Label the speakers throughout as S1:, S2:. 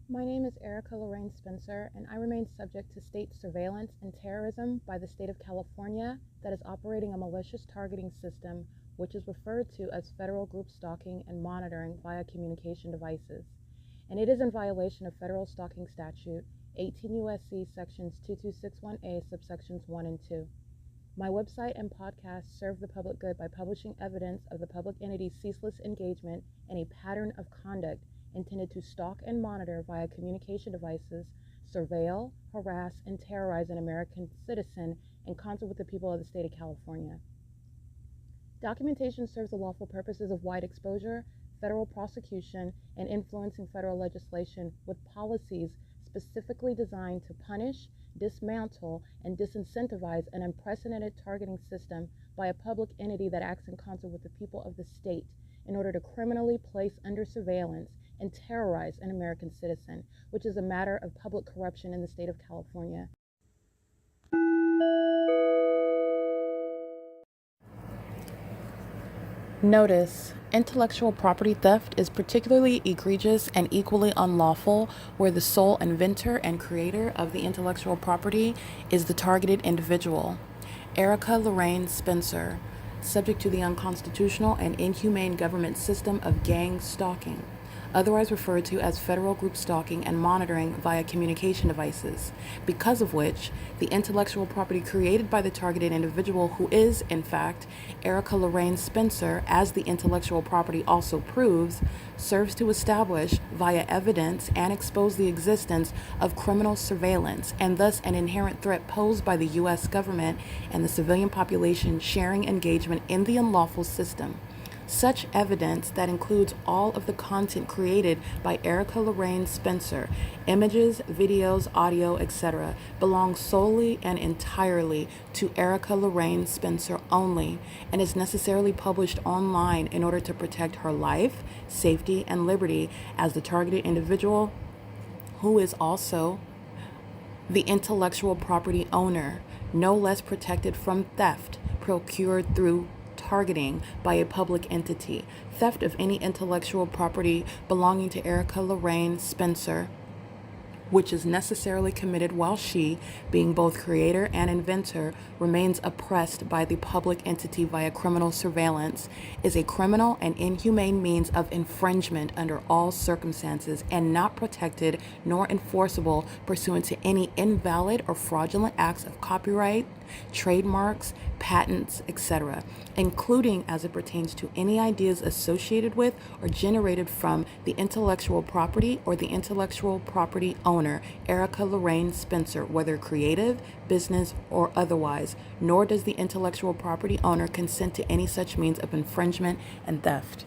S1: My name is Erica Lorraine Spencer, and I remain subject to state surveillance and terrorism by the state of California that is operating a malicious targeting system which is referred to as federal group stalking and monitoring via communication devices. And it is in violation of federal stalking statute 18 U.S.C. sections 2261A subsections 1 and 2. My website and podcast serve the public good by publishing evidence of the public entity's ceaseless engagement in a pattern of conduct intended to stalk and monitor via communication devices, surveil, harass, and terrorize an American citizen in concert with the people of the state of California. Documentation serves the lawful purposes of wide exposure, federal prosecution, and influencing federal legislation with policies specifically designed to punish, dismantle, and disincentivize an unprecedented targeting system by a public entity that acts in concert with the people of the state in order to criminally place under surveillance and terrorize an American citizen, which is a matter of public corruption in the state of California. Notice: intellectual property theft is particularly egregious and equally unlawful where the sole inventor and creator of the intellectual property is the targeted individual. Erica Lorraine Spencer, subject to the unconstitutional and inhumane government system of gang stalking, otherwise referred to as federal group stalking and monitoring via communication devices, because of which the intellectual property created by the targeted individual, who is, in fact, Erica Lorraine Spencer, as the intellectual property also proves, serves to establish via evidence and expose the existence of criminal surveillance and thus an inherent threat posed by the U.S. government and the civilian population sharing engagement in the unlawful system. Such evidence, that includes all of the content created by Erica Lorraine Spencer, images, videos, audio, etc., belongs solely and entirely to Erica Lorraine Spencer only and is necessarily published online in order to protect her life, safety, and liberty as the targeted individual, who is also the intellectual property owner, no less protected from theft procured through targeting by a public entity. Theft of any intellectual property belonging to Erica Lorraine Spencer, which is necessarily committed while she, being both creator and inventor, remains oppressed by the public entity via criminal surveillance, is a criminal and inhumane means of infringement under all circumstances and not protected nor enforceable pursuant to any invalid or fraudulent acts of copyright, trademarks, patents, etc., including as it pertains to any ideas associated with or generated from the intellectual property or the intellectual property owner, Erica Lorraine Spencer, whether creative, business, or otherwise, nor does the intellectual property owner consent to any such means of infringement and theft.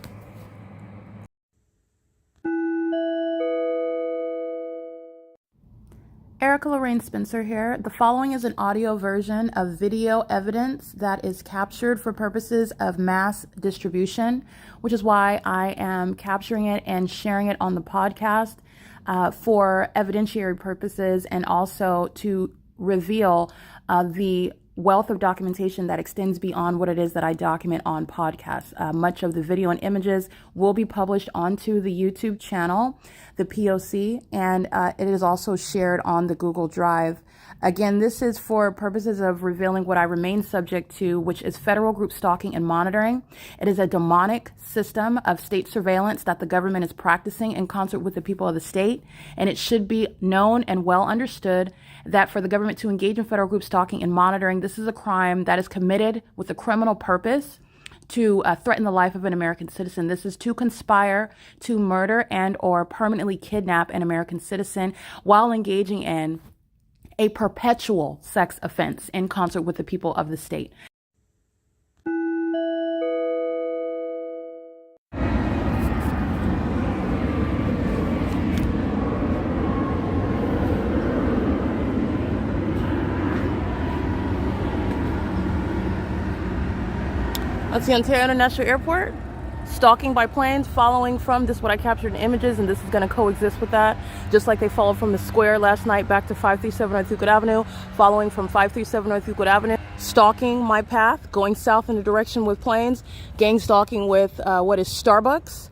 S1: Erica Lorraine Spencer here. The following is an audio version of video evidence that is captured for purposes of mass distribution, which is why I am capturing it and sharing it on the podcast for evidentiary purposes and also to reveal the wealth of documentation that extends beyond what it is that I document on podcasts. Much of the video and images will be published onto the YouTube channel, the P.O.C, and it is also shared on the Google Drive. Again, this is for purposes of revealing what I remain subject to, which is federal group stalking and monitoring. It is a demonic system of state surveillance that the government is practicing in concert with the people of the state, and it should be known and well understood that for the government to engage in federal group stalking and monitoring, this is a crime that is committed with a criminal purpose to threaten the life of an American citizen. This is to conspire to murder and or permanently kidnap an American citizen while engaging in a perpetual sex offense in concert with the people of the state. That's the Ontario International Airport. Stalking by planes, following from this, what I captured in images, and this is going to coexist with that, just like they followed from the square last night back to 537 North Euclid Avenue, following from 537 North Euclid Avenue, stalking my path, going south in the direction with planes, gang stalking with what is Starbucks,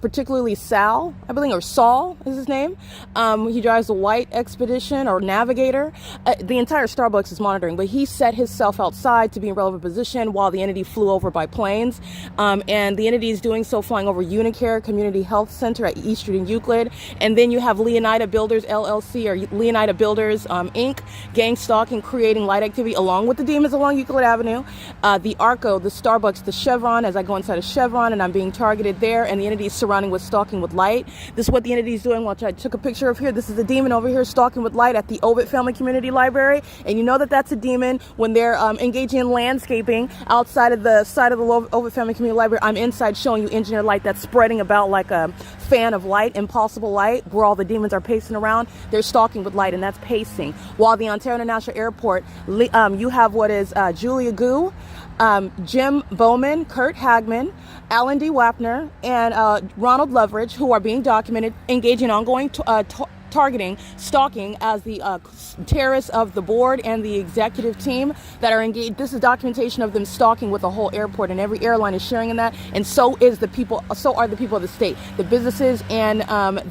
S1: particularly Sal, I believe, or Saul is his name. He drives a white Expedition or Navigator. The entire Starbucks is monitoring, but he set himself outside to be in relevant position while the entity flew over by planes. And the entity is doing so flying over UNICARE Community Health Center at E Street in Euclid. And then you have Leonida Builders LLC or Leonida Builders Inc. gang stalking, creating light activity along with the demons along Euclid Avenue. The ARCO, the Starbucks, the Chevron, as I go inside of Chevron and I'm being targeted there, and the entity is surrounding with stalking with light. This is what the entity is doing, which I took a picture of here. This is a demon over here stalking with light at the OVITT Family Community Library. And you know that that's a demon when they're engaging in landscaping outside of the side of the OVITT Family Community Library. I'm inside showing you engineered light that's spreading about like a fan of light, impossible light, where all the demons are pacing around. They're stalking with light, and that's pacing. While the Ontario International Airport, you have what is Julia Gu, Jim Bowman, Kurt Hagman, Alan D. Wapner, and Ronald Leverage, who are being documented engaging in ongoing targeting, stalking as the terrorists of the board and the executive team that are engaged. This is documentation of them stalking with the whole airport, and every airline is sharing in that, and so are the people of the state, the businesses, and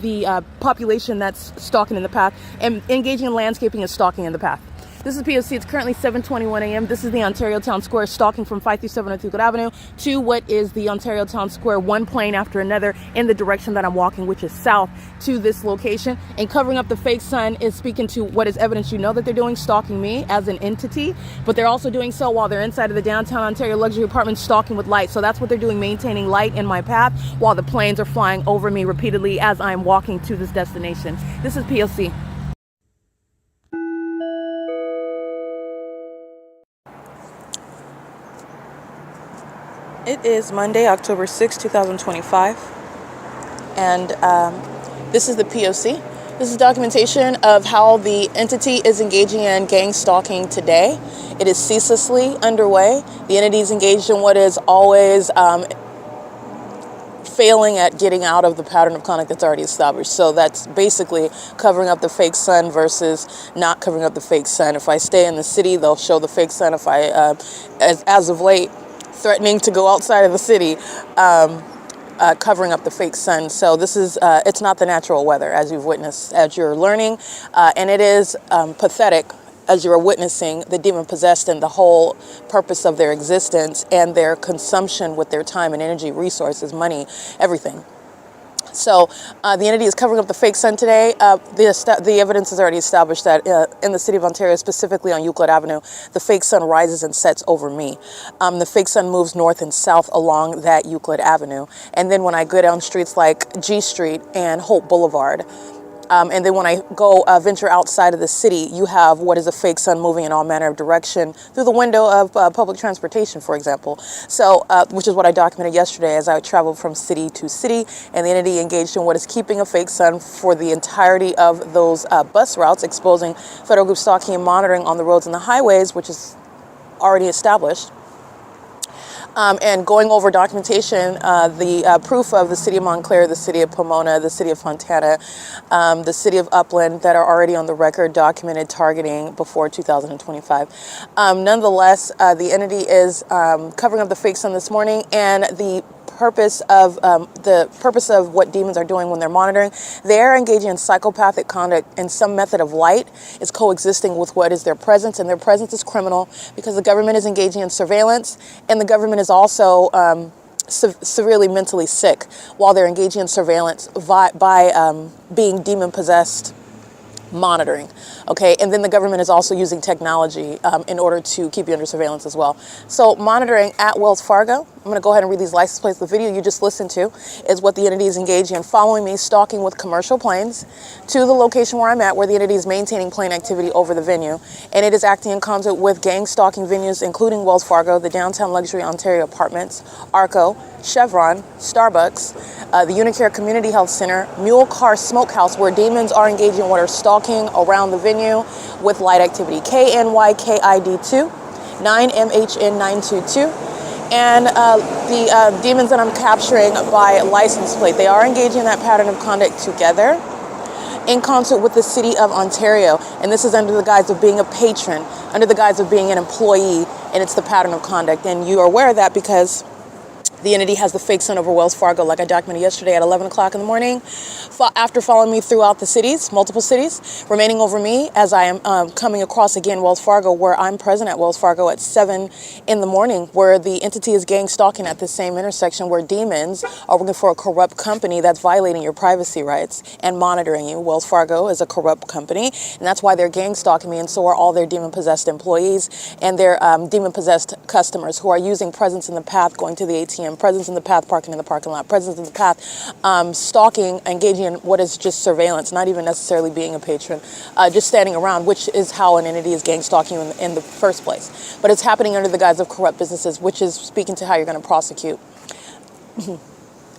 S1: the population that's stalking in the path, and engaging in landscaping and stalking in the path. This is P.O.C. It's currently 7:21 a.m. This is the Ontario Town Square, stalking from 537 North Euclid Avenue to what is the Ontario Town Square, one plane after another in the direction that I'm walking, which is south to this location. And covering up the fake sun is speaking to what is evidence you know that they're doing, stalking me as an entity, but they're also doing so while they're inside of the downtown Ontario luxury apartment, stalking with light. So that's what they're doing, maintaining light in my path while the planes are flying over me repeatedly as I'm walking to this destination. This is P.O.C. It is Monday, October 6, 2025, and this is the P.O.C. This is documentation of how the entity is engaging in gang stalking today. It is ceaselessly underway. The entity is engaged in what is always failing at getting out of the pattern of conduct that's already established. So that's basically covering up the fake sun versus not covering up the fake sun. If I stay in the city, they'll show the fake sun. If I, as of late, threatening to go outside of the city, covering up the fake sun. So this is, it's not the natural weather, as you've witnessed, as you're learning, and it is pathetic as you're witnessing the demon possessed and the whole purpose of their existence and their consumption with their time and energy, resources, money, everything. So the entity is covering up the fake sun today. The evidence has already established that in the city of Ontario, specifically on Euclid Avenue, the fake sun rises and sets over me. The fake sun moves north and south along that Euclid Avenue. And then when I go down streets like G Street and Hope Boulevard, and then when I go venture outside of the city, you have what is a fake sun moving in all manner of direction through the window of public transportation, for example. So, which is what I documented yesterday as I traveled from city to city, and the entity engaged in what is keeping a fake sun for the entirety of those bus routes, exposing federal group stalking and monitoring on the roads and the highways, which is already established. And going over documentation, the proof of the city of Montclair, the city of Pomona, the city of Fontana, the city of Upland that are already on the record documented targeting before 2025. Nonetheless, the entity is covering up the fake sun this morning, and the purpose of what demons are doing when they're monitoring, they are engaging in psychopathic conduct, and some method of light is coexisting with what is their presence, and their presence is criminal because the government is engaging in surveillance, and the government is also severely mentally sick while they're engaging in surveillance by being demon possessed monitoring. Okay, and then the government is also using technology in order to keep you under surveillance as well. So monitoring at Wells Fargo, I'm going to go ahead and read these license plates. The video you just listened to is what the entity is engaging in, following me, stalking with commercial planes to the location where I'm at, where the entity is maintaining plane activity over the venue. And it is acting in concert with gang stalking venues, including Wells Fargo, the Downtown Luxury Ontario Apartments, ARCO, Chevron, Starbucks, the UNICARE Community Health Center, Mule Car Smokehouse, where demons are engaging in what are stalking around the venue with light activity. KNYKID2, 9MHN922. And the demons that I'm capturing by license plate, they are engaging in that pattern of conduct together in concert with the city of Ontario. And this is under the guise of being a patron, under the guise of being an employee, and it's the pattern of conduct. And you are aware of that because
S2: The entity has the fake sun over Wells Fargo, like I documented yesterday at 11 o'clock in the morning. After following me throughout the cities, multiple cities, remaining over me as I am coming across again Wells Fargo, where I'm present at Wells Fargo at 7 in the morning, where the entity is gang stalking at the same intersection where demons are working for a corrupt company that's violating your privacy rights and monitoring you. Wells Fargo is a corrupt company, and that's why they're gang stalking me, and so are all their demon-possessed employees and their demon-possessed customers who are using presence in the path, going to the ATM, presence in the path, parking in the parking lot, presence in the path, stalking, engaging in what is just surveillance, not even necessarily being a patron, just standing around, which is how an entity is gang stalking you in the first place. But it's happening under the guise of corrupt businesses, which is speaking to how you're going to prosecute.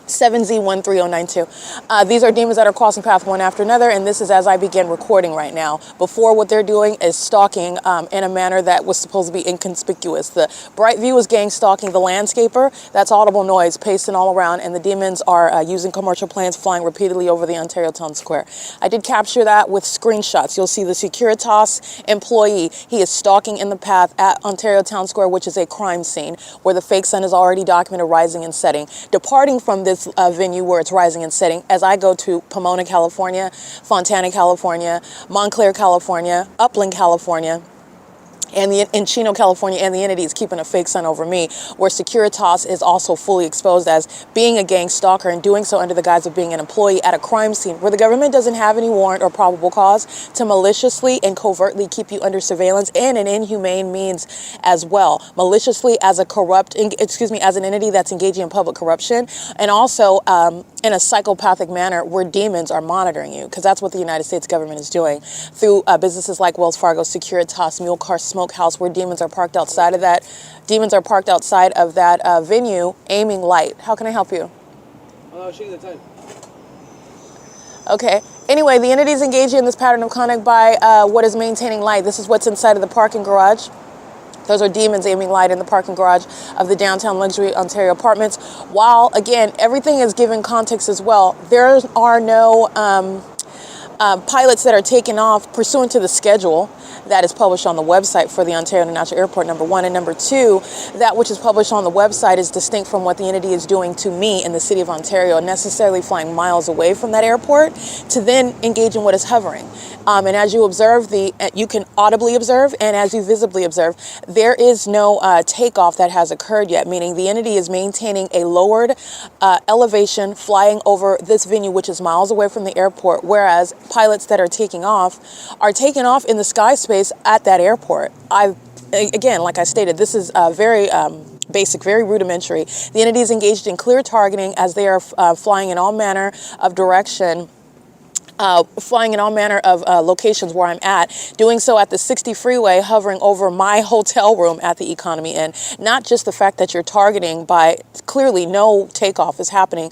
S2: 7Z13092. These are demons that are crossing path one after another, and this is as I begin recording right now. Before, what they're doing is stalking in a manner that was supposed to be inconspicuous. The bright view is gang stalking the landscaper. That's audible noise pasting all around, and the demons are using commercial planes flying repeatedly over the Ontario Town Square. I did capture that with screenshots. You'll see the Securitas employee. He is stalking in the path at Ontario Town Square, which is a crime scene where the fake sun is already documented rising and setting. Departing from this venue where it's rising and setting, as I go to Pomona, California, Fontana, California, Montclair, California, Upland, California, and in Chino, California, and the entity is keeping a fake sun over me, where Securitas is also fully exposed as being a gang stalker and doing so under the guise of being an employee at a crime scene where the government doesn't have any warrant or probable cause to maliciously and covertly keep you under surveillance, and an inhumane means as well. Maliciously as a as an entity that's engaging in public corruption, and also in a psychopathic manner where demons are monitoring you, because that's what the United States government is doing through businesses like Wells Fargo, Securitas, Mule Car Smokehouse, where demons are parked outside of that. Demons are parked outside of that venue, aiming light. How can I help you? Okay. Anyway, the entity is engaging in this pattern of conduct by what is maintaining light. This is what's inside of the parking garage. Those are demons aiming light in the parking garage of the downtown luxury Ontario apartments. While, again, everything is given context as well. There are no pilots that are taken off pursuant to the schedule that is published on the website for the Ontario International Airport, number one. And number two, that which is published on the website is distinct from what the entity is doing to me in the city of Ontario, necessarily flying miles away from that airport to then engage in what is hovering. And as you observe, you can audibly observe, and as you visibly observe, there is no takeoff that has occurred yet, meaning the entity is maintaining a lowered elevation flying over this venue, which is miles away from the airport, whereas pilots that are taking off in the sky space at that airport. Again, like I stated, this is very basic, very rudimentary. The entity is engaged in clear targeting as they are flying in all manner of direction, locations where I'm at, doing so at the 60 freeway, hovering over my hotel room at the Economy Inn. Not just the fact that you're targeting by clearly no takeoff is happening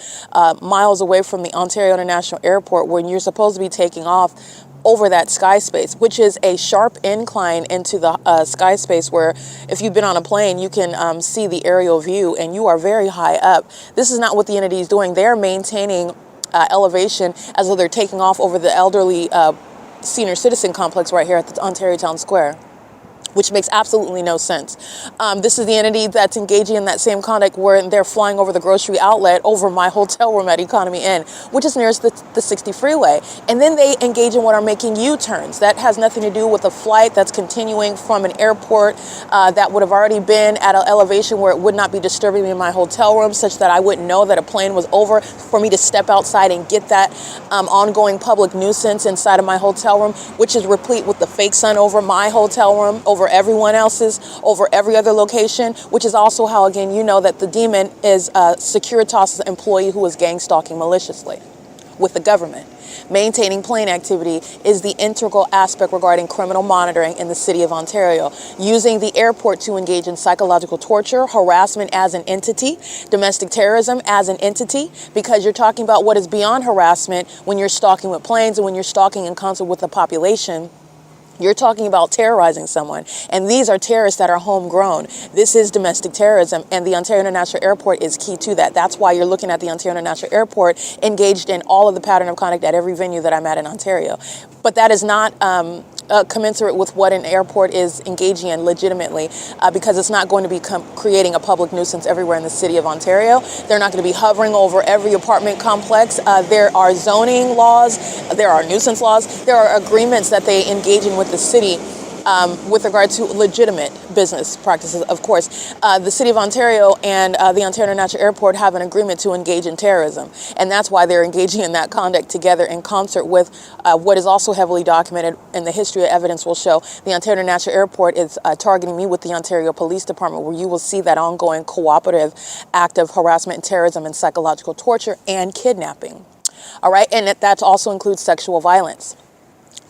S2: miles away from the Ontario International Airport when you're supposed to be taking off over that sky space, which is a sharp incline into the sky space where if you've been on a plane, you can see the aerial view and you are very high up. This is not what the entity is doing. They're maintaining elevation as though they're taking off over the elderly senior citizen complex right here at the Ontario Town Square, which makes absolutely no sense. This is the entity that's engaging in that same conduct where they're flying over the grocery outlet over my hotel room at Economy Inn, which is nearest the 60 freeway. And then they engage in what are making U-turns. That has nothing to do with a flight that's continuing from an airport that would have already been at an elevation where it would not be disturbing me in my hotel room, such that I wouldn't know that a plane was over for me to step outside and get that ongoing public nuisance inside of my hotel room, which is replete with the fake sun over my hotel room, over everyone else's, over every other location, which is also how, again, you know that the demon is a Securitas employee who is gang stalking maliciously with the government. Maintaining plane activity is the integral aspect regarding criminal monitoring in the city of Ontario, using the airport to engage in psychological torture, harassment as an entity, domestic terrorism as an entity, because you're talking about what is beyond harassment when you're stalking with planes and when you're stalking in concert with the population. You're talking about terrorizing someone, and these are terrorists that are homegrown. This is domestic terrorism, and the Ontario International Airport is key to that. That's why you're looking at the Ontario International Airport engaged in all of the pattern of conduct at every venue that I'm at in Ontario. But that is not commensurate with what an airport is engaging in legitimately, because it's not going to be creating a public nuisance everywhere in the city of Ontario. They're not going to be hovering over every apartment complex. There are zoning laws, there are nuisance laws, there are agreements that they engage in with the city with regard to legitimate business practices. Of course, the City of Ontario and the Ontario International Airport have an agreement to engage in terrorism, and that's why they're engaging in that conduct together in concert with what is also heavily documented, and the history of evidence will show the Ontario International Airport is targeting me with the Ontario Police Department, where you will see that ongoing cooperative act of harassment, terrorism, and psychological torture and kidnapping. All right, and that also includes sexual violence.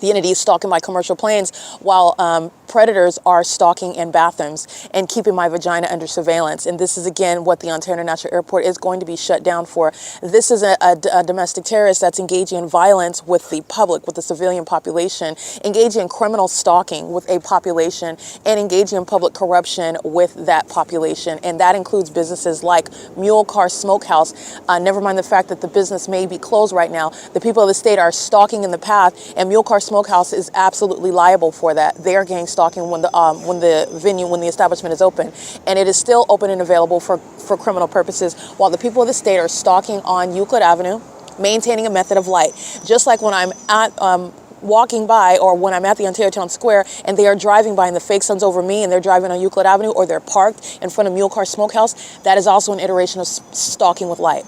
S2: The entity is stalking my commercial planes while predators are stalking in bathrooms and keeping my vagina under surveillance. And this is, again, what the Ontario International Airport is going to be shut down for. This is a domestic terrorist that's engaging in violence with the public, with the civilian population, engaging in criminal stalking with a population, and engaging in public corruption with that population. And that includes businesses like Mule Car Smokehouse. Never mind the fact that the business may be closed right now. The people of the state are stalking in the path, and Mule Car Smokehouse is absolutely liable for that. They are getting stalking when the establishment is open, and it is still open and available for criminal purposes, while the people of the state are stalking on Euclid Avenue, maintaining a method of light. Just like when I'm at walking by, or when I'm at the Ontario Town Square and they are driving by and the fake sun's over me and they're driving on Euclid Avenue, or they're parked in front of Mule Car Smokehouse, that is also an iteration of stalking with light.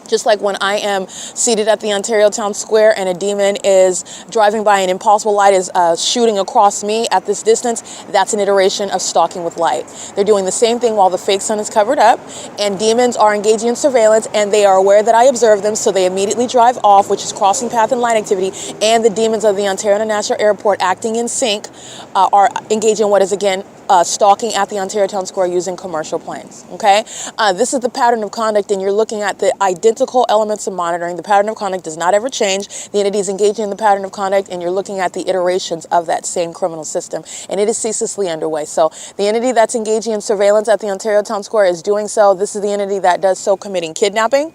S2: Just like when I am seated at the Ontario Town Square and a demon is driving by and impossible light is shooting across me at this distance, that's an iteration of stalking with light. They're doing the same thing while the fake sun is covered up, and demons are engaging in surveillance, and they are aware that I observe them, so they immediately drive off, which is crossing path and light activity, and the demons of the Ontario International Airport, acting in sync, are engaging in what is, again, stalking at the Ontario Town Square using commercial planes. Okay, this is the pattern of conduct, and you're looking at the identical elements of monitoring. The pattern of conduct does not ever change. The entity is engaging in the pattern of conduct, and you're looking at the iterations of that same criminal system, and it is ceaselessly underway. So the entity that's engaging in surveillance at the Ontario Town Square is doing so. This is the entity that does so committing kidnapping,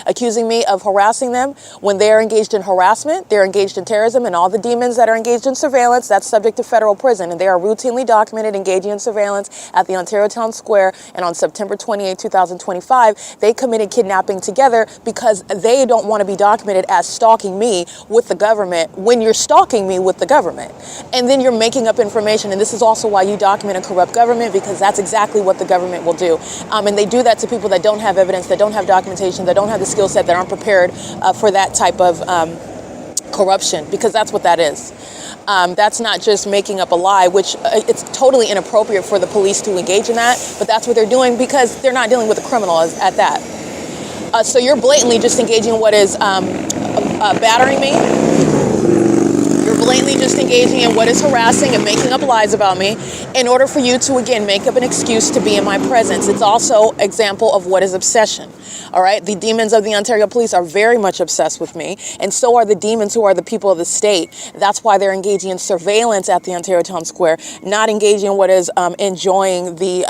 S2: accusing me of harassing them. When they're engaged in harassment, they're engaged in terrorism, and all the demons that are engaged in surveillance, that's subject to federal prison, and they are routinely documented engaging in surveillance at the Ontario Town Square. And on September 28, 2025, they committed kidnapping together because they don't want to be documented as stalking me with the government when you're stalking me with the government. And then you're making up information, and this is also why you document a corrupt government, because that's exactly what the government will do. And they do that to people that don't have evidence, that don't have documentation, that don't have the skill set, that aren't prepared for that type of corruption, because that's what that is. That's not just making up a lie, which it's totally inappropriate for the police to engage in that, but that's what they're doing because they're not dealing with a criminal at that. So you're blatantly just engaging in what is battering me. You're blatantly just engaging in what is harassing and making up lies about me in order for you to, again, make up an excuse to be in my presence. It's also an example of what is obsession. All right. The demons of the Ontario Police are very much obsessed with me, and so are the demons who are the people of the state. That's why they're engaging in surveillance at the Ontario Town Square, not engaging in what is enjoying the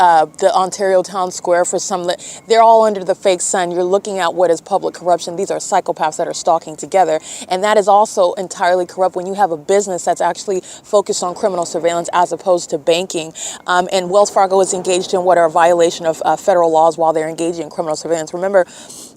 S2: Ontario Town Square for some. They're all under the fake sun. You're looking at what is public corruption. These are psychopaths that are stalking together, and that is also entirely corrupt when you have a business that's actually focused on criminal surveillance as opposed to banking. And Wells Fargo is engaged in what are a violation of federal laws while they're engaging in criminal surveillance. Remember,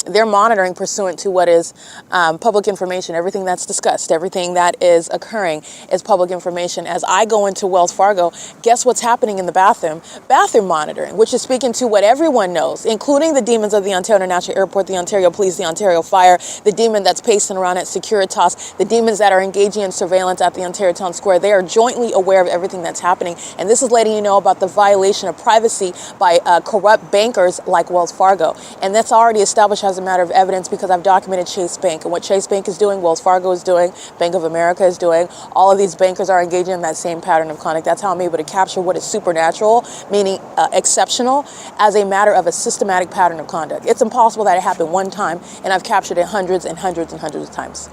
S2: they're monitoring pursuant to what is public information. Everything that's discussed, everything that is occurring is public information. As I go into Wells Fargo, guess what's happening in the bathroom? Bathroom monitoring, which is speaking to what everyone knows, including the demons of the Ontario International Airport, the Ontario Police, the Ontario Fire, the demon that's pacing around at Securitas, the demons that are engaging in surveillance at the Ontario Town Square. They are jointly aware of everything that's happening. And this is letting you know about the violation of privacy by corrupt bankers like Wells Fargo. And that's already established as a matter of evidence because I've documented Chase Bank, and what Chase Bank is doing, Wells Fargo is doing, Bank of America is doing. All of these bankers are engaging in that same pattern of conduct. That's how I'm able to capture what is supernatural, meaning exceptional, as a matter of a systematic pattern of conduct. It's impossible that it happened one time, and I've captured it hundreds and hundreds and hundreds of times.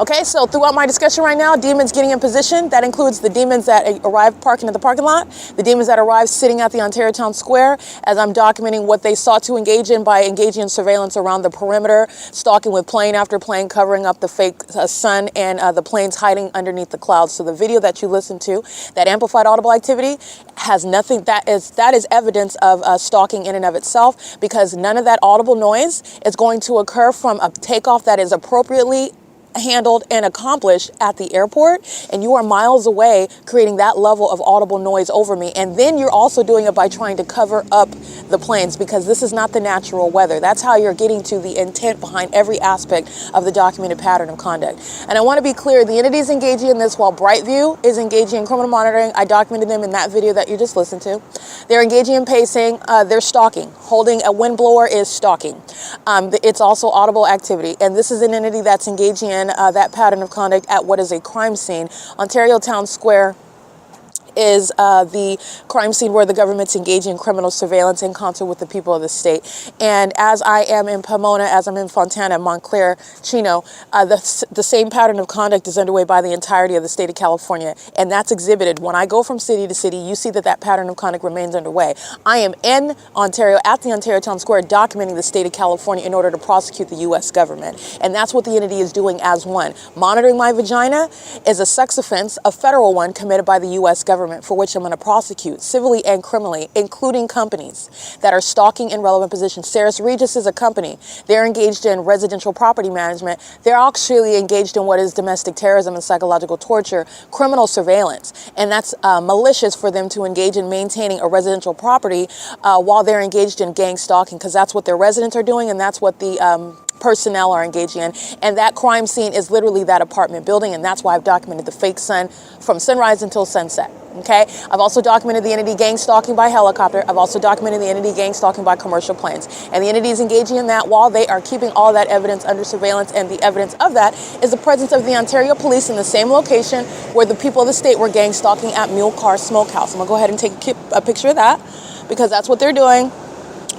S2: Okay, so throughout my discussion right now, demons getting in position, that includes the demons that arrived parking at the parking lot, the demons that arrived sitting at the Ontario Town Square, as I'm documenting what they sought to engage in by engaging in surveillance around the perimeter, stalking with plane after plane, covering up the fake sun, and the planes hiding underneath the clouds. So the video that you listened to, that amplified audible activity, has nothing, that is evidence of stalking in and of itself, because none of that audible noise is going to occur from a takeoff that is appropriately handled and accomplished at the airport, and you are miles away creating that level of audible noise over me. And then you're also doing it by trying to cover up the planes, because this is not the natural weather. That's how you're getting to the intent behind every aspect of the documented pattern of conduct. And I want to be clear, the entities engaging in this, while Brightview is engaging in criminal monitoring, I documented them in that video that you just listened to. They're engaging in pacing, they're stalking. Holding a windblower is stalking. It's also audible activity, and this is an entity that's engaging in that pattern of conduct at what is a crime scene. Ontario Town Square is the crime scene where the government's engaging in criminal surveillance in concert with the people of the state. And as I am in Pomona, as I'm in Fontana, Montclair, Chino, the same pattern of conduct is underway by the entirety of the state of California. And that's exhibited. When I go from city to city, you see that pattern of conduct remains underway. I am in Ontario, at the Ontario Town Square, documenting the state of California in order to prosecute the U.S. government. And that's what the entity is doing as one. Monitoring my vagina is a sex offense, a federal one committed by the U.S. government, for which I'm going to prosecute civilly and criminally, including companies that are stalking in relevant positions. Saris Regis is a company. They're engaged in residential property management. They're actually engaged in what is domestic terrorism and psychological torture, criminal surveillance. And that's malicious for them to engage in maintaining a residential property while they're engaged in gang stalking, because that's what their residents are doing, and that's what the personnel are engaging in. And that crime scene is literally that apartment building, and that's why I've documented the fake sun from sunrise until sunset. Okay, I've also documented the entity gang stalking by helicopter. I've also documented the entity gang stalking by commercial planes. And the entity is engaging in that while they are keeping all that evidence under surveillance. And the evidence of that is the presence of the Ontario police in the same location where the people of the state were gang stalking at Mule Car Smokehouse. I'm gonna go ahead and take a picture of that, because that's what they're doing.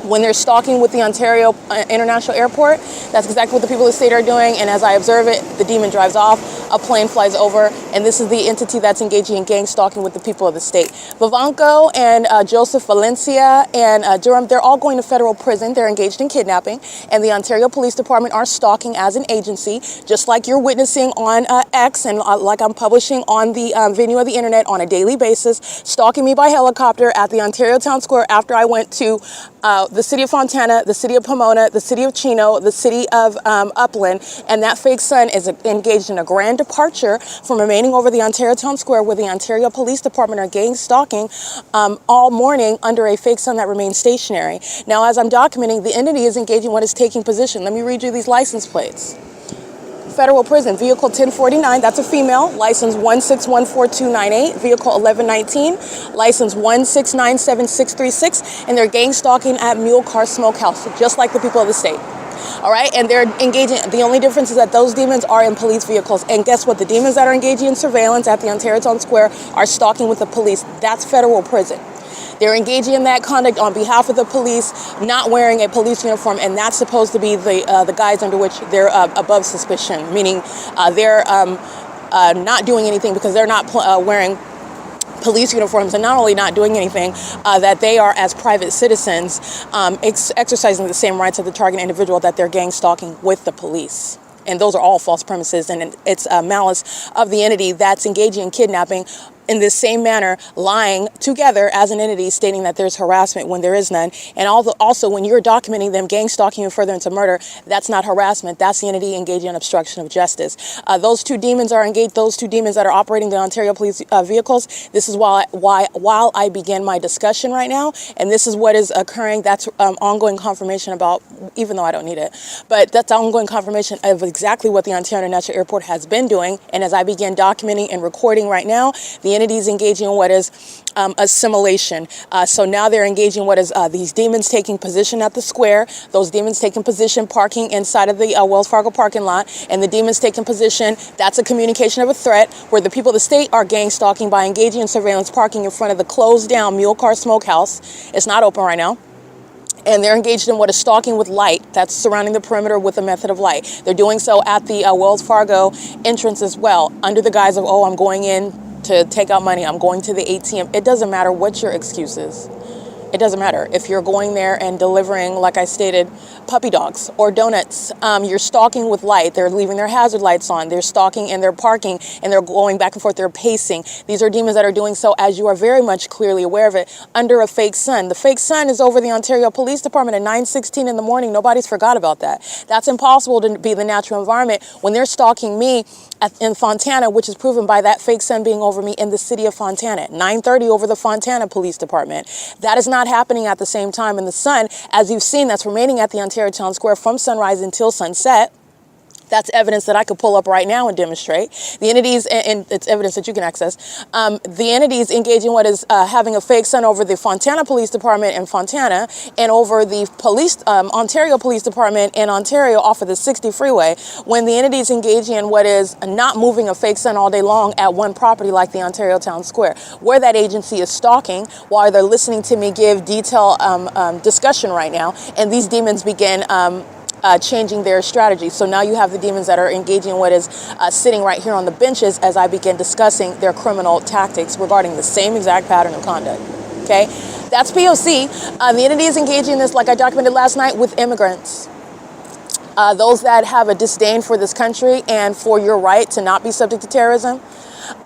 S2: When they're stalking with the Ontario International Airport, that's exactly what the people of the state are doing. And as I observe it, the demon drives off, a plane flies over, and this is the entity that's engaging in gang stalking with the people of the state. Vivanco and Joseph Valencia and Durham, they're all going to federal prison. They're engaged in kidnapping, and the Ontario Police Department are stalking as an agency, just like you're witnessing on X, and like I'm publishing on the venue of the internet on a daily basis, stalking me by helicopter at the Ontario Town Square after I went to the city of Fontana, the city of Pomona, the city of Chino, the city of Upland, and that fake sun is engaged in a grand departure from remaining over the Ontario Town Square, where the Ontario Police Department are gang stalking all morning under a fake sun that remains stationary. Now, as I'm documenting, the entity is engaging what is taking position. Let me read you these license plates. Federal prison, vehicle 1049, that's a female, license 1614298, vehicle 1119, license 1697636, and they're gang stalking at Mule Car Smokehouse, just like the people of the state. All right, and they're engaging, the only difference is that those demons are in police vehicles. And guess what? The demons that are engaging in surveillance at the Ontario Town Square are stalking with the police. That's federal prison. They're engaging in that conduct on behalf of the police, not wearing a police uniform, and that's supposed to be the guise under which they're above suspicion, meaning they're not doing anything because they're not wearing police uniforms, and not only not doing anything, that they are, as private citizens, exercising the same rights of the target individual that they're gang stalking with the police. And those are all false premises, and it's malice of the entity that's engaging in kidnapping in this same manner, lying together as an entity, stating that there's harassment when there is none. And also, when you're documenting them gang stalking and further into murder, that's not harassment. That's the entity engaging in obstruction of justice. Those two demons are engaged. Those two demons that are operating the Ontario police vehicles. This is while I begin my discussion right now, and this is what is occurring. That's ongoing confirmation about, even though I don't need it, but that's ongoing confirmation of exactly what the Ontario International Airport has been doing. And as I begin documenting and recording right now, the entity is engaging in what is assimilation. So now they're engaging what is these demons taking position at the square, those demons taking position parking inside of the Wells Fargo parking lot, and the demons taking position, that's a communication of a threat, where the people of the state are gang stalking by engaging in surveillance parking in front of the closed down Mule Car Smokehouse. It's not open right now. And they're engaged in what is stalking with light. That's surrounding the perimeter with a method of light. They're doing so at the Wells Fargo entrance as well, under the guise of, oh, I'm going in to take out money, I'm going to the ATM. It doesn't matter what your excuse is. It doesn't matter. If you're going there and delivering, like I stated, puppy dogs or donuts, you're stalking with light. They're leaving their hazard lights on. They're stalking and they're parking and they're going back and forth. They're pacing. These are demons that are doing so, as you are very much clearly aware of it, under a fake sun. The fake sun is over the Ontario Police Department at 9:16 in the morning. Nobody's forgot about that. That's impossible to be the natural environment when they're stalking me in Fontana, which is proven by that fake sun being over me in the city of Fontana. 9:30 over the Fontana Police Department. That is not happening at the same time. And the sun, as you've seen, that's remaining at the Ontario Town Square from sunrise until sunset. That's evidence that I could pull up right now and demonstrate. The entities, and it's evidence that you can access, the entities engage in what is having a fake sun over the Fontana Police Department in Fontana and over the Ontario Police Department in Ontario off of the 60 freeway, when the entities engage in what is not moving a fake sun all day long at one property like the Ontario Town Square, where that agency is stalking while they're listening to me give detailed discussion right now, and these demons begin changing their strategy. So now you have the demons that are engaging in what is sitting right here on the benches as I begin discussing their criminal tactics regarding the same exact pattern of conduct. Okay, that's P.O.C. The entity is engaging in this, like I documented last night, with immigrants. Those that have a disdain for this country and for your right to not be subject to terrorism.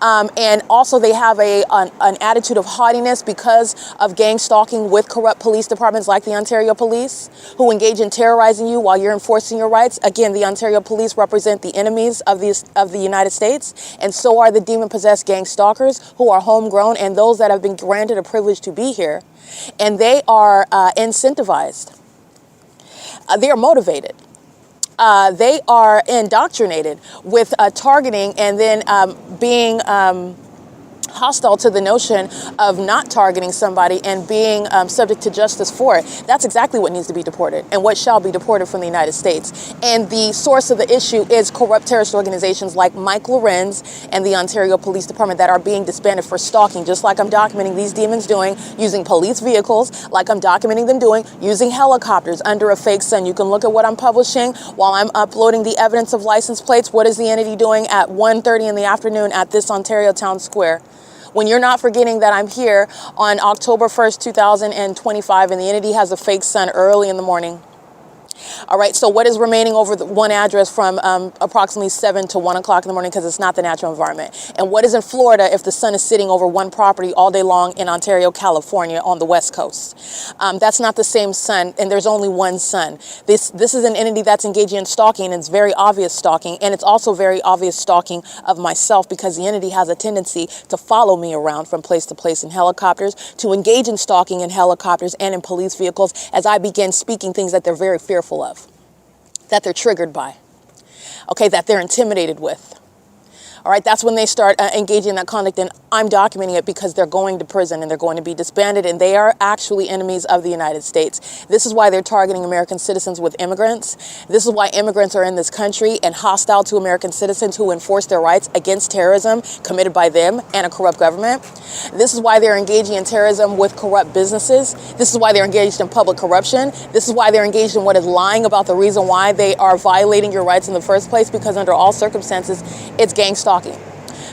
S2: And also they have an attitude of haughtiness because of gang stalking with corrupt police departments like the Ontario Police, who engage in terrorizing you while you're enforcing your rights. Again, the Ontario Police represent the enemies of the United States, and so are the demon-possessed gang stalkers who are homegrown and those that have been granted a privilege to be here. And they are incentivized. They are motivated. They are indoctrinated with targeting and then being hostile to the notion of not targeting somebody and being subject to justice for it. That's exactly what needs to be deported and what shall be deported from the United States. And the source of the issue is corrupt terrorist organizations like Mike LORENZ and the Ontario Police Department that are being disbanded for stalking, just like I'm documenting these demons doing, using police vehicles, like I'm documenting them doing, using helicopters under a fake sun. You can look at what I'm publishing while I'm uploading the evidence of license plates. What is the entity doing at 1:30 in the afternoon at this Ontario Town Square? When you're not forgetting that I'm here on October 1st, 2025, and the entity has a fake sun early in the morning. All right, so what is remaining over the one address from approximately 7 to 1 o'clock in the morning, because it's not the natural environment? And what is in Florida if the sun is sitting over one property all day long in Ontario, California on the West Coast? That's not the same sun, and there's only one sun. This is an entity that's engaging in stalking, and it's very obvious stalking, and it's also very obvious stalking of myself because the entity has a tendency to follow me around from place to place in helicopters, to engage in stalking in helicopters and in police vehicles as I begin speaking things that they're very fearful of, that they're triggered by, okay, that they're intimidated with. All right, that's when they start engaging in that conduct, and I'm documenting it because they're going to prison and they're going to be disbanded, and they are actually enemies of the United States. This is why they're targeting American citizens with immigrants. This is why immigrants are in this country and hostile to American citizens who enforce their rights against terrorism committed by them and a corrupt government. This is why they're engaging in terrorism with corrupt businesses. This is why they're engaged in public corruption. This is why they're engaged in what is lying about the reason why they are violating your rights in the first place, because under all circumstances, it's gang stalking.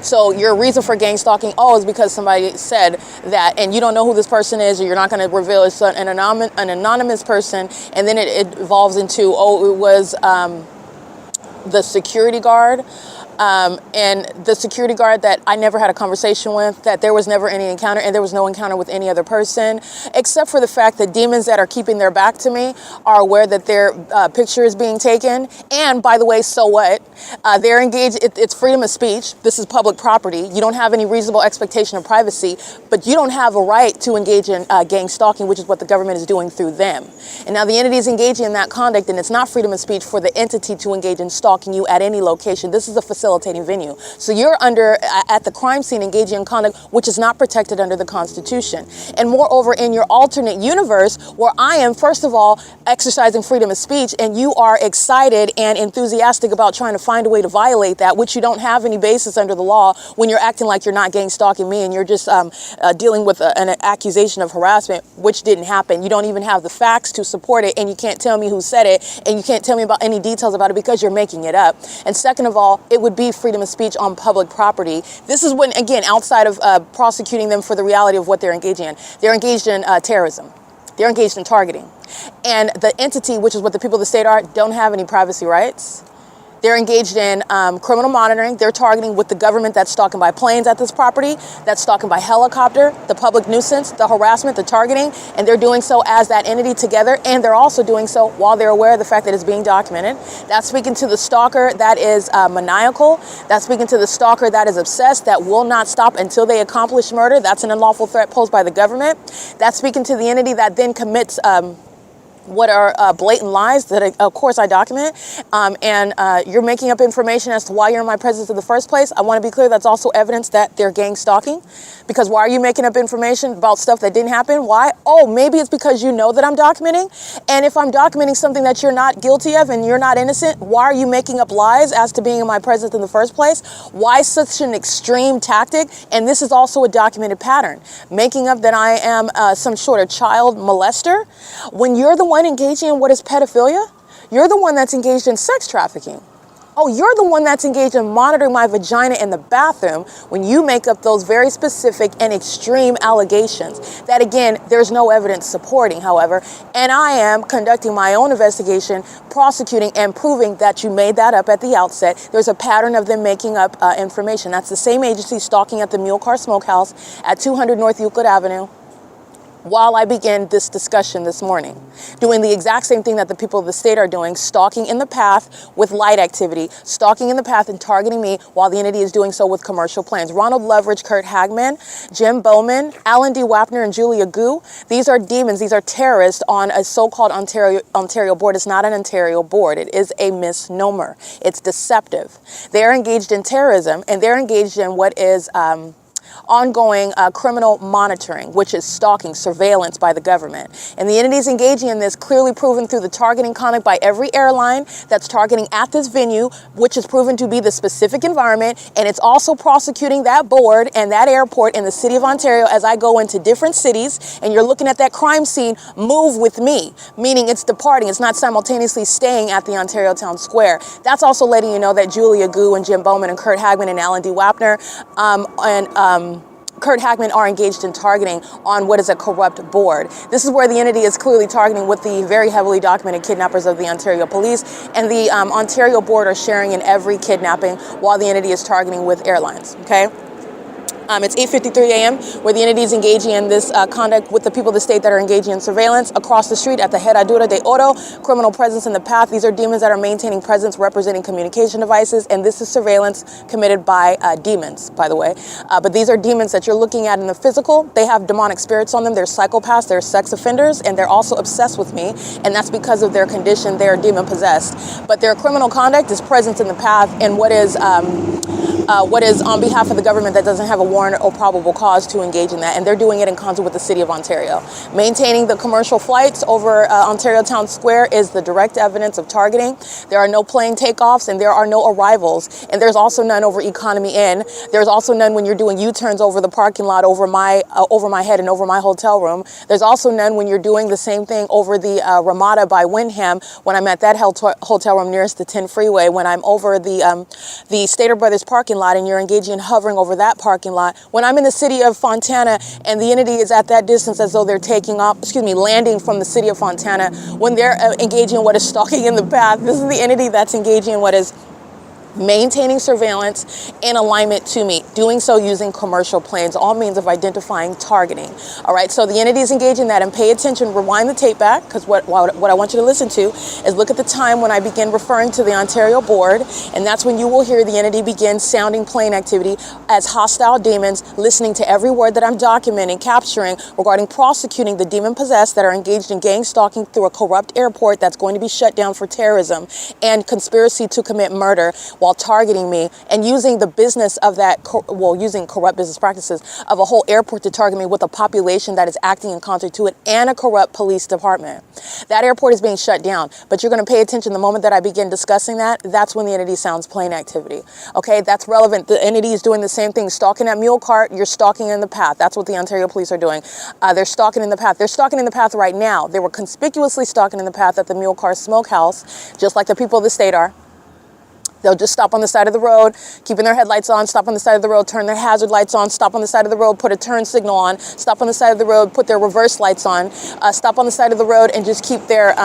S2: So your reason for gang stalking, is because somebody said that, and you don't know who this person is, or you're not going to reveal it's an anonymous person, and then it evolves into, it was the security guard. And the security guard that I never had a conversation with, that there was never any encounter, and there was no encounter with any other person, except for the fact that demons that are keeping their back to me are aware that their picture is being taken. And by the way, so what? They're engaged, it's freedom of speech. This is public property. You don't have any reasonable expectation of privacy, but you don't have a right to engage in gang stalking, which is what the government is doing through them. And now the entity is engaging in that conduct, and it's not freedom of speech for the entity to engage in stalking you at any location. This is a facility facilitating venue. So you're at the crime scene engaging in conduct which is not protected under the Constitution. And moreover, in your alternate universe, where I am, first of all, exercising freedom of speech, and you are excited and enthusiastic about trying to find a way to violate that, which you don't have any basis under the law when you're acting like you're not gang stalking me and you're just dealing with an accusation of harassment, which didn't happen. You don't even have the facts to support it, and you can't tell me who said it, and you can't tell me about any details about it because you're making it up. And second of all, it would be freedom of speech on public property. This is when, again, outside of prosecuting them for the reality of what they're engaging in. They're engaged in terrorism. They're engaged in targeting. And the entity, which is what the people of the state are, don't have any privacy rights. They're engaged in criminal monitoring. They're targeting with the government that's stalking by planes at this property, that's stalking by helicopter, the public nuisance, the harassment, the targeting, and they're doing so as that entity together, and they're also doing so while they're aware of the fact that it's being documented. That's speaking to the stalker that is maniacal. That's speaking to the stalker that is obsessed, that will not stop until they accomplish murder. That's an unlawful threat posed by the government. That's speaking to the entity that then commits what are blatant lies that, of course, I document, and you're making up information as to why you're in my presence in the first place. I want to be clear, that's also evidence that they're gang stalking, because why are you making up information about stuff that didn't happen? Why? Oh, maybe it's because you know that I'm documenting, and if I'm documenting something that you're not guilty of and you're not innocent, why are you making up lies as to being in my presence in the first place? Why such an extreme tactic? And this is also a documented pattern, making up that I am some sort of child molester, when you're the one engaging in what is pedophilia. You're the one that's engaged in sex trafficking. Oh, you're the one that's engaged in monitoring my vagina in the bathroom when you make up those very specific and extreme allegations that, again, there's no evidence supporting, however, and I am conducting my own investigation, prosecuting and proving that you made that up at the outset. There's a pattern of them making up information. That's the same agency stalking at the Mule Car Smokehouse at 200 North Euclid Avenue, while I begin this discussion this morning, doing the exact same thing that the people of the state are doing, stalking in the path with light activity, stalking in the path and targeting me while the entity is doing so with commercial planes. Ronald Leverage, Kurt Hagman, Jim Bowman, Alan D. Wapner, and Julia Gu. These are demons. These are terrorists on a so-called Ontario board. It's not an Ontario board. It is a misnomer. It's deceptive. They're engaged in terrorism, and they're engaged in what is ongoing criminal monitoring, which is stalking, surveillance by the government. And the entities engaging in this clearly proven through the targeting conduct by every airline that's targeting at this venue, which is proven to be the specific environment. And it's also prosecuting that board and that airport in the city of Ontario as I go into different cities, and you're looking at that crime scene move with me, meaning it's departing. It's not simultaneously staying at the Ontario Town Square. That's also letting you know that Julia Gu and Jim Bowman and Kurt Hagman and Alan D. Wapner Kurt Hagman are engaged in targeting on what is a corrupt board. This is where the entity is clearly targeting with the very heavily documented kidnappers of the Ontario Police, and the Ontario board are sharing in every kidnapping while the entity is targeting with airlines, okay? It's 8:53 a.m. where the entity is engaging in this conduct with the people of the state that are engaging in surveillance across the street at the Herradura de Oro, criminal presence in the path. These are demons that are maintaining presence, representing communication devices, and this is surveillance committed by demons, by the way. But these are demons that you're looking at in the physical. They have demonic spirits on them. They're psychopaths, they're sex offenders, and they're also obsessed with me, and that's because of their condition. They're demon possessed. But their criminal conduct is presence in the path, and what is on behalf of the government that doesn't have a warrant or probable cause to engage in that, and they're doing it in concert with the city of Ontario. Maintaining the commercial flights over Ontario Town Square is the direct evidence of targeting. There are no plane takeoffs, and there are no arrivals, and there's also none over Economy Inn. There's also none when you're doing U-turns over the parking lot over my head and over my hotel room. There's also none when you're doing the same thing over the Ramada by Wyndham, when I'm at that hotel room nearest the 10 freeway, when I'm over the Stater Brothers parking lot and you're engaging in hovering over that parking lot, when I'm in the city of Fontana and the entity is at that distance as though they're landing from the city of Fontana, when they're engaging in what is stalking in the path. This is the entity that's engaging in what is maintaining surveillance in alignment to me, doing so using commercial planes, all means of identifying targeting. All right, so the entity is engaging in that, and pay attention, rewind the tape back, because what I want you to listen to is look at the time when I begin referring to the Ontario board, and that's when you will hear the entity begin sounding plane activity as hostile demons, listening to every word that I'm documenting, capturing regarding prosecuting the demon possessed that are engaged in gang stalking through a corrupt airport that's going to be shut down for terrorism and conspiracy to commit murder, while targeting me and using the business of that, using corrupt business practices of a whole airport to target me with a population that is acting in concert to it and a corrupt police department. That airport is being shut down, but you're going to pay attention the moment that I begin discussing that. That's when the entity sounds plain activity. Okay, that's relevant. The entity is doing the same thing. Stalking at mule cart, you're stalking in the path. That's what the Ontario police are doing. They're stalking in the path. They're stalking in the path right now. They were conspicuously stalking in the path at the mule car smokehouse, just like the people of the state are. They'll just stop on the side of the road, keeping their headlights on, stop on the side of the road, turn their hazard lights on, stop on the side of the road, put a turn signal on, stop on the side of the road, put their reverse lights on, stop on the side of the road and just keep their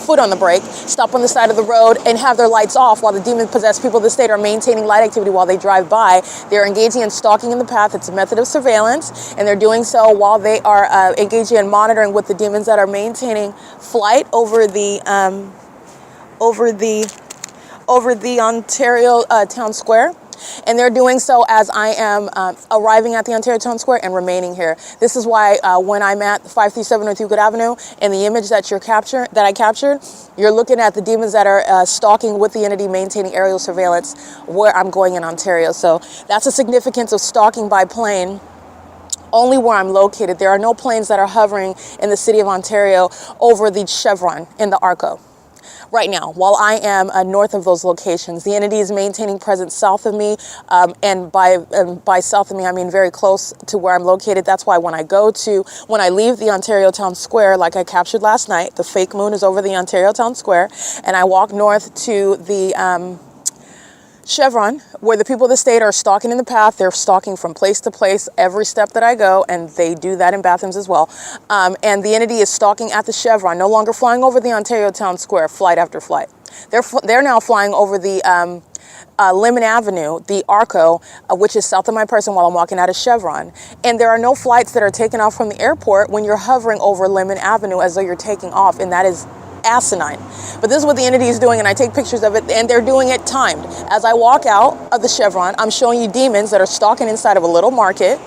S2: foot on the brake, stop on the side of the road and have their lights off while the demon-possessed people of the state are maintaining light activity while they drive by. They're engaging in stalking in the path. It's a method of surveillance, and they're doing so while they are engaging in monitoring with the demons that are maintaining flight over the Ontario Town Square. And they're doing so as I am arriving at the Ontario Town Square and remaining here. This is why when I'm at 537 North Euclid Avenue, and the image that I captured, you're looking at the demons that are stalking with the entity maintaining aerial surveillance where I'm going in Ontario. So that's the significance of stalking by plane. Only where I'm located. There are no planes that are hovering in the city of Ontario over the Chevron in the ARCO. Right now, while I am north of those locations, the entity is maintaining presence south of me, and by south of me, I mean very close to where I'm located. That's why when I leave the Ontario Town Square, like I captured last night, the fake moon is over the Ontario Town Square, and I walk north to the Chevron, where the people of the state are stalking in the path. They're stalking from place to place every step that I go, and they do that in bathrooms as well. And the entity is stalking at the Chevron, no longer flying over the Ontario Town Square, flight after flight. They're now flying over the Lemon Avenue, the ARCO, which is south of my person while I'm walking out of Chevron. And there are no flights that are taking off from the airport when you're hovering over Lemon Avenue as though you're taking off, and that is asinine. But this is what the entity is doing, and I take pictures of it, and they're doing it timed. As I walk out of the Chevron, I'm showing you demons that are stalking inside of a little market.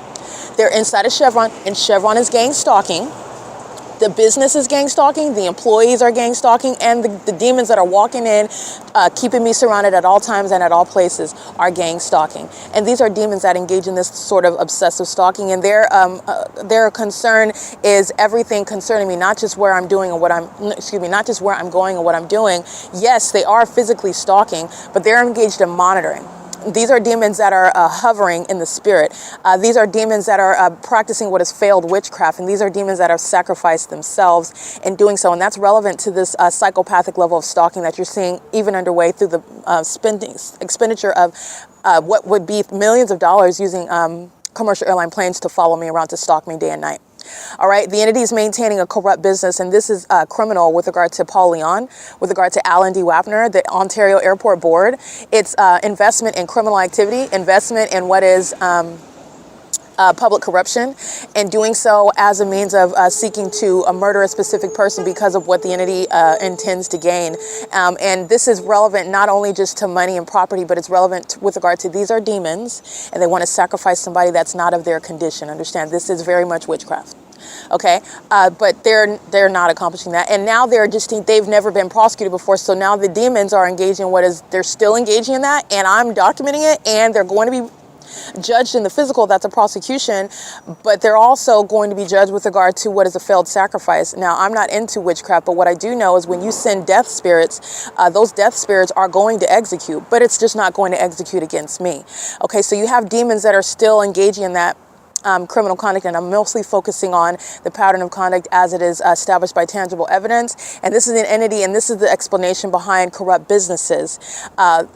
S2: They're inside of Chevron, and Chevron is gang stalking. The business is gang stalking, the employees are gang stalking, and the demons that are walking in, keeping me surrounded at all times and at all places are gang stalking. And these are demons that engage in this sort of obsessive stalking, and their concern is everything concerning me, not just where I'm doing and not just where I'm going and what I'm doing. Yes, they are physically stalking, but they're engaged in monitoring. These are demons that are hovering in the spirit. These are demons that are practicing what is failed witchcraft, and these are demons that have sacrificed themselves in doing so. And that's relevant to this psychopathic level of stalking that you're seeing even underway through the expenditure of what would be millions of dollars using commercial airline planes to follow me around to stalk me day and night. All right, the entity is maintaining a corrupt business, and this is criminal with regard to Paul Leon, with regard to Alan D. Wapner, the Ontario Airport Board. It's investment in criminal activity, investment in what is public corruption, and doing so as a means of seeking to murder a specific person because of what the entity intends to gain. And this is relevant not only just to money and property, but it's relevant with regard to these are demons, and they want to sacrifice somebody that's not of their condition. Understand, this is very much witchcraft. Okay, but they're not accomplishing that, and now they've never been prosecuted before, so now the demons are engaging in they're still engaging in that, and I'm documenting it, and they're going to be judged in the physical, that's a prosecution, but they're also going to be judged with regard to what is a failed sacrifice. Now, I'm not into witchcraft, but what I do know is when you send death spirits, those death spirits are going to execute, but it's just not going to execute against me. Okay, so you have demons that are still engaging in that criminal conduct, and I'm mostly focusing on the pattern of conduct as it is established by tangible evidence. And this is an entity, and this is the explanation behind corrupt businesses.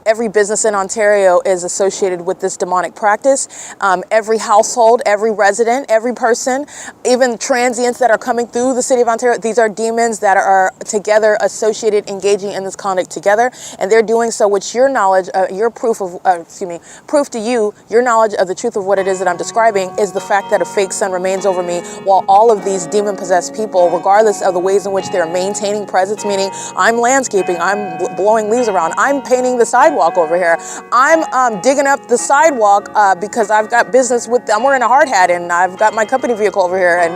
S2: Every business in Ontario is associated with this demonic practice. Every household, every resident, every person, even transients that are coming through the city of Ontario, these are demons that are together associated, engaging in this conduct together, and they're doing so with your knowledge, proof to you, your knowledge of the truth of what it is that I'm describing is the fact that a fake sun remains over me while all of these demon-possessed people, regardless of the ways in which they're maintaining presence, meaning I'm landscaping, I'm blowing leaves around, I'm painting the sidewalk over here, I'm digging up the sidewalk because I've got business with, I'm wearing a hard hat and I've got my company vehicle over here, and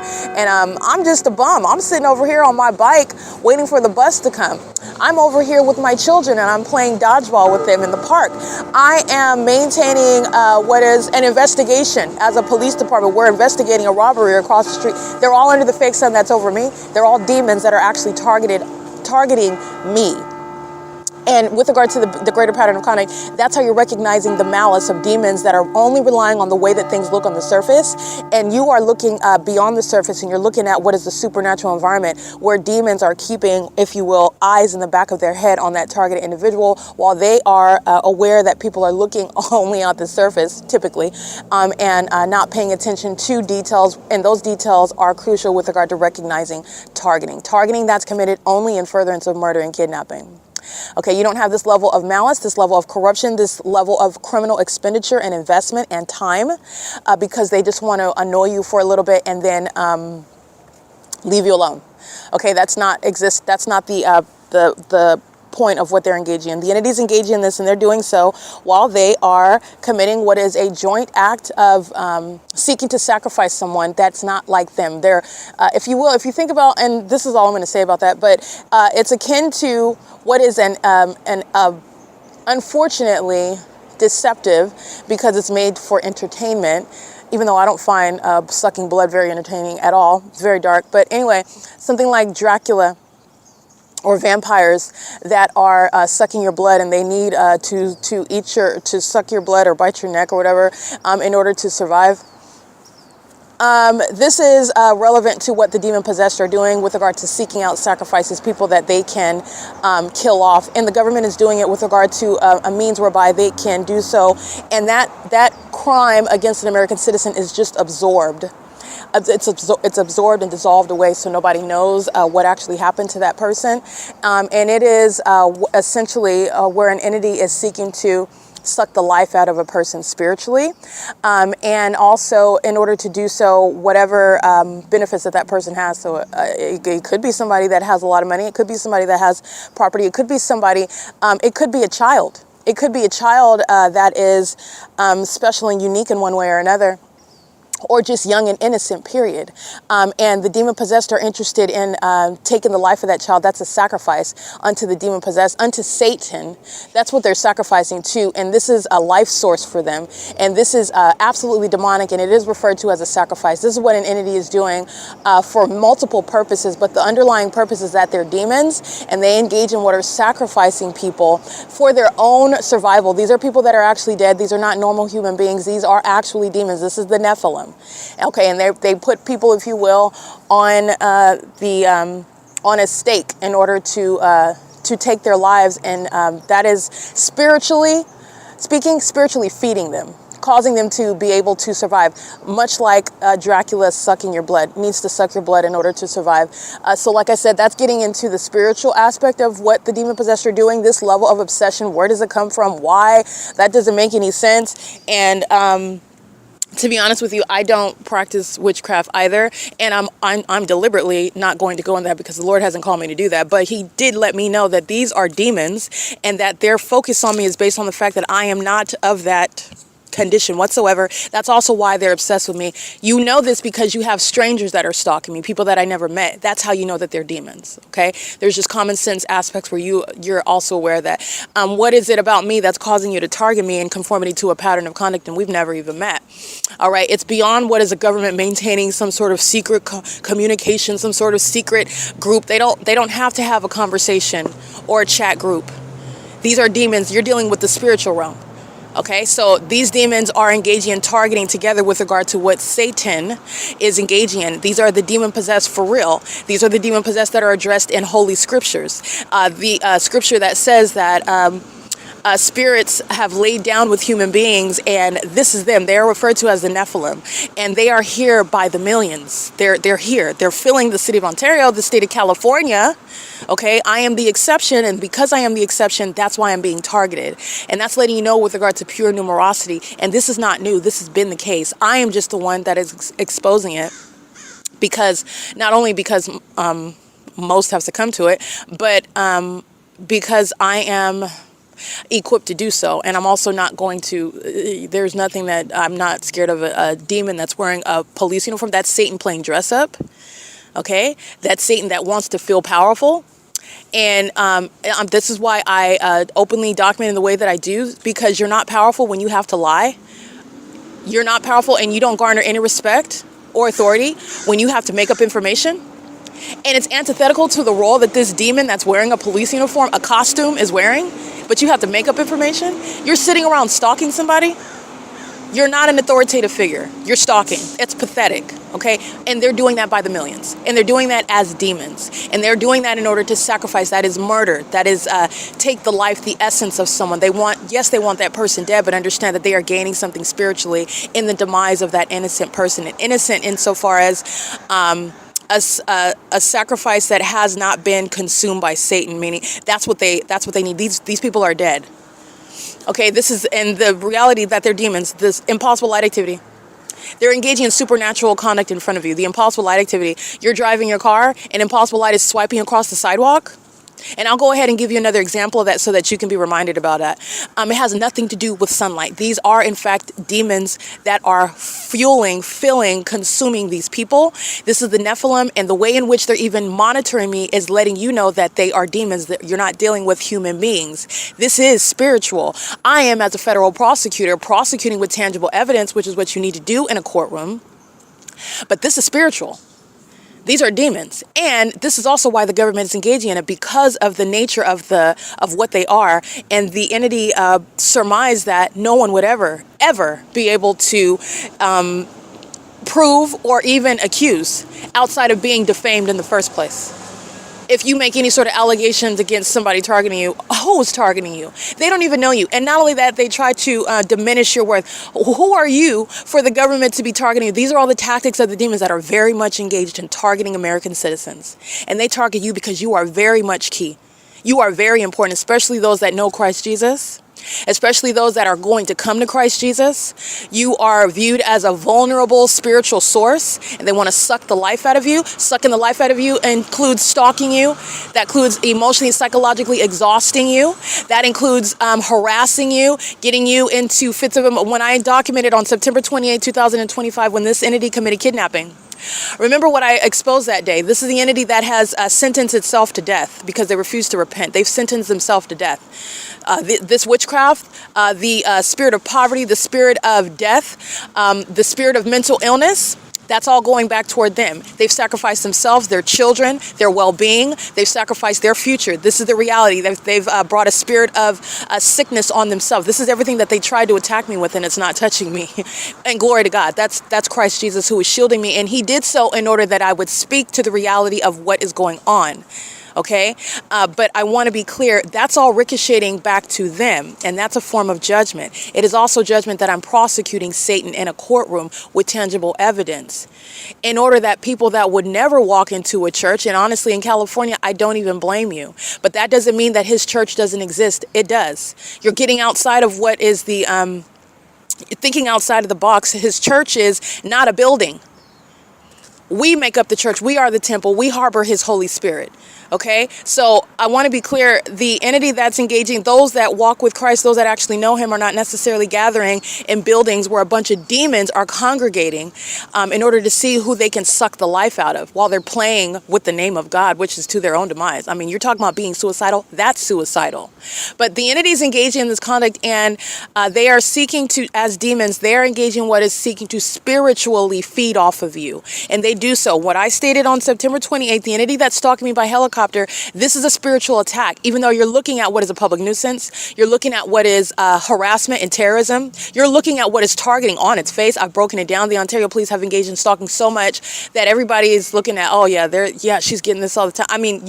S2: I'm just a bum. I'm sitting over here on my bike waiting for the bus to come. I'm over here with my children and I'm playing dodgeball with them in the park. I am maintaining what is an investigation as a police department. We're investigating a robbery across the street. They're all under the fake sun that's over me. They're all demons that are actually targeting me. And with regard to the greater pattern of conduct, that's how you're recognizing the malice of demons that are only relying on the way that things look on the surface. And you are looking beyond the surface, and you're looking at what is the supernatural environment where demons are keeping, if you will, eyes in the back of their head on that targeted individual, while they are aware that people are looking only at the surface, typically, and not paying attention to details. And those details are crucial with regard to recognizing targeting. Targeting that's committed only in furtherance of murder and kidnapping. Okay, you don't have this level of malice, this level of corruption, this level of criminal expenditure and investment and time because they just want to annoy you for a little bit and then leave you alone. Okay, that's not the point of what they're engaging in. The entities engaging in this, and they're doing so while they are committing what is a joint act of seeking to sacrifice someone that's not like them. They're, if you will, if you think about, and this is all I'm going to say about that, but it's akin to what is an unfortunately deceptive, because it's made for entertainment, even though I don't find sucking blood very entertaining at all. It's very dark. But anyway, something like Dracula or vampires that are sucking your blood, and they need to suck your blood or bite your neck or whatever in order to survive. This is relevant to what the demon-possessed are doing with regard to seeking out sacrifices, people that they can kill off. And the government is doing it with regard to a means whereby they can do so. And that crime against an American citizen is just absorbed. It's absorbed and dissolved away, so nobody knows what actually happened to that person. And it is essentially where an entity is seeking to suck the life out of a person spiritually, and also in order to do so, whatever benefits that person has. So it could be somebody that has a lot of money, it could be somebody that has property, it could be somebody, it could be a child. It could be a child that is special and unique in one way or another, or just young and innocent, period. And the demon-possessed are interested in taking the life of that child. That's a sacrifice unto the demon-possessed, unto Satan. That's what they're sacrificing to, and this is a life source for them. And this is absolutely demonic, and it is referred to as a sacrifice. This is what an entity is doing for multiple purposes, but the underlying purpose is that they're demons, and they engage in what are sacrificing people for their own survival. These are people that are actually dead. These are not normal human beings. These are actually demons. This is the Nephilim. Okay, and they put people, if you will, on on a stake in order to take their lives, and that is spiritually feeding them, causing them to be able to survive, much like Dracula sucking your blood, needs to suck your blood in order to survive. So like I said, that's getting into the spiritual aspect of what the demon-possessed are doing, this level of obsession. Where does it come from? Why? That doesn't make any sense. And to be honest with you, I don't practice witchcraft either, and I'm deliberately not going to go into that because the Lord hasn't called me to do that. But He did let me know that these are demons, and that their focus on me is based on the fact that I am not of that condition whatsoever. That's also why they're obsessed with me. You know this because you have strangers that are stalking me, people that I never met. That's how you know that they're demons. Okay, there's just common sense aspects where you're also aware that what is it about me that's causing you to target me in conformity to a pattern of conduct and we've never even met. All right, it's beyond what is a government maintaining some sort of secret communication, some sort of secret group. They don't have to have a conversation or a chat group. These are demons. You're dealing with the spiritual realm. Okay, so these demons are engaging in targeting together with regard to what Satan is engaging in. These are the demon-possessed for real. These are the demon-possessed that are addressed in holy scriptures. The scripture that says that spirits have laid down with human beings, and this is them. They are referred to as the Nephilim, and they are here by the millions. They're here. They're filling the city of Ontario, the state of California. Okay, I am the exception, and because I am the exception, that's why I'm being targeted. And that's letting you know with regard to pure numerosity, and this is not new. This has been the case. I am just the one that is exposing it, because not only because most have succumbed to it, but because I am equipped to do so. And I'm also not going to, there's nothing that I'm not scared of a demon that's wearing a police uniform. That's Satan playing dress up. Okay, that's Satan that wants to feel powerful. And this is why I openly document in the way that I do, because you're not powerful when you have to lie. You're not powerful and you don't garner any respect or authority when you have to make up information. And it's antithetical to the role that this demon that's wearing a police uniform, a costume, is wearing, but you have to make up information. You're sitting around stalking somebody. You're not an authoritative figure. You're stalking. It's pathetic, okay? And they're doing that by the millions. And they're doing that as demons. And they're doing that in order to sacrifice. That is murder. That is take the life, the essence of someone. They want that person dead, but understand that they are gaining something spiritually in the demise of that innocent person. And innocent insofar as a sacrifice that has not been consumed by Satan, meaning that's what they need. These people are dead. Okay, this is, and the reality that they're demons, this impossible light activity. They're engaging in supernatural conduct in front of you. The impossible light activity. You're driving your car and impossible light is swiping across the sidewalk. And I'll go ahead and give you another example of that so that you can be reminded about that. It has nothing to do with sunlight. These are, in fact, demons that are fueling, filling, consuming these people. This is the Nephilim, and the way in which they're even monitoring me is letting you know that they are demons, that you're not dealing with human beings. This is spiritual. I am, as a federal prosecutor, prosecuting with tangible evidence, which is what you need to do in a courtroom. But this is spiritual. These are demons, and this is also why the government is engaging in it, because of the nature of what they are, and the entity surmised that no one would ever be able to prove or even accuse outside of being defamed in the first place. If you make any sort of allegations against somebody targeting you, who's targeting you? They don't even know you. And not only that, they try to diminish your worth. Who are you for the government to be targeting you? These are all the tactics of the demons that are very much engaged in targeting American citizens. And they target you because you are very much key. You are very important, especially those that know Christ Jesus. Especially those that are going to come to Christ Jesus. You are viewed as a vulnerable spiritual source, and they want to suck the life out of you. Sucking the life out of you includes stalking you. That includes emotionally and psychologically exhausting you. That includes harassing you, getting you into fits of them. When I documented on September 28, 2025, when this entity committed kidnapping, remember what I exposed that day. This is the entity that has sentenced itself to death because they refused to repent. They've sentenced themselves to death. This witchcraft, the spirit of poverty, the spirit of death, the spirit of mental illness, that's all going back toward them. They've sacrificed themselves, their children, their well-being. They've sacrificed their future. This is the reality. They've brought a spirit of sickness on themselves. This is everything that they tried to attack me with, and it's not touching me. And glory to God. That's Christ Jesus who is shielding me. And he did so in order that I would speak to the reality of what is going on. Okay, but I want to be clear, that's all ricocheting back to them, and that's a form of judgment. It is also judgment that I'm prosecuting Satan in a courtroom with tangible evidence in order that people that would never walk into a church, and honestly in California, I don't even blame you, but that doesn't mean that his church doesn't exist. It does. You're getting outside of what is the, thinking outside of the box. His church is not a building. We make up the church. We are the temple. We harbor his Holy Spirit. Okay, so I want to be clear, the entity that's engaging, those that walk with Christ, those that actually know him, are not necessarily gathering in buildings where a bunch of demons are congregating in order to see who they can suck the life out of while they're playing with the name of God, which is to their own demise. I mean, you're talking about being suicidal. That's suicidal. But the entities engaging in this conduct, and they are seeking to, as demons, they are engaging in what is seeking to spiritually feed off of you. And they do so. What I stated on September 28th, the entity that's stalking me by helicopter, this is a spiritual attack. Even though you're looking at what is a public nuisance, you're looking at what is harassment and terrorism, you're looking at what is targeting on its face. I've broken it down. The Ontario police have engaged in stalking so much that everybody is looking at, oh yeah, she's getting this all the time. I mean,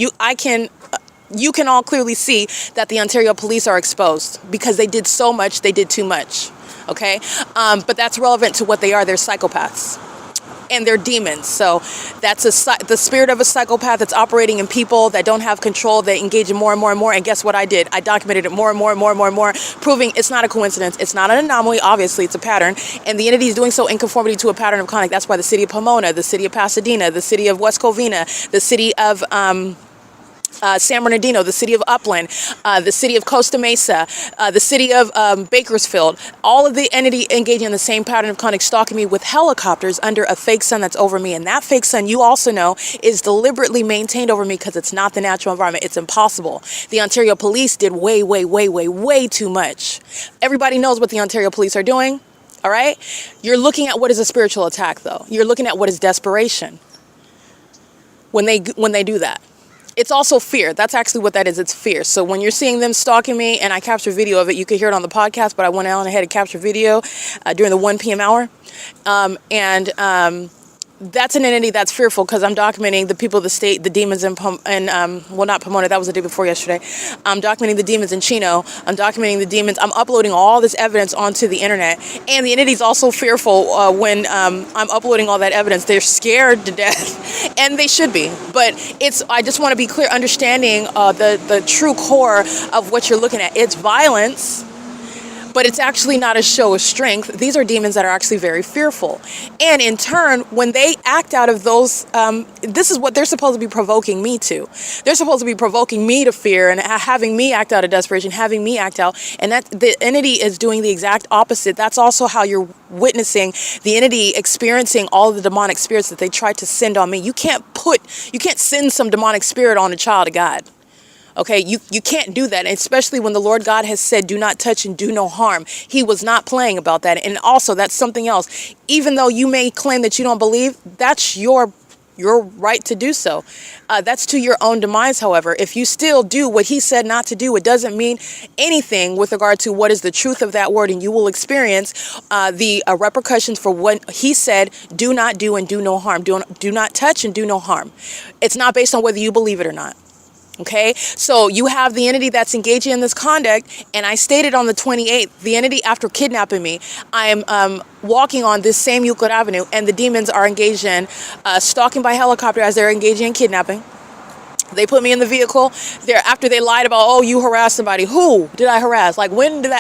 S2: you can all clearly see that the Ontario police are exposed because they did so much, they did too much, okay? But that's relevant to what they are. They're psychopaths. And they're demons. So that's the spirit of a psychopath that's operating in people that don't have control, that engage in more and more and more. And guess what I did? I documented it more and more and more and more and more, proving it's not a coincidence. It's not an anomaly. Obviously, it's a pattern. And the entity is doing so in conformity to a pattern of conduct. That's why the city of Pomona, the city of Pasadena, the city of West Covina, the city of San Bernardino, the city of Upland, the city of Costa Mesa, the city of Bakersfield, all of the entity engaging in the same pattern of conduct, stalking me with helicopters under a fake sun that's over me. And that fake sun, you also know, is deliberately maintained over me because it's not the natural environment. It's impossible. The Ontario police did way, way, way, way, way too much. Everybody knows what the Ontario police are doing, all right? You're looking at what is a spiritual attack, though. You're looking at what is desperation when they do that. It's also fear. That's actually what that is. It's fear. So when you're seeing them stalking me, and I capture video of it, you can hear it on the podcast, but I went on ahead and captured video during the 1 p.m. hour. That's an entity that's fearful because I'm documenting the people of the state, the demons in well, not Pomona, that was the day before yesterday. I'm documenting the demons in Chino. I'm documenting the demons. I'm uploading all this evidence onto the internet. And the entity's also fearful when I'm uploading all that evidence. They're scared to death, and they should be. But I just want to be clear, understanding the true core of what you're looking at. It's violence, but it's actually not a show of strength. These are demons that are actually very fearful. And in turn, when they act out of those, this is what they're supposed to be provoking me to. They're supposed to be provoking me to fear and having me act out of desperation, having me act out. And that the entity is doing the exact opposite. That's also how you're witnessing the entity experiencing all of the demonic spirits that they tried to send on me. You can't send some demonic spirit on a child of God. Okay, you can't do that, especially when the Lord God has said, do not touch and do no harm. He was not playing about that. And also, that's something else. Even though you may claim that you don't believe, that's your right to do so. That's to your own demise, however. If you still do what he said not to do, it doesn't mean anything with regard to what is the truth of that word, and you will experience the repercussions for what he said, do not do and do no harm. Do not touch and do no harm. It's not based on whether you believe it or not. Okay, so you have the entity that's engaging in this conduct, and I stated on the 28th, the entity after kidnapping me, I'm walking on this same Euclid Avenue, and the demons are engaged in stalking by helicopter as they're engaging in kidnapping. They put me in the vehicle. After they lied about, oh, you harassed somebody. Who did I harass? Like, when did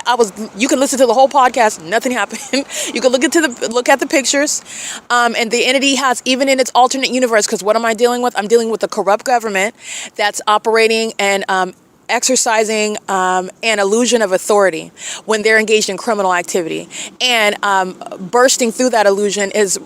S2: you can listen to the whole podcast. Nothing happened. You can look at the pictures. And the entity has, even in its alternate universe, because what am I dealing with? I'm dealing with a corrupt government that's operating and exercising an illusion of authority when they're engaged in criminal activity. And bursting through that illusion is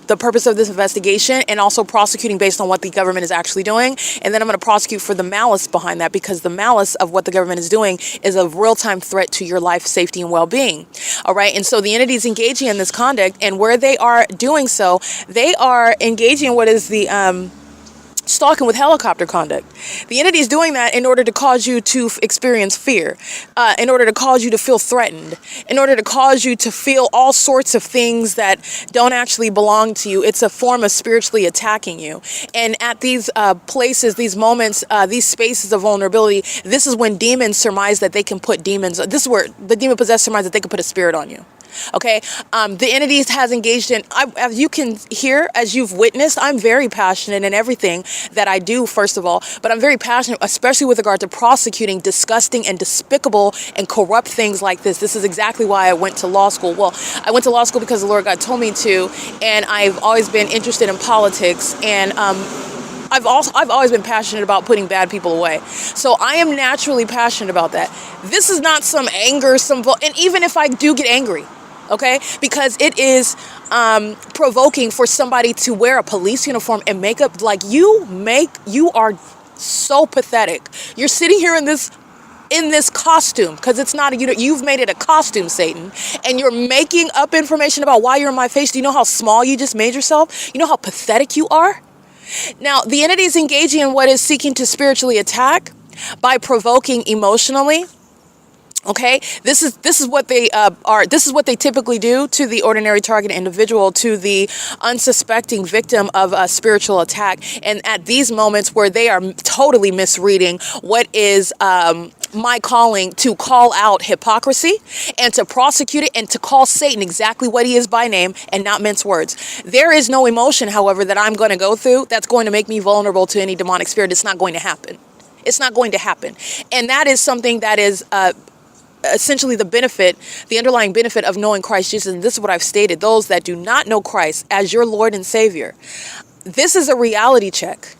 S2: the purpose of this investigation, and also prosecuting based on what the government is actually doing. And then I'm going to prosecute for the malice behind that, because the malice of what the government is doing is a real-time threat to your life, safety, and well-being. All right. And so the entity is engaging in this conduct, and where they are doing so, they are engaging in what is the stalking with helicopter conduct. The entity is doing that in order to cause you to experience fear, in order to cause you to feel threatened, in order to cause you to feel all sorts of things that don't actually belong to you. It's a form of spiritually attacking you. And at these places, these moments, these spaces of vulnerability, this is when demons surmise that they can put demons. This is where the demon possessed surmise that they can put a spirit on you. Okay, the entity has engaged in, as you can hear, as you've witnessed, I'm very passionate in everything that I do, first of all, but I'm very passionate, especially with regard to prosecuting disgusting and despicable and corrupt things like this. This is exactly why I went to law school. Well, I went to law school because the Lord God told me to, and I've always been interested in politics, and I've always been passionate about putting bad people away. So I am naturally passionate about that. This is not some anger, and even if I do get angry, okay, because it is provoking for somebody to wear a police uniform and makeup like you are so pathetic. You're sitting here in this costume, because it's not you've made it a costume, Satan, and you're making up information about why you're in my face. Do you know how small you just made yourself? You know how pathetic you are? Now, the entity is engaging in what is seeking to spiritually attack by provoking emotionally, Okay, this is what they are. This is what they typically do to the ordinary target individual, to the unsuspecting victim of a spiritual attack. And at these moments where they are totally misreading what is my calling, to call out hypocrisy and to prosecute it and to call Satan exactly what he is by name and not mince words. There is no emotion, however, that I'm going to go through that's going to make me vulnerable to any demonic spirit. It's not going to happen. It's not going to happen. And that is something that is essentially the benefit, the underlying benefit of knowing Christ Jesus. And this is what I've stated: those that do not know Christ as your Lord and Savior, this is a reality check.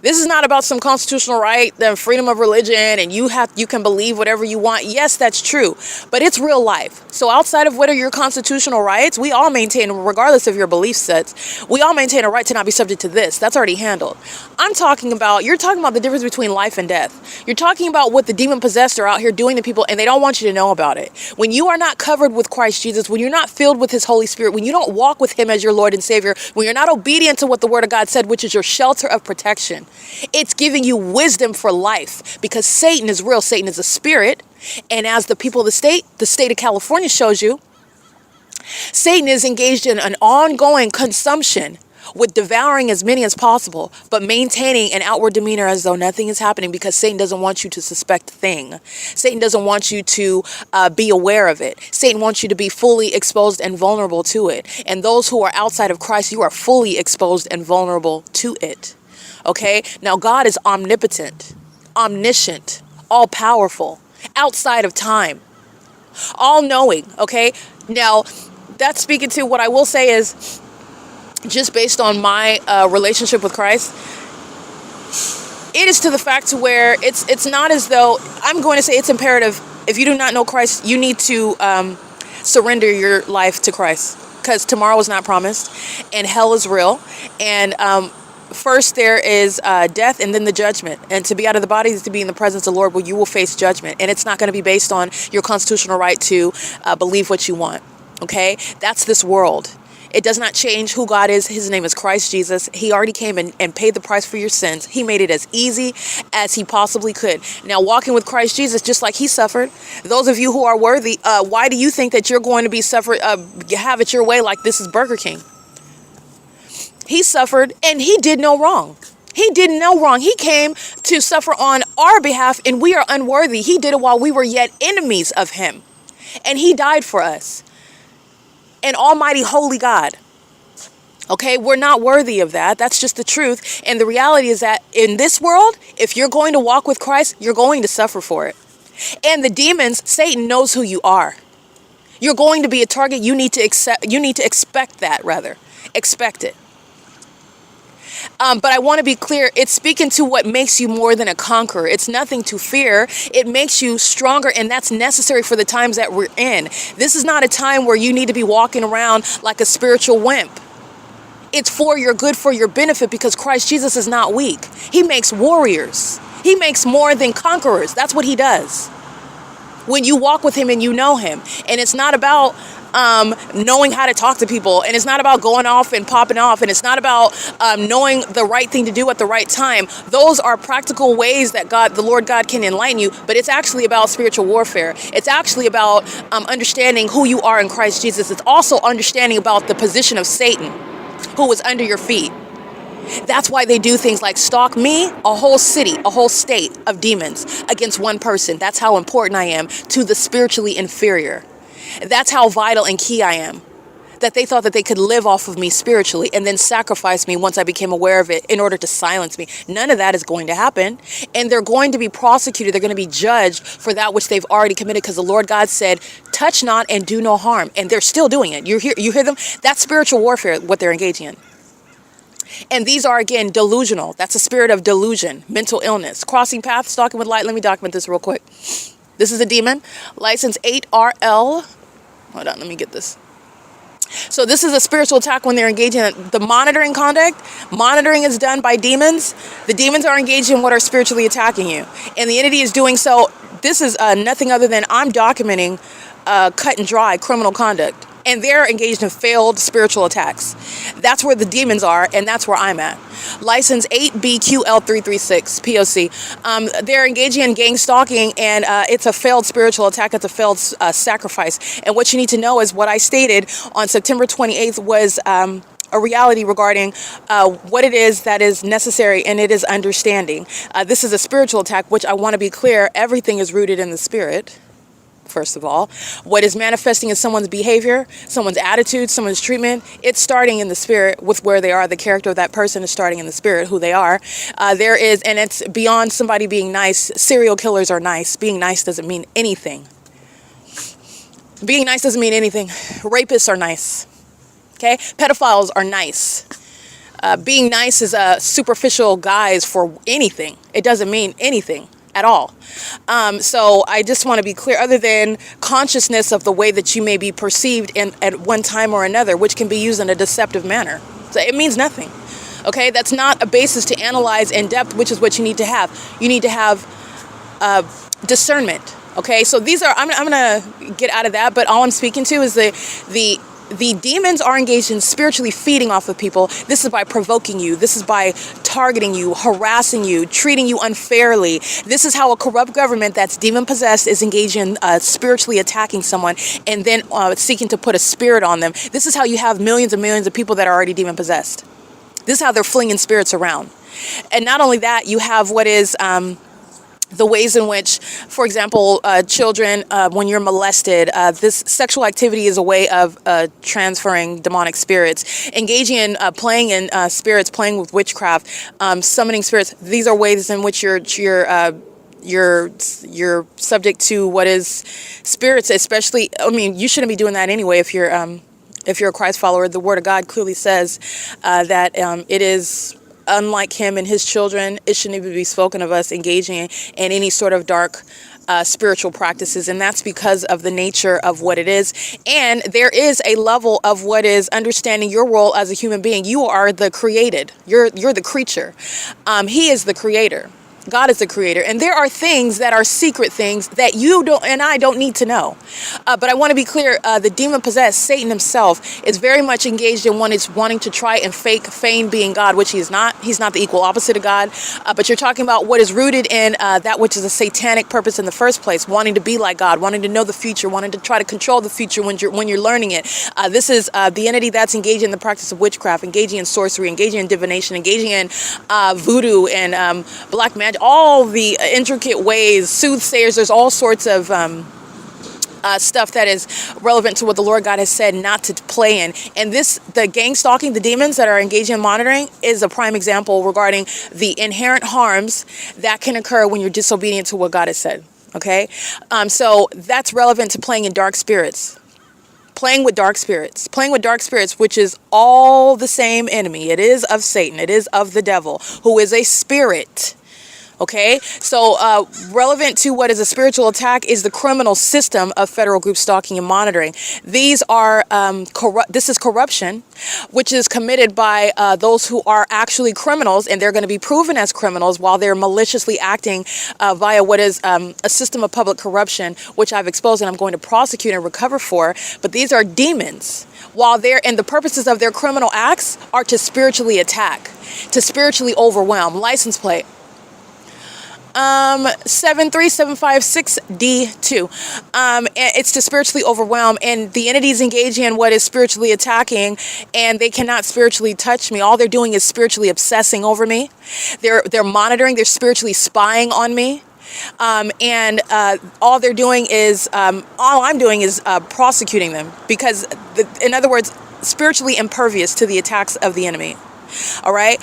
S2: This is not about some constitutional right, the freedom of religion, and you can believe whatever you want. Yes, that's true, but it's real life. So outside of what are your constitutional rights, we all maintain, regardless of your belief sets, we all maintain a right to not be subject to this. That's already handled. You're talking about the difference between life and death. You're talking about what the demon possessed are out here doing to people, and they don't want you to know about it. When you are not covered with Christ Jesus, when you're not filled with his Holy Spirit, when you don't walk with him as your Lord and Savior, when you're not obedient to what the Word of God said, which is your shelter of protection, it's giving you wisdom for life, because Satan is real. Satan is a spirit. And as the people of the state of California shows you, Satan is engaged in an ongoing consumption with devouring as many as possible, but maintaining an outward demeanor as though nothing is happening, because Satan doesn't want you to suspect a thing. Satan doesn't want you to be aware of it. Satan wants you to be fully exposed and vulnerable to it. And those who are outside of Christ, you are fully exposed and vulnerable to it. Okay, now God is omnipotent, omniscient, all-powerful, outside of time, all-knowing. Okay, now that's speaking to what I will say is, just based on my relationship with Christ, it is to the fact to where it's not as though, I'm going to say it's imperative. If you do not know Christ, you need to surrender your life to Christ, because tomorrow is not promised, and hell is real. And first there is death, and then the judgment. And to be out of the body is to be in the presence of the Lord, where you will face judgment. And it's not going to be based on your constitutional right to believe what you want. Okay? That's this world. It does not change who God is. His name is Christ Jesus. He already came and paid the price for your sins. He made it as easy as he possibly could. Now, walking with Christ Jesus, just like he suffered, those of you who are worthy, why do you think that you're going to be have it your way like this is Burger King? He suffered, and he did no wrong. He did no wrong. He came to suffer on our behalf, and we are unworthy. He did it while we were yet enemies of him. And he died for us. An almighty, holy God. Okay, we're not worthy of that. That's just the truth. And the reality is that in this world, if you're going to walk with Christ, you're going to suffer for it. And the demons, Satan knows who you are. You're going to be a target. You need to expect that, rather. Expect it. But I want to be clear, it's speaking to what makes you more than a conqueror. It's nothing to fear. It makes you stronger, and that's necessary for the times that we're in. This is not a time where you need to be walking around like a spiritual wimp. It's for your good, for your benefit, because Christ Jesus is not weak. He makes warriors. He makes more than conquerors. That's what he does. When you walk with him and you know him. And it's not about knowing how to talk to people, and it's not about going off and popping off, and it's not about knowing the right thing to do at the right time. Those are practical ways that the Lord God can enlighten you, but it's actually about spiritual warfare. It's actually about understanding who you are in Christ Jesus. It's also understanding about the position of Satan, who is under your feet. That's why they do things like stalk me, a whole city, a whole state of demons against one person. That's how important I am to the spiritually inferior. That's how vital and key I am. That they thought that they could live off of me spiritually and then sacrifice me once I became aware of it in order to silence me. None of that is going to happen. And they're going to be prosecuted. They're going to be judged for that which they've already committed, because the Lord God said, touch not and do no harm. And they're still doing it. You hear them? That's spiritual warfare, what they're engaging in. And these are, again, delusional. That's a spirit of delusion, mental illness. Crossing paths, stalking with light. Let me document this real quick. This is a demon. License 8RL. Hold on, let me get this. So this is a spiritual attack when they're engaging in the monitoring conduct. Monitoring is done by demons. The demons are engaged in what are spiritually attacking you. And the entity is doing so. This is nothing other than I'm documenting cut and dry criminal conduct. and they're engaged in failed spiritual attacks. That's where the demons are, and that's where I'm at. License 8BQL336, P.O.C. They're engaging in gang stalking, and it's a failed spiritual attack. It's a failed sacrifice. And what you need to know is what I stated on September 28th was a reality regarding what it is that is necessary, and it is understanding. This is a spiritual attack, which I want to be clear, everything is rooted in the spirit. First of all, what is manifesting in someone's behavior, someone's attitude, someone's treatment, it's starting in the spirit with where they are. The character of that person is starting in the spirit, who they are. There is, and it's beyond somebody being nice. Serial killers are nice. Being nice doesn't mean anything. Being nice doesn't mean anything. Rapists are nice. Okay? Pedophiles are nice. Being nice is a superficial guise for anything. It doesn't mean anything at all. So I just want to be clear, other than consciousness of the way that you may be perceived at one time or another, which can be used in a deceptive manner. So it means nothing. Okay, that's not a basis to analyze in depth, which is what you need to have. You need to have discernment. Okay, so these are, I'm gonna get out of that, but all I'm speaking to is the demons are engaged in spiritually feeding off of people. This is by provoking you. This is by targeting you, harassing you, treating you unfairly. This is how a corrupt government that's demon-possessed is engaged in spiritually attacking someone and then seeking to put a spirit on them. This is how you have millions and millions of people that are already demon-possessed. This is how they're flinging spirits around. And not only that, you have what is the ways in which, for example, children, when you're molested, this sexual activity is a way of transferring demonic spirits. Engaging in playing in spirits, playing with witchcraft, summoning spirits. These are ways in which you're subject to what is spirits, especially. I mean, you shouldn't be doing that anyway if you're a Christ follower. The Word of God clearly says that it is unlike him and his children. It shouldn't even be spoken of us engaging in any sort of dark spiritual practices, and that's because of the nature of what it is. And there is a level of what is understanding your role as a human being. You are the created. You're the creature. He is the creator. God is the creator. And there are things that are secret things that you don't and I don't need to know. But I want to be clear, the demon-possessed, Satan himself, is very much engaged in wanting to try and feign being God, which he is not. He's not the equal opposite of God. But you're talking about what is rooted in that which is a satanic purpose in the first place, wanting to be like God, wanting to know the future, wanting to try to control the future when you're learning it. This is the entity that's engaged in the practice of witchcraft, engaging in sorcery, engaging in divination, engaging in voodoo and black magic. All the intricate ways, soothsayers, there's all sorts of stuff that is relevant to what the Lord God has said not to play in. And the gang stalking, the demons that are engaged in monitoring, is a prime example regarding the inherent harms that can occur when you're disobedient to what God has said. Okay? So that's relevant to playing in dark spirits. Playing with dark spirits, which is all the same enemy. It is of Satan. It is of the devil, who is a spirit. Okay, so relevant to what is a spiritual attack is the criminal system of federal group stalking and monitoring. These are this is corruption, which is committed by those who are actually criminals, and they're going to be proven as criminals while they're maliciously acting via what is a system of public corruption, which I've exposed and I'm going to prosecute and recover for. But these are demons. While and the purposes of their criminal acts are to spiritually attack, to spiritually overwhelm. License plate 73756D2. It's to spiritually overwhelm, and the entities engaging in what is spiritually attacking, and they cannot spiritually touch me. All they're doing is spiritually obsessing over me. They're monitoring. They're spiritually spying on me. And all they're doing is all I'm doing is prosecuting them, because in other words, spiritually impervious to the attacks of the enemy. All right,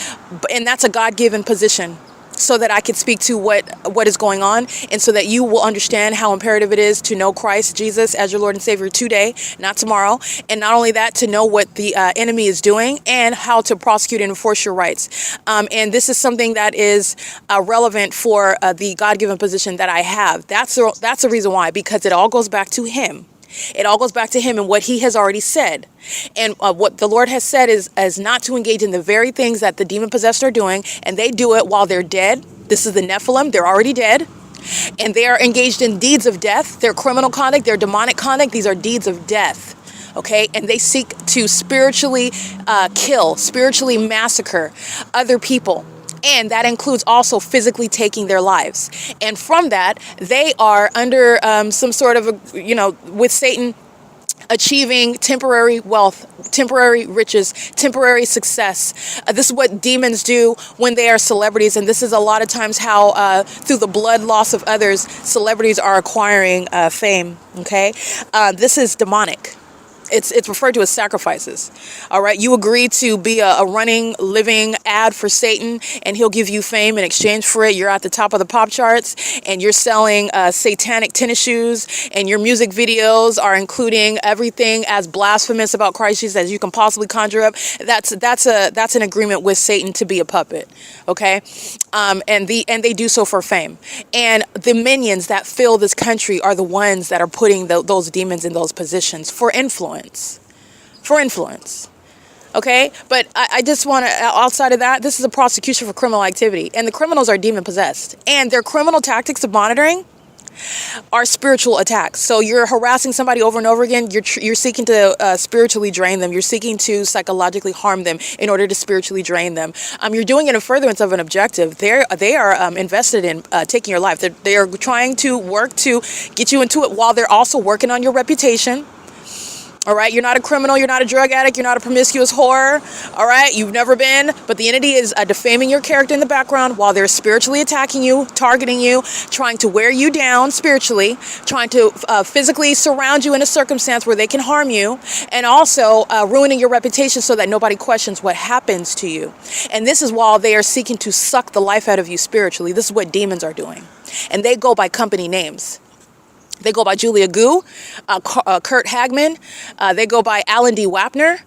S2: and that's a God-given position, so that I can speak to what is going on, and so that you will understand how imperative it is to know Christ Jesus as your Lord and Savior today, not tomorrow. And not only that, to know what the enemy is doing and how to prosecute and enforce your rights. And this is something that is relevant for the God-given position that I have. That's the reason why, because it all goes back to him. It all goes back to him and what he has already said. And what the Lord has said is not to engage in the very things that the demon-possessed are doing, and they do it while they're dead. This is the Nephilim. They're already dead. And they are engaged in deeds of death. Their criminal conduct, their demonic conduct, these are deeds of death. okay? And they seek to spiritually kill, spiritually massacre other people. And that includes also physically taking their lives. And from that, they are under some sort of, with Satan, achieving temporary wealth, temporary riches, temporary success. This is what demons do when they are celebrities. And this is a lot of times how, through the blood loss of others, celebrities are acquiring fame, okay? This is demonic. It's referred to as sacrifices. All right. You agree to be a running, living ad for Satan, and he'll give you fame in exchange for it. You're at the top of the pop charts, and you're selling satanic tennis shoes, and your music videos are including everything as blasphemous about Christ Jesus as you can possibly conjure up. That's an agreement with Satan to be a puppet. Okay. And they do so for fame. And the minions that fill this country are the ones that are putting those demons in those positions for influence. Okay, but I just want to, outside of that, this is a prosecution for criminal activity, and the criminals are demon possessed, and their criminal tactics of monitoring are spiritual attacks. So you're harassing somebody over and over again. You're seeking to spiritually drain them. You're seeking to psychologically harm them in order to spiritually drain them. You're doing it in furtherance of an objective. They are invested in taking your life. They are trying to work to get you into it while they're also working on your reputation. All right, you're not a criminal, you're not a drug addict, you're not a promiscuous whore, all right, you've never been, but the entity is defaming your character in the background while they're spiritually attacking you, targeting you, trying to wear you down spiritually, trying to physically surround you in a circumstance where they can harm you, and also ruining your reputation so that nobody questions what happens to you. And this is while they are seeking to suck the life out of you spiritually. This is what demons are doing. And they go by company names. They go by Julia Gu, Kurt Hagman. They go by Alan D. Wapner,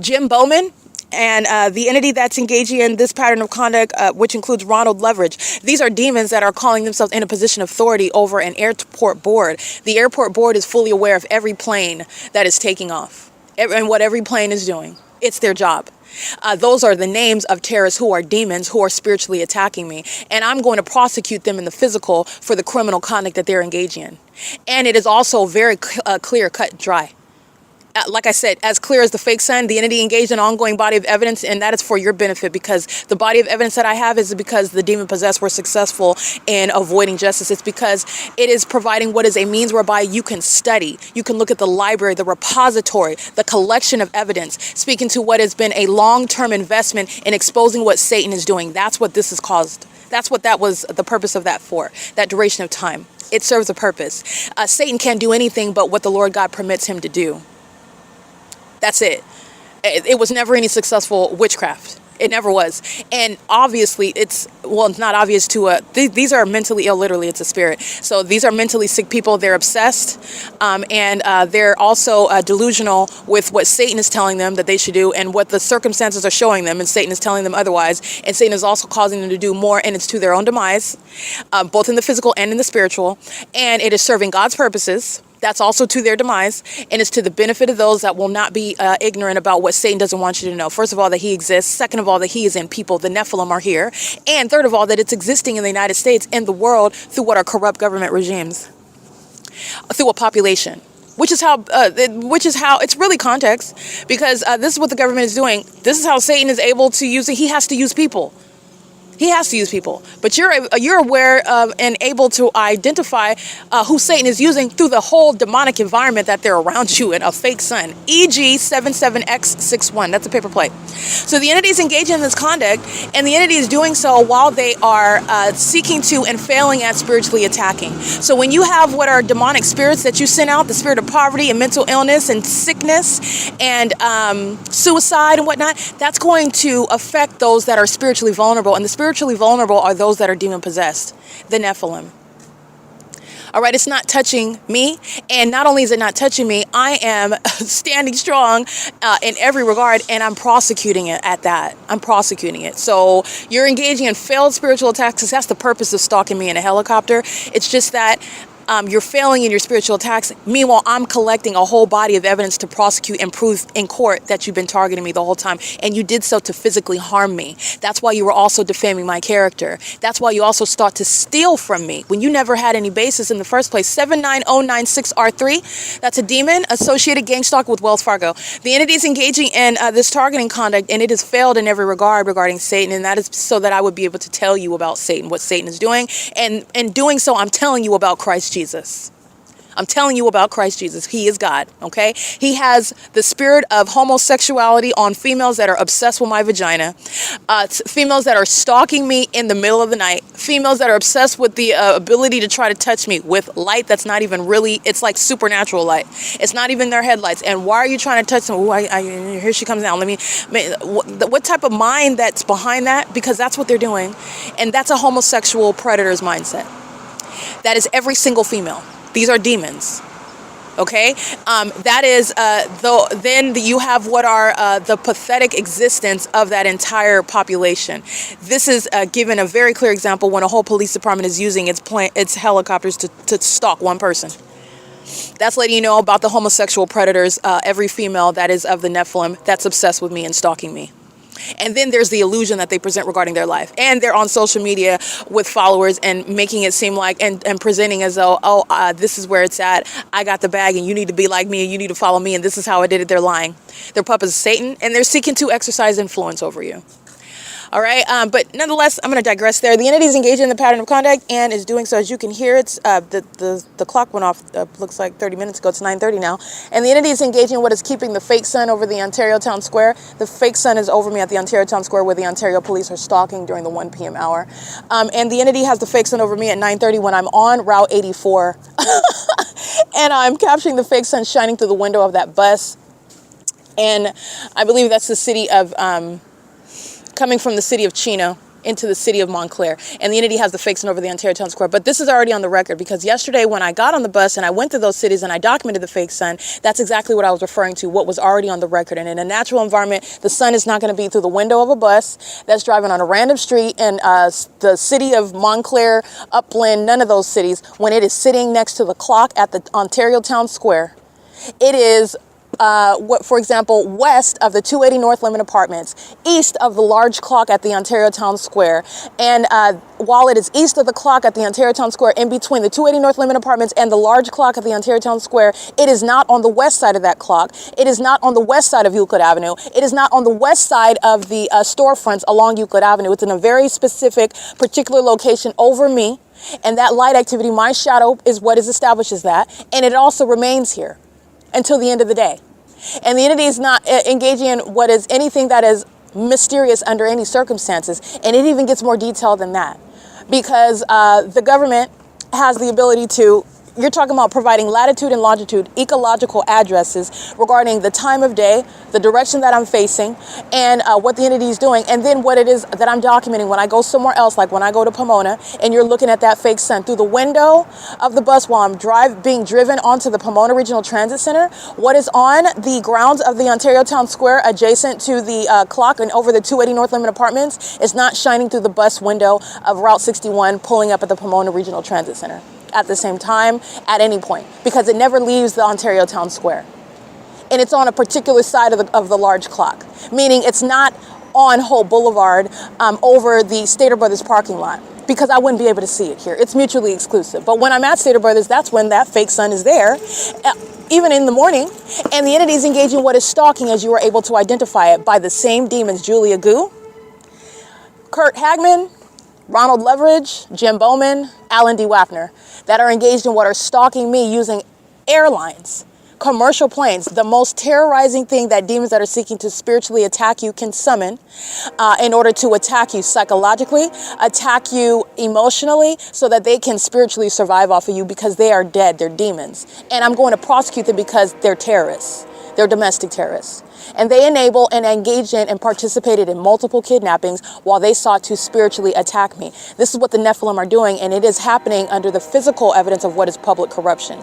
S2: Jim Bowman, and the entity that's engaging in this pattern of conduct, which includes Ronald Leverage. These are demons that are calling themselves in a position of authority over an airport board. The airport board is fully aware of every plane that is taking off and what every plane is doing. It's their job. Those are the names of terrorists who are demons who are spiritually attacking me. And I'm going to prosecute them in the physical for the criminal conduct that they're engaging in. And it is also very clear, cut, and dry. Like I said, as clear as the fake sun, the entity engaged in an ongoing body of evidence, and that is for your benefit, because the body of evidence that I have is because the demon possessed were successful in avoiding justice. It's because it is providing what is a means whereby you can study. You can look at the library, the repository, the collection of evidence, speaking to what has been a long-term investment in exposing what Satan is doing. That's what this has caused. That's what that was the purpose of that for, that duration of time. It serves a purpose. Satan can't do anything but what the Lord God permits him to do. That's it. It was never any successful witchcraft. It never was. And obviously it's not obvious to these are mentally ill, literally, it's a spirit. So these are mentally sick people. They're obsessed. And they're also delusional with what Satan is telling them that they should do and what the circumstances are showing them. And Satan is telling them otherwise. And Satan is also causing them to do more, and it's to their own demise, both in the physical and in the spiritual. And it is serving God's purposes. That's also to their demise, and it's to the benefit of those that will not be ignorant about what Satan doesn't want you to know. First of all, that he exists. Second of all, that he is in people. The Nephilim are here. And third of all, that it's existing in the United States and the world through what are corrupt government regimes, through a population. Which is how it's really context, because this is what the government is doing. This is how Satan is able to use it. He has to use people. He has to use people, but you're aware of and able to identify who Satan is using through the whole demonic environment that they're around you in a fake sun, e.g. 77X61. That's a paper plate. So the entity is engaging in this conduct, and the entity is doing so while they are seeking to and failing at spiritually attacking. So when you have what are demonic spirits that you send out, the spirit of poverty and mental illness and sickness and suicide and whatnot, that's going to affect those that are spiritually vulnerable, and the spiritually vulnerable are those that are demon possessed, the Nephilim. All right, it's not touching me, and not only is it not touching me, I am standing strong in every regard, and I'm prosecuting it at that. I'm prosecuting it. So you're engaging in failed spiritual attacks. That's the purpose of stalking me in a helicopter. It's just that you're failing in your spiritual attacks. Meanwhile, I'm collecting a whole body of evidence to prosecute and prove in court that you've been targeting me the whole time. And you did so to physically harm me. That's why you were also defaming my character. That's why you also start to steal from me when you never had any basis in the first place. 79096R3, that's a demon associated gang stalker with Wells Fargo. The entity is engaging in this targeting conduct, and it has failed in every regard regarding Satan. And that is so that I would be able to tell you about Satan, what Satan is doing. And in doing so, I'm telling you about Christ Jesus. I'm telling you about Christ Jesus. He is God, okay? He has the spirit of homosexuality on females that are obsessed with my vagina, females that are stalking me in the middle of the night, females that are obsessed with the ability to try to touch me with light that's not even really, it's like supernatural light. It's not even their headlights. And why are you trying to touch them? Ooh, here she comes down. What type of mind that's behind that? Because that's what they're doing. And that's a homosexual predator's mindset. That is every single female. These are demons, okay? That is, then you have what are the pathetic existence of that entire population. This is given a very clear example when a whole police department is using its helicopters to stalk one person. That's letting you know about the homosexual predators, every female that is of the Nephilim that's obsessed with me and stalking me. And then there's the illusion that they present regarding their life. And they're on social media with followers and making it seem like, and presenting as though, this is where it's at. I got the bag and you need to be like me and you need to follow me and this is how I did it. They're lying. They're puppets of Satan and they're seeking to exercise influence over you. All right. But nonetheless, I'm going to digress there. The entity is engaged in the pattern of conduct and is doing so. As you can hear, it's the clock went off, looks like 30 minutes ago. It's 9:30 now. And the entity is engaging in what is keeping the fake sun over the Ontario Town Square. The fake sun is over me at the Ontario Town Square where the Ontario police are stalking during the 1 p.m. hour. And the entity has the fake sun over me at 9:30 when I'm on Route 84. And I'm capturing the fake sun shining through the window of that bus. And I believe that's the city of... coming from the city of Chino into the city of Montclair. And the entity has the fake sun over the Ontario Town Square. But this is already on the record because yesterday when I got on the bus and I went to those cities and I documented the fake sun, that's exactly what I was referring to, what was already on the record. And in a natural environment, the sun is not going to be through the window of a bus that's driving on a random street in the city of Montclair, Upland, none of those cities, when it is sitting next to the clock at the Ontario Town Square. It is for example, west of the 280 North Lemon Apartments, east of the large clock at the Ontario Town Square. And while it is east of the clock at the Ontario Town Square, in between the 280 North Lemon Apartments and the large clock at the Ontario Town Square, it is not on the west side of that clock. It is not on the west side of Euclid Avenue. It is not on the west side of the storefronts along Euclid Avenue. It's in a very specific, particular location over me. And that light activity, my shadow, is what establishes that. And it also remains here until the end of the day. And the entity is not engaging in what is anything that is mysterious under any circumstances. And it even gets more detailed than that because the government has the ability to, you're talking about providing latitude and longitude, ecological addresses regarding the time of day, the direction that I'm facing, and what the entity is doing, and then what it is that I'm documenting when I go somewhere else, like when I go to Pomona, and you're looking at that fake sun through the window of the bus while I'm being driven onto the Pomona Regional Transit Center. What is on the grounds of the Ontario Town Square adjacent to the clock and over the 280 North Lemon Apartments is not shining through the bus window of Route 61 pulling up at the Pomona Regional Transit Center at the same time, at any point, because it never leaves the Ontario Town Square. And it's on a particular side of the large clock, meaning it's not on Hope Boulevard over the Stater Brothers parking lot, because I wouldn't be able to see it here. It's mutually exclusive. But when I'm at Stater Brothers, that's when that fake sun is there, even in the morning, and the entity is engaging what is stalking, as you were able to identify it, by the same demons, Julia Gu, Kurt Hagman, Ronald Leverage, Jim Bowman, Alan D. WAPNER, that are engaged in what are stalking me using airlines, commercial planes, the most terrorizing thing that demons that are seeking to spiritually attack you can summon in order to attack you psychologically, attack you emotionally, so that they can spiritually survive off of you because they are dead, they're demons. And I'm going to prosecute them because they're terrorists. They're domestic terrorists. And they enable and engaged in and participated in multiple kidnappings while they sought to spiritually attack me. This is what the Nephilim are doing, and it is happening under the physical evidence of what is public corruption.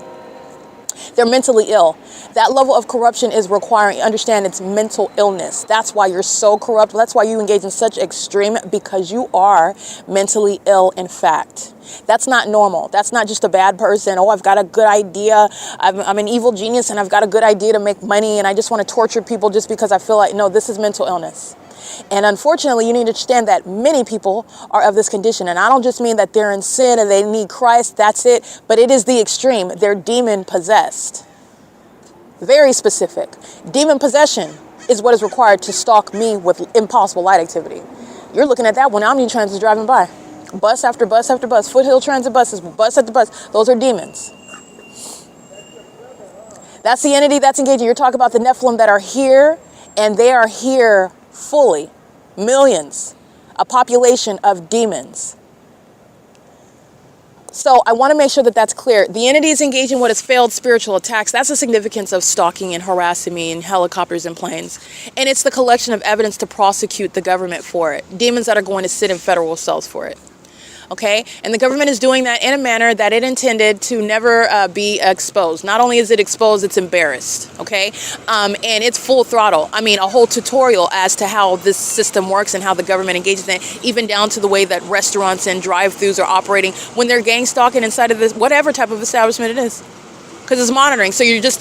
S2: They're mentally ill. That level of corruption is requiring, understand, it's mental illness. That's why you're so corrupt. That's why you engage in such extreme, because you are mentally ill, in fact. That's not normal. That's not just a bad person. Oh, I've got a good idea. I'm an evil genius and I've got a good idea to make money and I just want to torture people just because I feel like, no, this is mental illness. And unfortunately, you need to understand that many people are of this condition. And I don't just mean that they're in sin and they need Christ, that's it. But it is the extreme. They're demon possessed. Very specific. Demon possession is what is required to stalk me with impossible light activity. You're looking at that when Omnitrans is driving by. Bus after bus after bus. Foothill transit buses, bus after bus. Those are demons. That's the entity that's engaging. You're talking about the Nephilim that are here, and they are here fully. Millions. A population of demons. So I want to make sure that that's clear. The entity is engaging in what is failed spiritual attacks. That's the significance of stalking and harassing me in helicopters and planes. And it's the collection of evidence to prosecute the government for it. Demons that are going to sit in federal cells for it. Okay, and the government is doing that in a manner that it intended to never be exposed. Not only is it exposed, it's embarrassed. Okay, and it's full throttle. I mean, a whole tutorial as to how this system works and how the government engages in it, even down to the way that restaurants and drive-thrus are operating when they're gang stalking inside of this, whatever type of establishment it is. Because it's monitoring, so you're just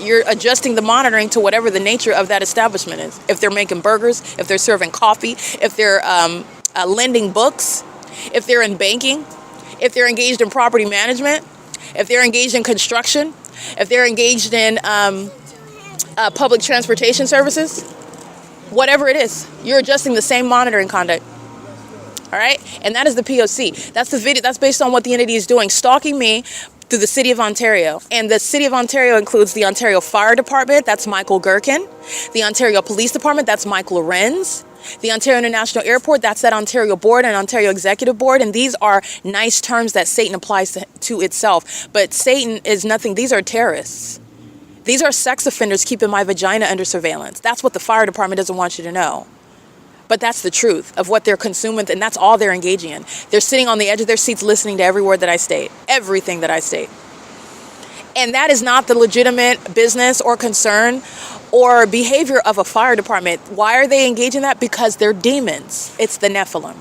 S2: you're adjusting the monitoring to whatever the nature of that establishment is. If they're making burgers, if they're serving coffee, if they're lending books, if they're in banking, if they're engaged in property management, if they're engaged in construction, if they're engaged in public transportation services, whatever it is, you're adjusting the same monitoring conduct. All right, and that is the P.O.C. That's the video. That's based on what the entity is doing, stalking me through the city of Ontario. And the city of Ontario includes the Ontario Fire Department, that's Michael GERKEN, the Ontario Police Department, that's Mike LORENZ, the Ontario International Airport, that's that Ontario Board and Ontario Executive Board. And these are nice terms that Satan applies to itself. But Satan is nothing. These are terrorists. These are sex offenders keeping my vagina under surveillance. That's what the fire department doesn't want you to know. But that's the truth of what they're consuming, and that's all they're engaging in. They're sitting on the edge of their seats listening to every word that I state, everything that I state. And that is not the legitimate business or concern or behavior of a fire department. Why are they engaging in that? Because they're demons. It's the Nephilim.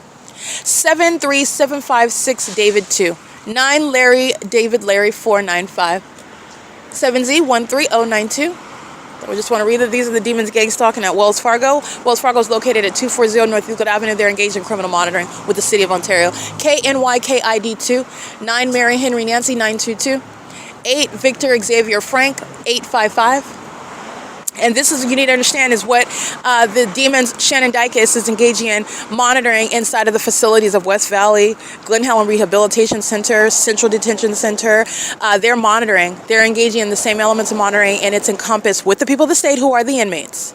S2: 73756 David 2. 9 Larry David Larry 495. 7Z13092. We just want to read that these are the demons gang stalking at Wells Fargo. Wells Fargo is located at 240 North Euclid Avenue. They're engaged in criminal monitoring with the city of Ontario. KNYKID 2. 9 Mary Henry Nancy 922. 8 Victor Xavier Frank 855. And this is, you need to understand, is what the demons Shannon Dykes is engaging in monitoring inside of the facilities of West Valley, Glen Helen Rehabilitation Center, Central Detention Center. They're monitoring. They're engaging in the same elements of monitoring, and it's encompassed with the people of the state who are the inmates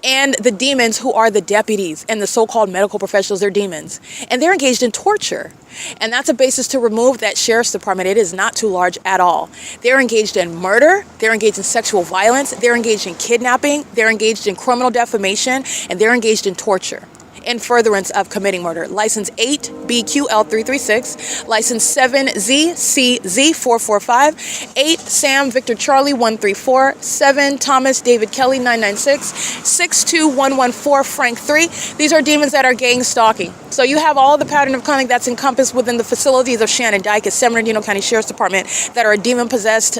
S2: and the demons who are the deputies and the so-called medical professionals. They're demons. And they're engaged in torture. And that's a basis to remove that sheriff's department. It is not too large at all. They're engaged in murder. They're engaged in sexual violence. They're engaged in kidnapping. They're engaged in criminal defamation. And they're engaged in torture in furtherance of committing murder. License 8BQL336, license 7ZCZ445, 8 Sam Victor Charlie 134, 7 Thomas David Kelly 996, 62114 Frank 3. These are demons that are gang stalking. So you have all the pattern of conduct that's encompassed within the facilities of Shannon Dykes, San Bernardino County Sheriff's Department, that are a demon-possessed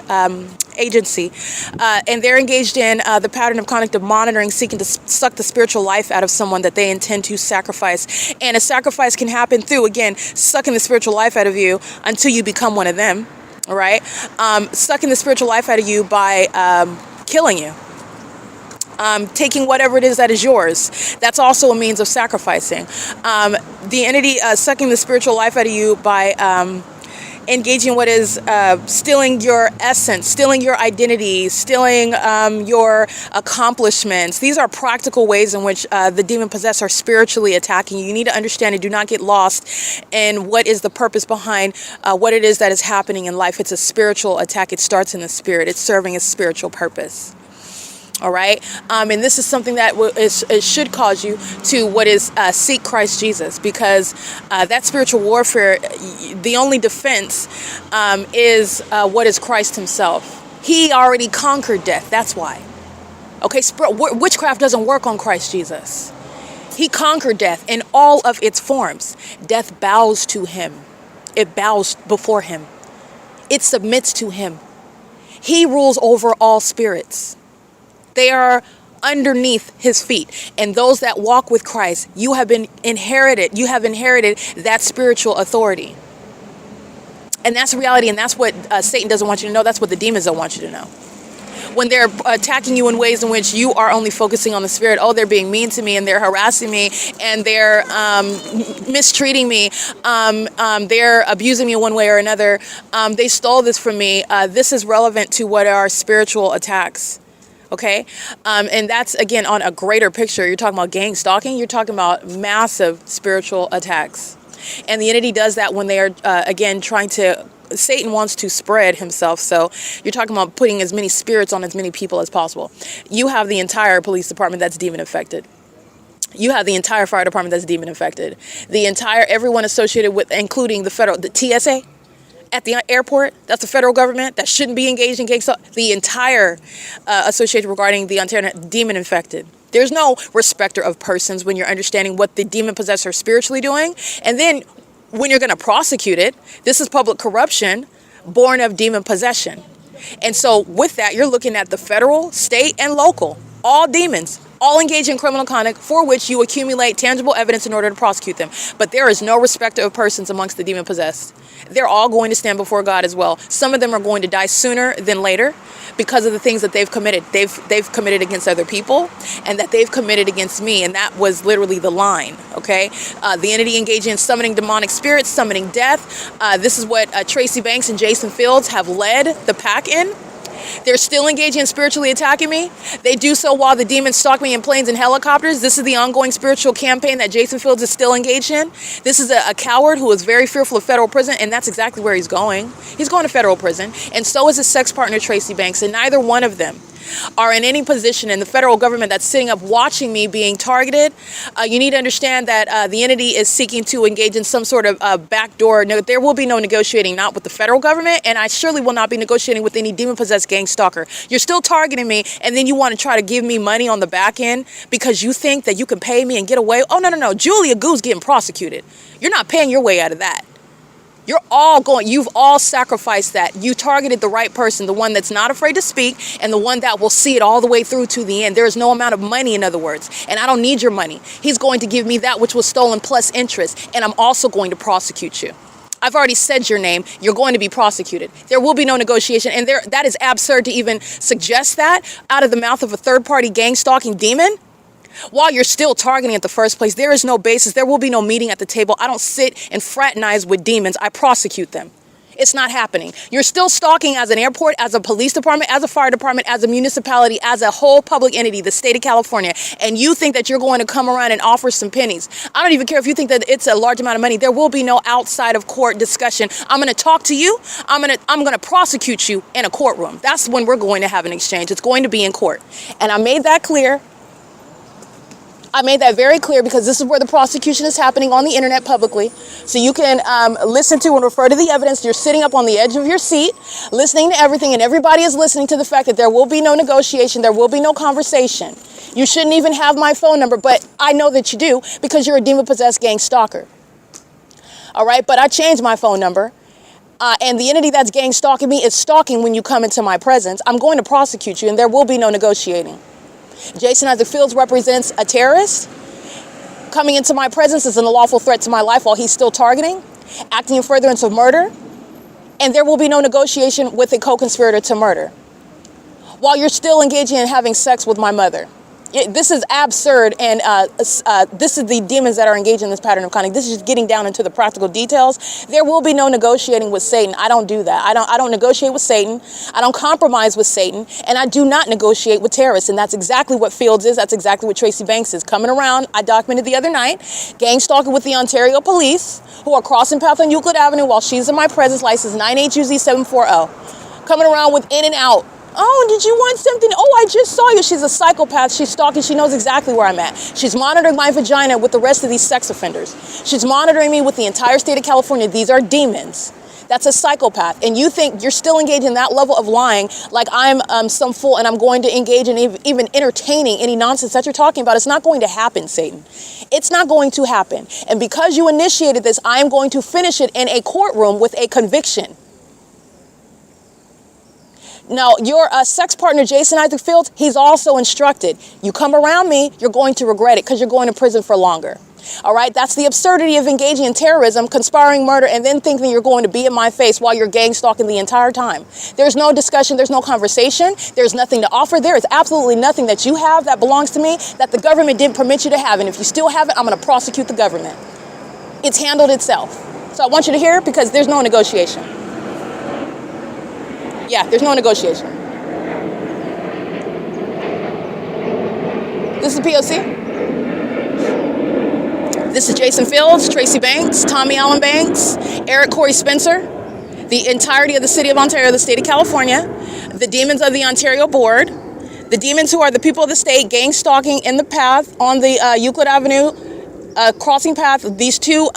S2: agency. And they're engaged in the pattern of conduct of monitoring, seeking to suck the spiritual life out of someone that they intend to sacrifice. And a sacrifice can happen through, again, sucking the spiritual life out of you until you become one of them, all right? Sucking the spiritual life out of you by killing you. Taking whatever it is that is yours. That's also a means of sacrificing. The entity sucking the spiritual life out of you by engaging what is stealing your essence, stealing your identity, stealing your accomplishments. These are practical ways in which the demon-possessed are spiritually attacking you. You need to understand and do not get lost in what is the purpose behind what it is that is happening in life. It's a spiritual attack. It starts in the spirit. It's serving a spiritual purpose. All right. And this is something that it should cause you to what is seek Christ Jesus, because that spiritual warfare, the only defense is what is Christ himself. He already conquered death. That's why. Okay, witchcraft doesn't work on Christ Jesus. He conquered death in all of its forms. Death bows to him. It bows before him. It submits to him. He rules over all spirits. They are underneath his feet. And those that walk with Christ, you have inherited that spiritual authority. And that's reality, and that's what Satan doesn't want you to know. That's what the demons don't want you to know. When they're attacking you in ways in which you are only focusing on the spirit, oh, they're being mean to me, and they're harassing me, and they're mistreating me, they're abusing me one way or another, they stole this from me. This is relevant to what are spiritual attacks. Okay, and that's, again, on a greater picture. You're talking about gang stalking. You're talking about massive spiritual attacks. And the entity does that when they are, again, Satan wants to spread himself. So you're talking about putting as many spirits on as many people as possible. You have the entire police department that's demon affected. You have the entire fire department that's demon affected. Everyone associated with, including the TSA at the airport, that's the federal government that shouldn't be engaged in gang stalking. The entire association regarding the Ontario demon infected. There's no respecter of persons when you're understanding what the demon possessed are spiritually doing. And then when you're going to prosecute it, this is public corruption born of demon possession. And so with that, you're looking at the federal, state, and local, all demons, all engaged in criminal conduct for which you accumulate tangible evidence in order to prosecute them. But there is no respecter of persons amongst the demon possessed. They're all going to stand before God as well. Some of them are going to die sooner than later because of the things that they've committed. They've committed against other people, and that they've committed against me. And that was literally the line, okay? The entity engaging in summoning demonic spirits, summoning death. This is what Tracy Banks and Jason Fields have led the pack in. They're still engaging in spiritually attacking me. They do so while the demons stalk me in planes and helicopters. This is the ongoing spiritual campaign that Jason Fields is still engaged in. This is a coward who is very fearful of federal prison, and that's exactly where he's going. He's going to federal prison, and so is his sex partner, Tracy Banks, and neither one of them are in any position in the federal government that's sitting up watching me being targeted. You need to understand that the entity is seeking to engage in some sort of backdoor. No, there will be no negotiating, not with the federal government, and I surely will not be negotiating with any demon-possessed gang stalker. You're still targeting me, and then you want to try to give me money on the back end because you think that you can pay me and get away. Oh, no. Julia Goo's getting prosecuted. You're not paying your way out of that. You've all sacrificed that. You targeted the right person, the one that's not afraid to speak, and the one that will see it all the way through to the end. There is no amount of money, in other words, and I don't need your money. He's going to give me that which was stolen plus interest, and I'm also going to prosecute you. I've already said your name. You're going to be prosecuted. There will be no negotiation, and that is absurd to even suggest that out of the mouth of a third-party gang-stalking demon. While you're still targeting at the first place, there is no basis. There will be no meeting at the table. I don't sit and fraternize with demons. I prosecute them. It's not happening. You're still stalking as an airport, as a police department, as a fire department, as a municipality, as a whole public entity, the state of California. And you think that you're going to come around and offer some pennies. I don't even care if you think that it's a large amount of money. There will be no outside of court discussion. I'm going to talk to you. I'm going to prosecute you in a courtroom. That's when we're going to have an exchange. It's going to be in court. And I made that clear. I made that very clear because this is where the prosecution is happening on the internet publicly. So you can listen to and refer to the evidence. You're sitting up on the edge of your seat, listening to everything, and everybody is listening to the fact that there will be no negotiation. There will be no conversation. You shouldn't even have my phone number, but I know that you do because you're a demon-possessed gang stalker. All right, but I changed my phone number. And the entity that's gang stalking me is stalking when you come into my presence. I'm going to prosecute you, and there will be no negotiating. Jason Isaac Fields represents a terrorist. Coming into my presence is an unlawful threat to my life while he's still targeting, acting in furtherance of murder, and there will be no negotiation with a co-conspirator to murder. While you're still engaging in having sex with my mother. This is absurd, and this is the demons that are engaged in this pattern of conduct. This is just getting down into the practical details. There will be no negotiating with Satan. I don't do that. I don't negotiate with Satan. I don't compromise with Satan, and I do not negotiate with terrorists. And that's exactly what Fields is. That's exactly what Tracy Banks is. Coming around, I documented the other night, gang stalking with the Ontario police who are crossing paths on Euclid Avenue while she's in my presence, license 98UZ740. Coming around with in and out. Oh, did you want something? Oh, I just saw you. She's a psychopath. She's stalking. She knows exactly where I'm at. She's monitoring my vagina with the rest of these sex offenders. She's monitoring me with the entire state of California. These are demons That's a psychopath. And you think you're still engaged in that level of lying, like I'm some fool and I'm going to engage in even entertaining any nonsense that you're talking about. It's not going to happen, Satan. It's not going to happen. And because you initiated this, I am going to finish it in a courtroom with a conviction. Now, your sex partner, Jason Isaac Fields, he's also instructed. You come around me, you're going to regret it because you're going to prison for longer. All right, that's the absurdity of engaging in terrorism, conspiring murder, and then thinking you're going to be in my face while you're gang stalking the entire time. There's no discussion, there's no conversation, there's nothing to offer. There is absolutely nothing that you have that belongs to me that the government didn't permit you to have. And if you still have it, I'm going to prosecute the government. It's handled itself. So I want you to hear it because there's no negotiation. Yeah, there's no negotiation. This is P.O.C. This is Jason Fields, Tracy Banks, Tommy Allen Banks, Eric Corey Spencer, the entirety of the city of Ontario, the state of California, the demons of the Ontario board, the demons who are the people of the state gang stalking in the path on the Euclid Avenue crossing path. These two,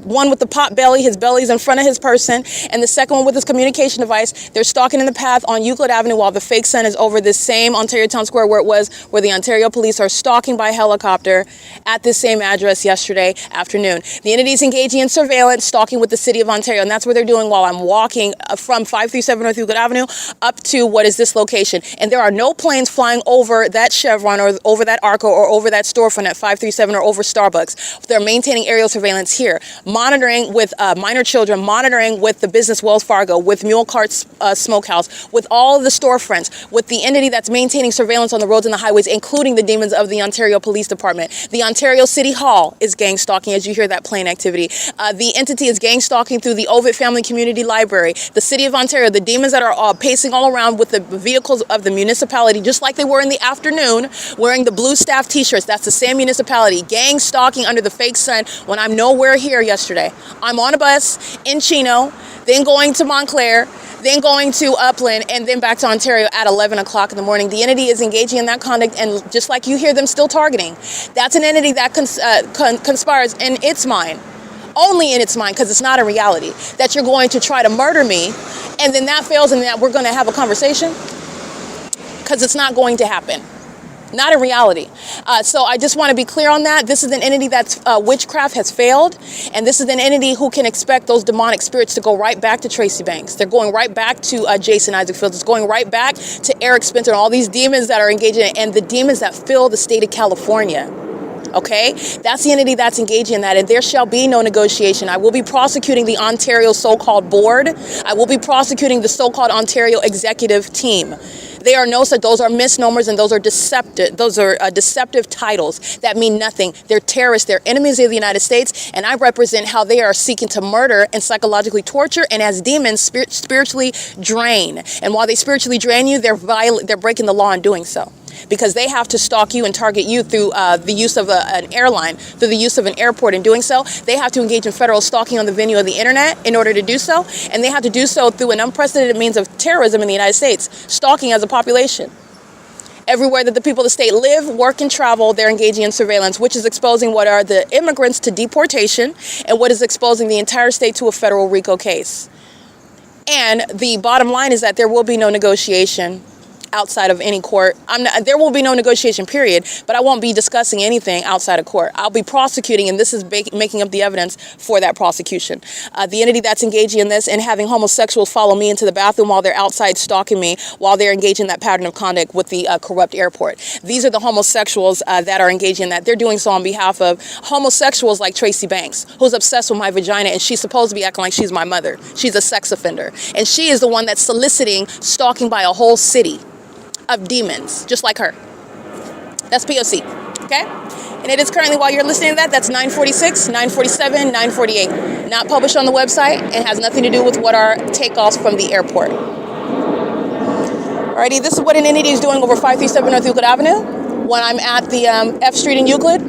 S2: one with the pot belly, his belly's in front of his person, and the second one with his communication device. They're stalking in the path on Euclid Avenue while the fake sun is over this same Ontario Town Square where the Ontario police are stalking by helicopter at this same address yesterday afternoon. The entity's engaging in surveillance, stalking with the city of Ontario, and that's what they're doing while I'm walking from 537 North Euclid Avenue up to what is this location. And there are no planes flying over that Chevron or over that ARCO or over that storefront at 537 or over Starbucks. They're maintaining aerial surveillance here, monitoring with minor children, monitoring with the business Wells Fargo, with Mule Cart Smokehouse, with all of the storefronts, with the entity that's maintaining surveillance on the roads and the highways, including the demons of the Ontario Police Department. The Ontario City Hall is gang stalking as you hear that plane activity. The entity is gang stalking through the OVITT Family Community Library. The city of Ontario, the demons that are pacing all around with the vehicles of the municipality, just like they were in the afternoon, wearing the blue staff t-shirts. That's the same municipality, gang stalking under the fake sun when I'm nowhere here yesterday. I'm on a bus in Chino, then going to Montclair, then going to Upland, and then back to Ontario at 11 o'clock in the morning. The entity is engaging in that conduct, and just like you hear them still targeting, that's an entity that conspires in its mind, only in its mind, because it's not a reality, that you're going to try to murder me, and then that fails, and that we're going to have a conversation, because it's not going to happen. Not a reality. So I just want to be clear on that. This is an entity that's witchcraft has failed, and this is an entity who can expect those demonic spirits to go right back to Tracy Banks. They're going right back to Jason Isaac Fields. It's going right back to Eric Spencer and all these demons that are engaging in it, and the demons that fill the state of California. Okay, that's the entity that's engaging in that, and there shall be no negotiation. I will be prosecuting the Ontario so-called board. I will be prosecuting the so-called Ontario executive team. They are no such. Those are misnomers, and those are deceptive. Those are deceptive titles that mean nothing. They're terrorists. They're enemies of the United States, and I represent how they are seeking to murder and psychologically torture, and as demons, spiritually drain. And while they spiritually drain you, they're breaking the law in doing so, because they have to stalk you and target you through the use of an airline, through the use of an airport. In doing so, they have to engage in federal stalking on the venue of the internet in order to do so, and they have to do so through an unprecedented means of terrorism in the United States, stalking as a population. Everywhere that the people of the state live, work, and travel, they're engaging in surveillance, which is exposing what are the immigrants to deportation and what is exposing the entire state to a federal RICO case. And the bottom line is that there will be no negotiation outside of any court. There will be no negotiation, period, but I won't be discussing anything outside of court. I'll be prosecuting, and this is making up the evidence for that prosecution. The entity that's engaging in this and having homosexuals follow me into the bathroom while they're outside stalking me, while they're engaging in that pattern of conduct with the corrupt airport. These are the homosexuals that are engaging in that. They're doing so on behalf of homosexuals like Tracy Banks, who's obsessed with my vagina, and she's supposed to be acting like she's my mother. She's a sex offender, and she is the one that's soliciting stalking by a whole city of demons, just like her. That's P.O.C. Okay? And it is currently, while you're listening to that, that's 9:46, 9:47, 9:48. Not published on the website and has nothing to do with what are takeoffs from the airport. Alrighty, this is what an entity is doing over 537 North Euclid Avenue when I'm at the F Street in Euclid.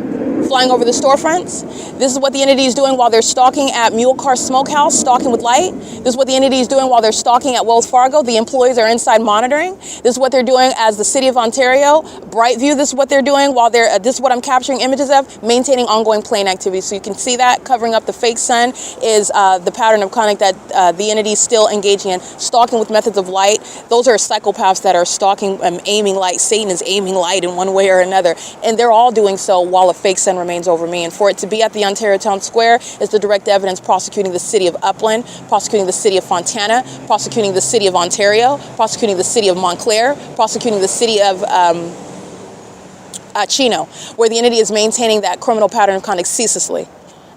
S2: flying over the storefronts. This is what the entity is doing while they're stalking at Mule Car Smokehouse, stalking with light. This is what the entity is doing while they're stalking at Wells Fargo. The employees are inside monitoring. This is what they're doing as the City of Ontario. Brightview, this is what they're doing while they're, this is what I'm capturing images of, maintaining ongoing plane activity. So you can see that covering up the fake sun is the pattern of conduct that the entity is still engaging in, stalking with methods of light. Those are psychopaths that are stalking and aiming light. Satan is aiming light in one way or another. And they're all doing so while a fake sun remains over me. And for it to be at the Ontario Town Square is the direct evidence prosecuting the city of Upland, prosecuting the city of Fontana, prosecuting the city of Ontario, prosecuting the city of Montclair, prosecuting the city of Chino, where the entity is maintaining that criminal pattern of conduct ceaselessly.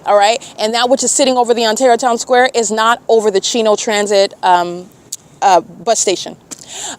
S2: All right. And that which is sitting over the Ontario Town Square is not over the Chino Transit bus station.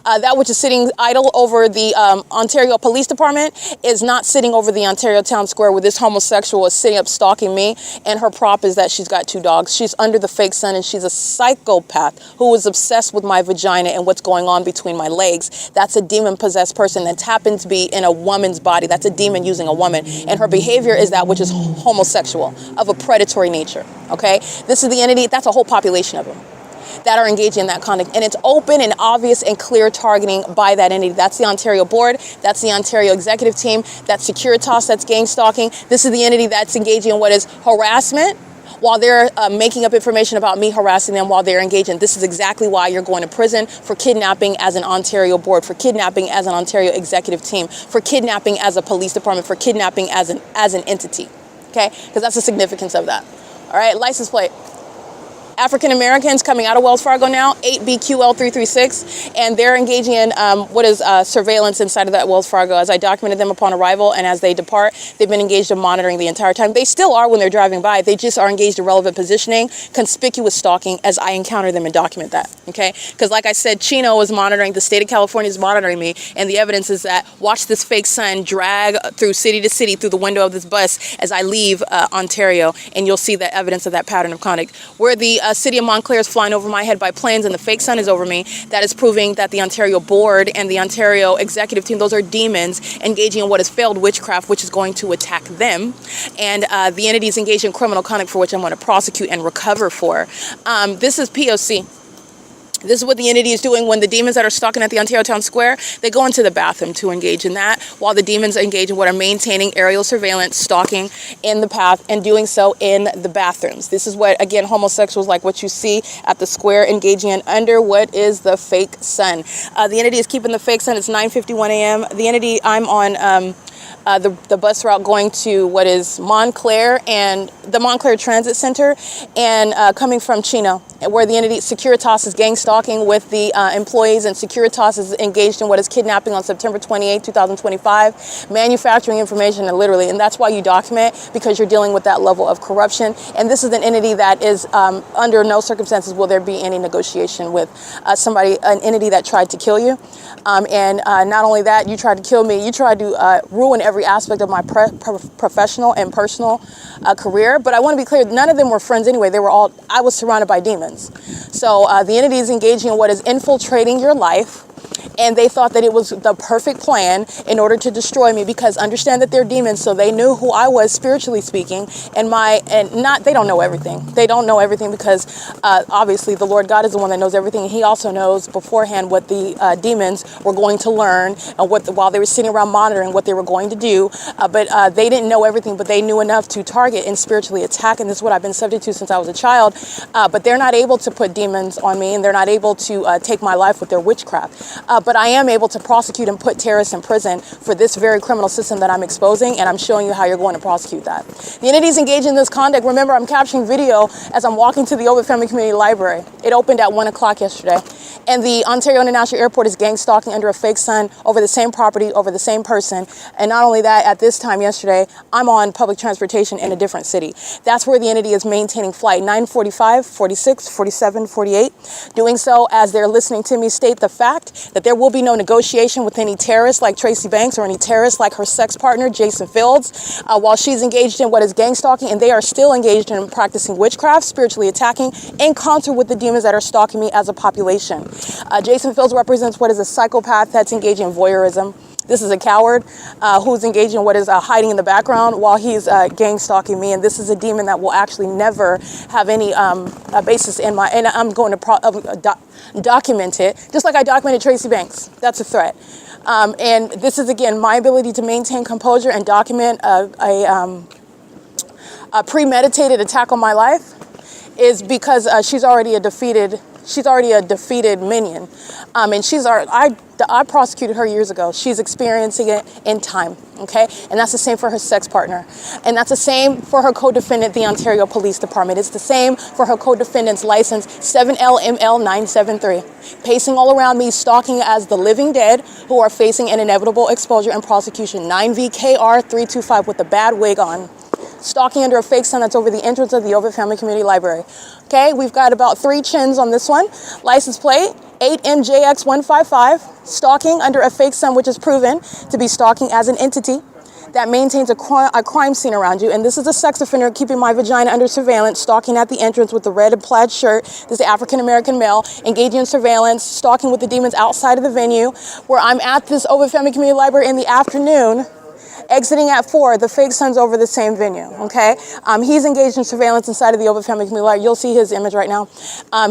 S2: That which is sitting idle over the Ontario Police Department is not sitting over the Ontario Town Square where this homosexual is sitting up stalking me, and her prop is that she's got 2 dogs. She's under the fake sun, and she's a psychopath who is obsessed with my vagina and what's going on between my legs. That's a demon-possessed person that's happened to be in a woman's body. That's a demon using a woman, and her behavior is that which is homosexual, of a predatory nature, okay? This is the entity, that's a whole population of them that are engaging in that conduct. And it's open and obvious and clear targeting by that entity. That's the Ontario board. That's the Ontario executive team. That's Securitas. That's gang stalking. This is the entity that's engaging in what is harassment while they're making up information about me harassing them while they're engaging. This is exactly why you're going to prison for kidnapping as an Ontario board, for kidnapping as an Ontario executive team, for kidnapping as a police department, for kidnapping as an entity. Okay? Because that's the significance of that. All right? License plate. African Americans coming out of Wells Fargo now, 8BQL336, and they're engaging in what is surveillance inside of that Wells Fargo. As I documented them upon arrival, and as they depart, they've been engaged in monitoring the entire time. They still are when they're driving by. They just are engaged in relevant positioning, conspicuous stalking, as I encounter them and document that, okay? Because like I said, Chino is monitoring, the state of California is monitoring me, and the evidence is that watch this fake sun drag through city to city through the window of this bus as I leave Ontario, and you'll see the evidence of that pattern of conduct. Where the city of Montclair is flying over my head by planes and the fake sun is over me, that is proving that the Ontario board and the Ontario executive team, those are demons engaging in what is failed witchcraft, which is going to attack them. And the entity is engaged in criminal conduct for which I'm going to prosecute and recover for. This is P.O.C. This is what the entity is doing when the demons that are stalking at the Ontario Town Square, they go into the bathroom to engage in that, while the demons engage in what are maintaining aerial surveillance, stalking in the path, and doing so in the bathrooms. This is what, again, homosexuals like what you see at the square engaging in under what is the fake sun. The entity is keeping the fake sun. It's 9:51 a.m. The entity, I'm on the bus route going to what is Montclair and the Montclair Transit Center, and coming from Chino, where the entity Securitas is gang stalking with the employees, and Securitas is engaged in what is kidnapping on September 28, 2025, manufacturing information, and literally, and that's why you document, because you're dealing with that level of corruption. And this is an entity that is under no circumstances will there be any negotiation with an entity that tried to kill you. And not only that, you tried to kill me, you tried to ruin every aspect of my professional and personal career. But I want to be clear, none of them were friends anyway. They were all, I was surrounded by demons. So the entity is engaging in what is infiltrating your life, and they thought that it was the perfect plan in order to destroy me, because understand that they're demons, so they knew who I was spiritually speaking, and they don't know everything. They don't know everything because obviously the Lord God is the one that knows everything, and he also knows beforehand what the demons were going to learn while they were sitting around monitoring what they were going to do. But they didn't know everything, but they knew enough to target and spiritually attack, and this is what I've been subject to since I was a child. But they're not able to put demons on me, and they're not able to take my life with their witchcraft. But I am able to prosecute and put terrorists in prison for this very criminal system that I'm exposing, and I'm showing you how you're going to prosecute that. The entities engaged in this conduct, remember, I'm capturing video as I'm walking to the OVITT Family Community Library. It opened at 1 o'clock yesterday. And the Ontario International Airport is gang stalking under a fake sun over the same property, over the same person. And not only that, at this time yesterday, I'm on public transportation in a different city. That's where the entity is maintaining flight 945, 46, 47, 48. Doing so as they're listening to me state the fact that there will be no negotiation with any terrorists like Tracy Banks or any terrorists like her sex partner, Jason Fields, while she's engaged in what is gang stalking, and they are still engaged in practicing witchcraft, spiritually attacking, in concert with the demons that are stalking me as a population. Jason Fields represents what is a psychopath that's engaged in voyeurism. This is a coward who's engaged in what is hiding in the background while he's gang stalking me. And this is a demon that will actually never have any basis in my, and I'm going to document it, just like I documented Tracy Banks. That's a threat. And this is, again, my ability to maintain composure and document a premeditated attack on my life is because she's already a defeated minion. And I prosecuted her years ago. She's experiencing it in time, okay? And that's the same for her sex partner. And that's the same for her co-defendant, the Ontario Police Department. It's the same for her co-defendant's license, 7LML973. Pacing all around me, stalking as the living dead who are facing an inevitable exposure and prosecution. 9VKR325 with the bad wig on. Stalking under a fake sun that's over the entrance of the OVITT Family Community Library. Okay, we've got about 3 chins on this one. License plate, 8MJX155. Stalking under a fake sun, which is proven to be stalking as an entity that maintains a crime scene around you. And this is a sex offender keeping my vagina under surveillance, stalking at the entrance with the red and plaid shirt. This is the African-American male engaging in surveillance, stalking with the demons outside of the venue, where I'm at this OVITT Family Community Library in the afternoon, exiting at 4, the fake son's over the same venue, okay? He's engaged in surveillance inside of the OVITT Family Community Library. You'll see his image right now.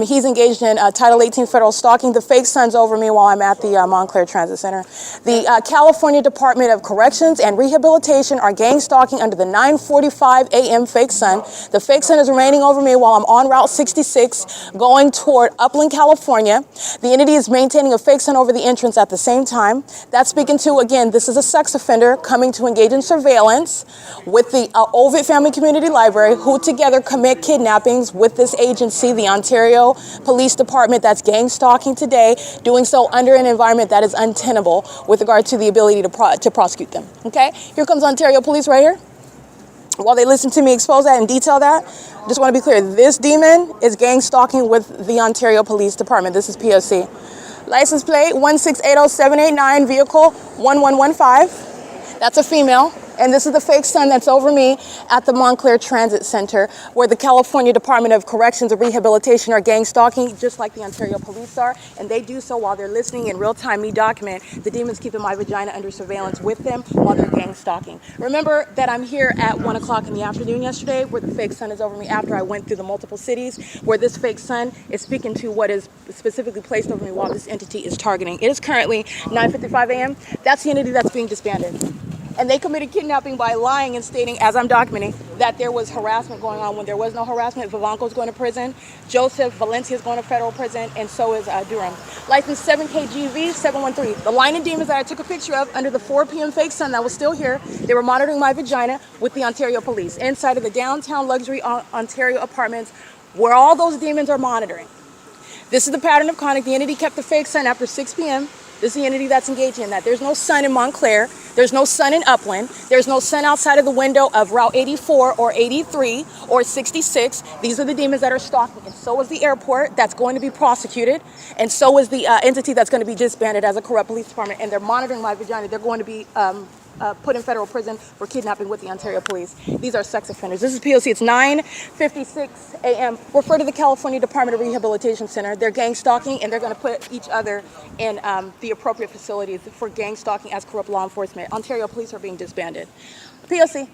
S2: He's engaged in Title 18 federal stalking. The fake son's over me while I'm at the Montclair Transit Center. The California Department of Corrections and Rehabilitation are gang stalking under the 9:45 a.m. fake son. The fake son is remaining over me while I'm on Route 66 going toward Upland, California. The entity is maintaining a fake son over the entrance at the same time. That's speaking to, again, this is a sex offender coming to engage in surveillance with the OVITT Family Community Library, who together commit kidnappings with this agency, the Ontario Police Department, that's gang stalking today, doing so under an environment that is untenable with regard to the ability to prosecute them. Okay, here comes Ontario Police right here. While they listen to me expose that and detail that, just want to be clear, this demon is gang stalking with the Ontario Police Department. This is P.O.C. License plate 1680789, vehicle 1115. That's a female, and this is the fake son that's over me at the Montclair Transit Center, where the California Department of Corrections and Rehabilitation are gang stalking, just like the Ontario Police are, and they do so while they're listening in real time, me document the demons keeping my vagina under surveillance with them while they're gang stalking. Remember that I'm here at 1 o'clock in the afternoon yesterday, where the fake son is over me after I went through the multiple cities, where this fake son is speaking to what is specifically placed over me while this entity is targeting. It is currently 9:55 a.m. That's the entity that's being disbanded. And they committed kidnapping by lying and stating, as I'm documenting, that there was harassment going on when there was no harassment. Vivanco's going to prison, Joseph Valencia's going to federal prison, and so is Durham. License 7KGV713. The line of demons that I took a picture of under the 4 p.m. fake sun that was still here, they were monitoring my vagina with the Ontario Police inside of the downtown luxury Ontario apartments where all those demons are monitoring. This is the pattern of conduct. The entity kept the fake sun after 6 p.m. This is the entity that's engaging in that. There's no sun in Montclair. There's no sun in Upland. There's no sun outside of the window of Route 84 or 83 or 66. These are the demons that are stalking. And so is the airport that's going to be prosecuted. And so is the entity that's going to be disbanded as a corrupt police department. And they're monitoring my vagina. They're going to be put in federal prison for kidnapping with the Ontario Police. These are sex offenders. This is P.O.C. It's 9:56 a.m. Refer to the California Department of Rehabilitation Center. They're gang stalking, and they're going to put each other in the appropriate facilities for gang stalking as corrupt law enforcement. Ontario Police are being disbanded. P.O.C.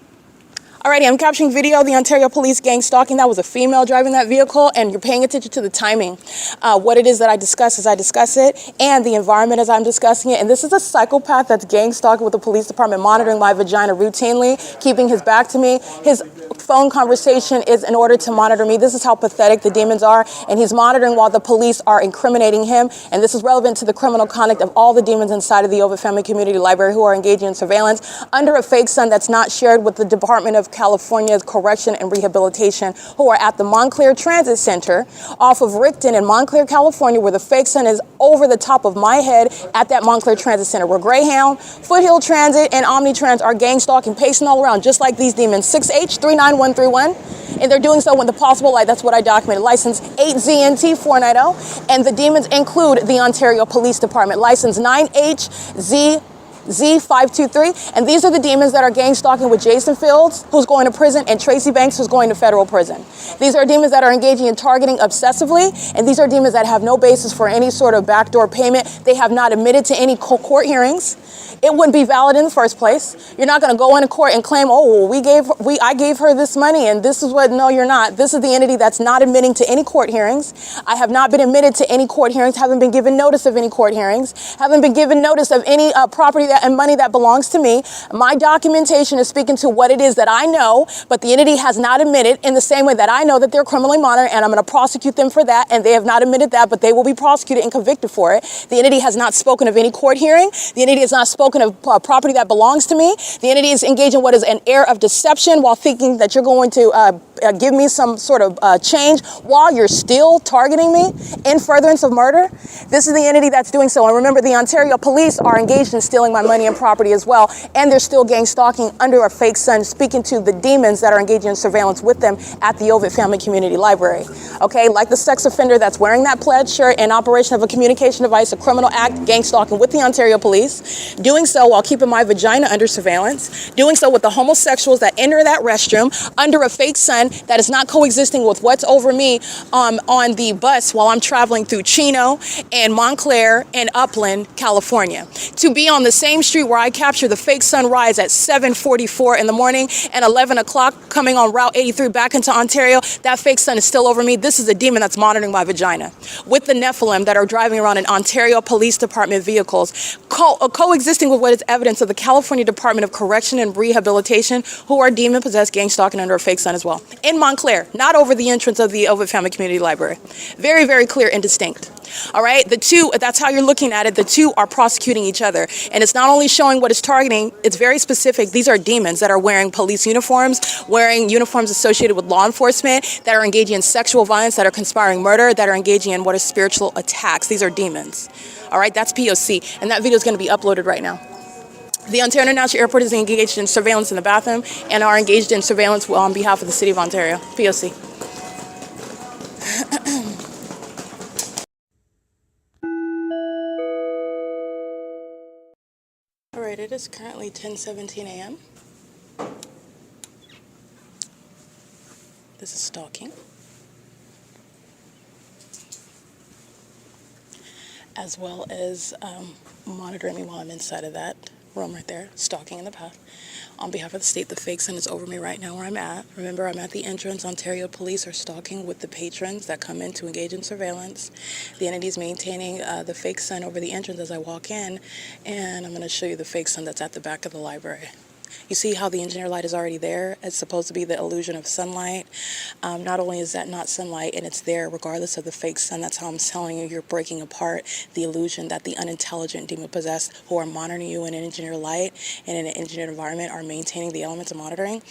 S2: Alrighty, I'm capturing video of the Ontario Police gang stalking. That was a female driving that vehicle, and you're paying attention to the timing. What it is that I discuss as I discuss it, and the environment as I'm discussing it. And this is a psychopath that's gang stalking with the police department, monitoring my vagina routinely, keeping his back to me. His phone conversation is in order to monitor me. This is how pathetic the demons are, and he's monitoring while the police are incriminating him. And this is relevant to the criminal conduct of all the demons inside of the OVITT Family Community Library who are engaging in surveillance under a fake sun that's not shared with the Department of California's Correction and Rehabilitation, who are at the Montclair Transit Center off of Rickton in Montclair, California, where the fake sun is over the top of my head at that Montclair Transit Center, where Greyhound, Foothill Transit, and Omnitrans are gang stalking, pacing all around, just like these demons. 6H39131, and they're doing so when the possible light. That's what I documented. License 8ZNT490, and the demons include the Ontario Police Department. License 9HZ523, and these are the demons that are gang stalking with Jason Fields, who's going to prison, and Tracy Banks, who's going to federal prison. These are demons that are engaging in targeting obsessively, and these are demons that have no basis for any sort of backdoor payment. They have not admitted to any court hearings. it wouldn't be valid in the first place. You're not going to go into court and claim, oh, well, I gave her this money and this is what, no, you're not. This is the entity that's not admitting to any court hearings. I have not been admitted to any court hearings, haven't been given notice of any court hearings, haven't been given notice of any property and money that belongs to me. My documentation is speaking to what it is that I know, but the entity has not admitted in the same way that I know that they're criminally monitored, and I'm going to prosecute them for that, and they have not admitted that, but they will be prosecuted and convicted for it. The entity has not spoken of any court hearing. The entity has not spoken of property that belongs to me. The entity is engaged in what is an air of deception while thinking that you're going to give me some sort of change while you're still targeting me in furtherance of murder. This is the entity that's doing so. And remember, the Ontario police are engaged in stealing my money and property as well, and they're still gang stalking under a fake sun, speaking to the demons that are engaging in surveillance with them at the OVITT Family Community Library. Okay, like the sex offender that's wearing that plaid shirt in operation of a communication device, a criminal act, gang stalking with the Ontario police, doing so while keeping my vagina under surveillance, doing so with the homosexuals that enter that restroom under a fake sun that is not coexisting with what's over me on the bus while I'm traveling through Chino and Montclair and Upland, California. To be on the same street where I capture the fake sunrise at 7:44 in the morning and 11 o'clock coming on Route 83 back into Ontario, that fake sun is still over me. This is a demon that's monitoring my vagina. With the Nephilim that are driving around in Ontario Police Department vehicles, coexisting with what is evidence of the California Department of Correction and Rehabilitation, who are demon-possessed gang stalking under a fake sun as well. In Montclair, not over the entrance of the OVITT Family Community Library. Very, very clear and distinct. All right, the two, that's how you're looking at it. The two are prosecuting each other. And it's not only showing what it's targeting, it's very specific. These are demons that are wearing police uniforms, wearing uniforms associated with law enforcement, that are engaging in sexual violence, that are conspiring murder, that are engaging in what is spiritual attacks. These are demons. All right, that's P.O.C. And that video is going to be uploaded right now. The Ontario International Airport is engaged in surveillance in the bathroom and are engaged in surveillance on behalf of the City of Ontario. P.O.C. All right, it is currently 10:17 a.m. This is stalking, as well as monitoring me while I'm inside of that room right there, stalking in the path. On behalf of the state, the fake sun is over me right now where I'm at. Remember, I'm at the entrance. Ontario police are stalking with the patrons that come in to engage in surveillance. The entity is maintaining the fake sun over the entrance as I walk in, and I'm going to show you the fake sun that's at the back of the library. You see how the engineer light is already there? It's supposed to be the illusion of sunlight. Not only is that not sunlight, and it's there regardless of the fake sun, that's how I'm telling you you're breaking apart the illusion that the unintelligent demon-possessed who are monitoring you in an engineer light and in an engineered environment are maintaining the elements of monitoring.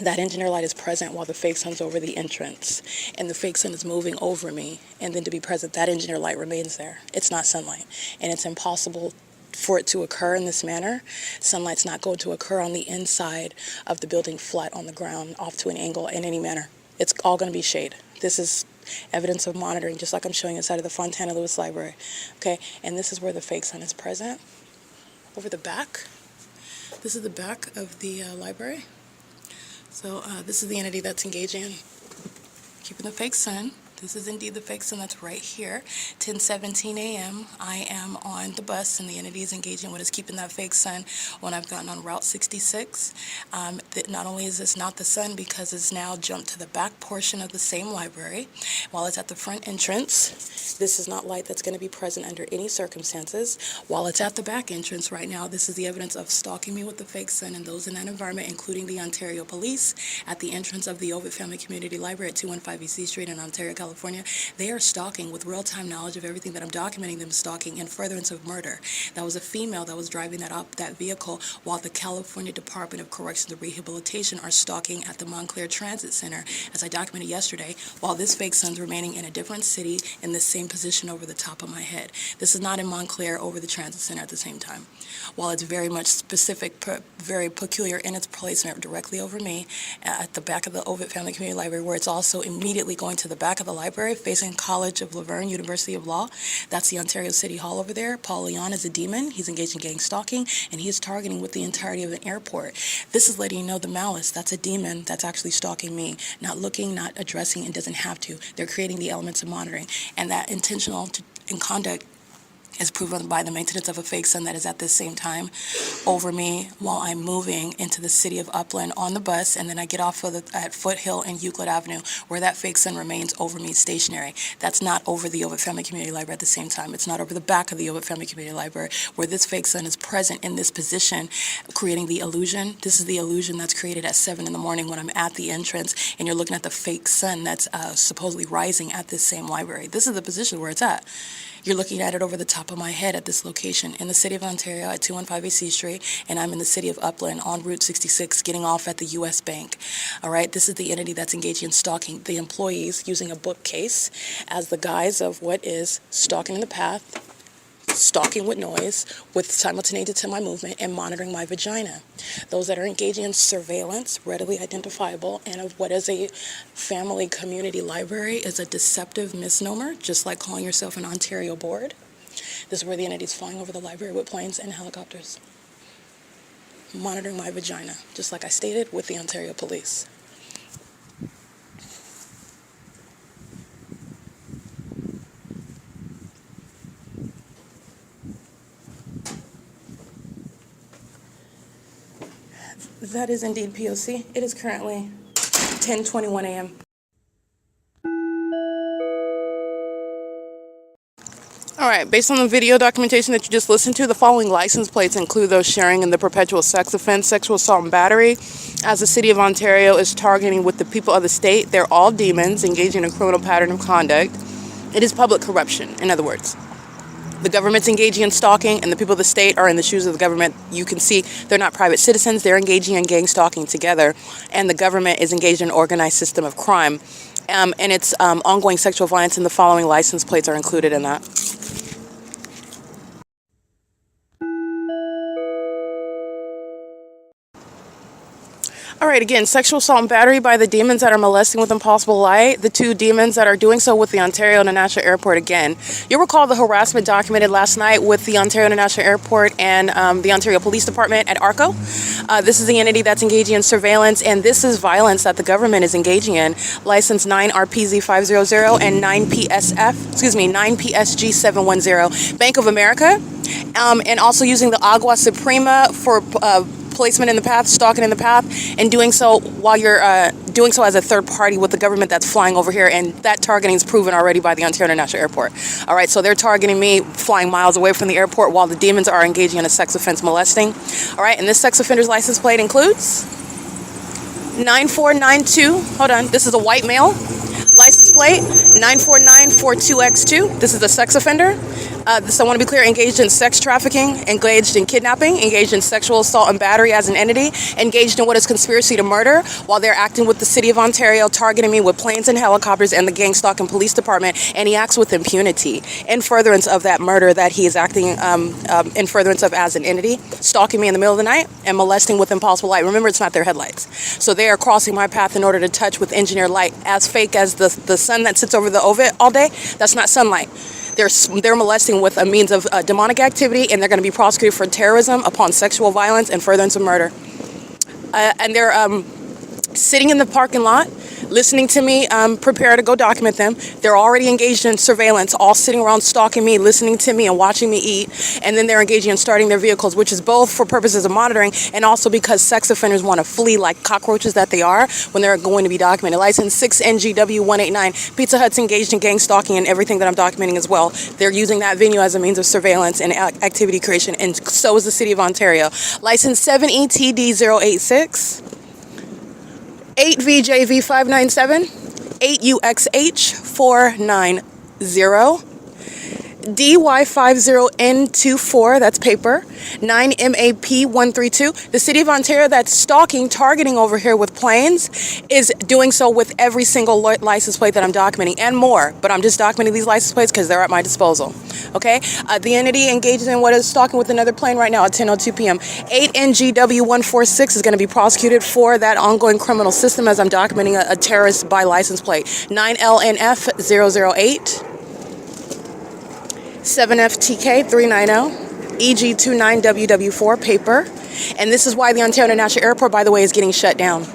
S2: That engineer light is present while the fake sun's over the entrance, and the fake sun is moving over me, and then to be present, that engineer light remains there. It's not sunlight, and it's impossible for it to occur in this manner. Sunlight's not going to occur on the inside of the building flat on the ground off to an angle in any manner. It's all going to be shade. This is evidence of monitoring, just like I'm showing inside of the Fontana Lewis Library. Okay, and this is where the fake sun is present. Over the back, this is the back of the library. So this is the entity that's engaging in keeping the fake sun. This is indeed the fake sun that's right here. 10:17 a.m. I am on the bus, and the entity is engaging what is keeping that fake sun when I've gotten on Route 66. Not only is this not the sun, because it's now jumped to the back portion of the same library. While it's at the front entrance, this is not light that's going to be present under any circumstances. While it's at the back entrance right now, this is the evidence of stalking me with the fake sun and those in that environment, including the Ontario Police at the entrance of the OVITT Family Community Library at 215 E.C. Street in Ontario, California. They are stalking with real-time knowledge of everything that I'm documenting them stalking in furtherance of murder. That was a female that was driving that vehicle while the California Department of Corrections and Rehabilitation are stalking at the Montclair Transit Center, as I documented yesterday, while this fake sun's remaining in a different city in the same position over the top of my head. This is not in Montclair over the Transit Center at the same time. While it's very much specific, very peculiar in its placement directly over me at the back of the OVITT Family Community Library, where it's also immediately going to the back of the library facing College of Laverne, University of Law. That's the Ontario City Hall over there. Paul Leon is a demon. He's engaged in gang stalking, and he is targeting with the entirety of an airport. This is letting you know the malice. That's a demon that's actually stalking me, not looking, not addressing, and doesn't have to. They're creating the elements of monitoring, and that intentional conduct is proven by the maintenance of a fake sun that is at the same time over me while I'm moving into the city of Upland on the bus, and then I get off of at Foothill and Euclid Avenue, where that fake sun remains over me stationary. That's not over the OVITT Family Community Library at the same time. It's not over the back of the OVITT Family Community Library, where this fake sun is present in this position, creating the illusion. This is the illusion that's created at 7 in the morning when I'm at the entrance, and you're looking at the fake sun that's supposedly rising at this same library. This is the position where it's at. You're looking at it over the top of my head at this location in the city of Ontario at 215 AC Street, and I'm in the city of Upland on Route 66 getting off at the U.S. Bank. All right, this is the entity that's engaging in stalking the employees using a bookcase as the guise of what is stalking in the path, stalking with noise, with simultaneity to my movement, and monitoring my vagina. Those that are engaging in surveillance, readily identifiable, and of what is a family community library is a deceptive misnomer, just like calling yourself an Ontario board. This is where the entity's flying over the library with planes and helicopters, monitoring my vagina, just like I stated with the Ontario police. That is indeed P.O.C. It is currently 10:21 a.m. All right, based on the video documentation that you just listened to, the following license plates include those sharing in the perpetual sex offense, sexual assault, and battery. As the city of Ontario is targeting with the people of the state, they're all demons engaging in a criminal pattern of conduct. It is public corruption, in other words. The government's engaging in stalking, and the people of the state are in the shoes of the government. You can see they're not private citizens. They're engaging in gang stalking together, and the government is engaged in an organized system of crime. And it's ongoing sexual violence, and the following license plates are included in that. All right, again, sexual assault and battery by the demons that are molesting with impossible light. The two demons that are doing so with the Ontario International Airport again. You'll recall the harassment documented last night with the Ontario International Airport and the Ontario Police Department at ARCO. This is the entity that's engaging in surveillance, and this is violence that the government is engaging in. License 9RPZ500 and 9PSG710, Bank of America, and also using the Agua Suprema for placement in the path, stalking in the path, and doing so while you're doing so as a third party with the government that's flying over here, and that targeting is proven already by the Ontario International Airport. All right, so they're targeting me flying miles away from the airport while the demons are engaging in a sex offense molesting. All right, and this sex offender's license plate includes 9492, hold on, this is a white male, license plate 94942X2. This is a sex offender. This, I want to be clear, engaged in sex trafficking, engaged in kidnapping, engaged in sexual assault and battery as an entity, engaged in what is conspiracy to murder while they're acting with the city of Ontario, targeting me with planes and helicopters and the gang stalking police department, and he acts with impunity in furtherance of that murder that he is acting in furtherance of as an entity, stalking me in the middle of the night and molesting with impossible light. Remember, it's not their headlights. So they are crossing my path in order to touch with engineered light as fake as the sun that sits over the OVITT all day. That's not sunlight. They're molesting with a means of demonic activity, and they're going to be prosecuted for terrorism upon sexual violence and furtherance of murder. And they're sitting in the parking lot, listening to me prepare to go document them. They're already engaged in surveillance, all sitting around stalking me, listening to me, and watching me eat. And then they're engaging in starting their vehicles, which is both for purposes of monitoring and also because sex offenders want to flee like cockroaches that they are when they're going to be documented. License 6NGW189. Pizza Hut's engaged in gang stalking and everything that I'm documenting as well. They're using that venue as a means of surveillance and activity creation, and so is the city of Ontario. License 7ETD086. 8VJV597, 8UXH490, DY50N24, that's paper, 9MAP132. The city of Ontario that's stalking, targeting over here with planes is doing so with every single license plate that I'm documenting and more, but I'm just documenting these license plates because they're at my disposal. Okay, the entity engages in what is stalking with another plane right now at 10:02 p.m. 8NGW146 is going to be prosecuted for that ongoing criminal system as I'm documenting a terrorist by license plate. 9LNF008, 7FTK390, EG29WW4 paper, And this is why the Ontario International Airport, by the way, is getting shut down.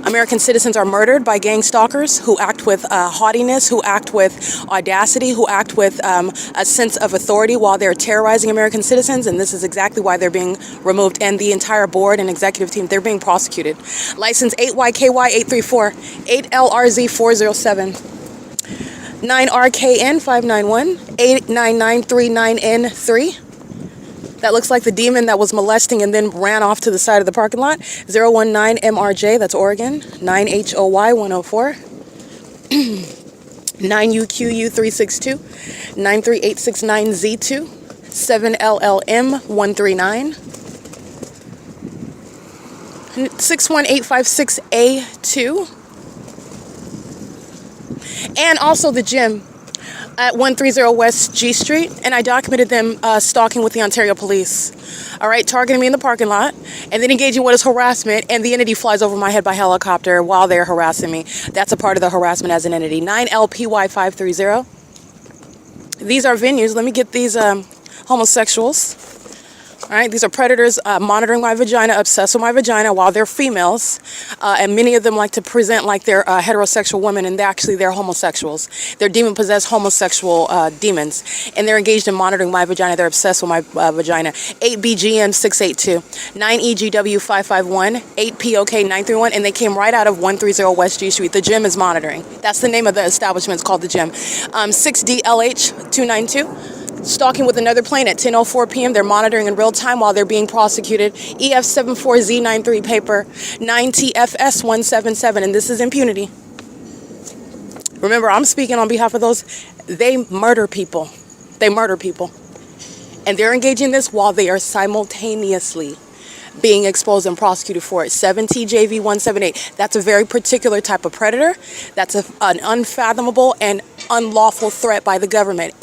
S2: American citizens are murdered by gang stalkers who act with haughtiness, who act with audacity, who act with a sense of authority while they're terrorizing American citizens. And this is exactly why they're being removed. And the entire board and executive team, they're being prosecuted. License 8YKY834, 8LRZ407. 9RKN591, 89939N3. That looks like the demon that was molesting and then ran off to the side of the parking lot. 019MRJ, that's Oregon. 9HOY104. 9UQU362. 93869Z2. 7LLM139. 61856A2. And also the gym at 130 West G Street, and I documented them stalking with the Ontario Police. All right, targeting me in the parking lot, and then engaging what is harassment, and the entity flies over my head by helicopter while they're harassing me. That's a part of the harassment as an entity. 9LPY530. These are venues. Let me get these homosexuals. All right, these are predators monitoring my vagina, obsessed with my vagina while they're females. And many of them like to present like they're heterosexual women, and they're homosexuals. They're demon-possessed homosexual demons. And they're engaged in monitoring my vagina. They're obsessed with my vagina. 8BGM682, 9EGW551, 8POK931, and they came right out of 130 West G Street. The gym is monitoring. That's the name of the establishment. It's called the gym. 6DLH292. Stalking with another plane at 10:04 p.m. They're monitoring in real time while they're being prosecuted. EF74Z93 paper 9TFS177, and this is impunity. Remember, I'm speaking on behalf of those. They murder people. They murder people. And they're engaging in this while they are simultaneously being exposed and prosecuted for it. 7TJV178. That's a very particular type of predator. That's an unfathomable and unlawful threat by the government.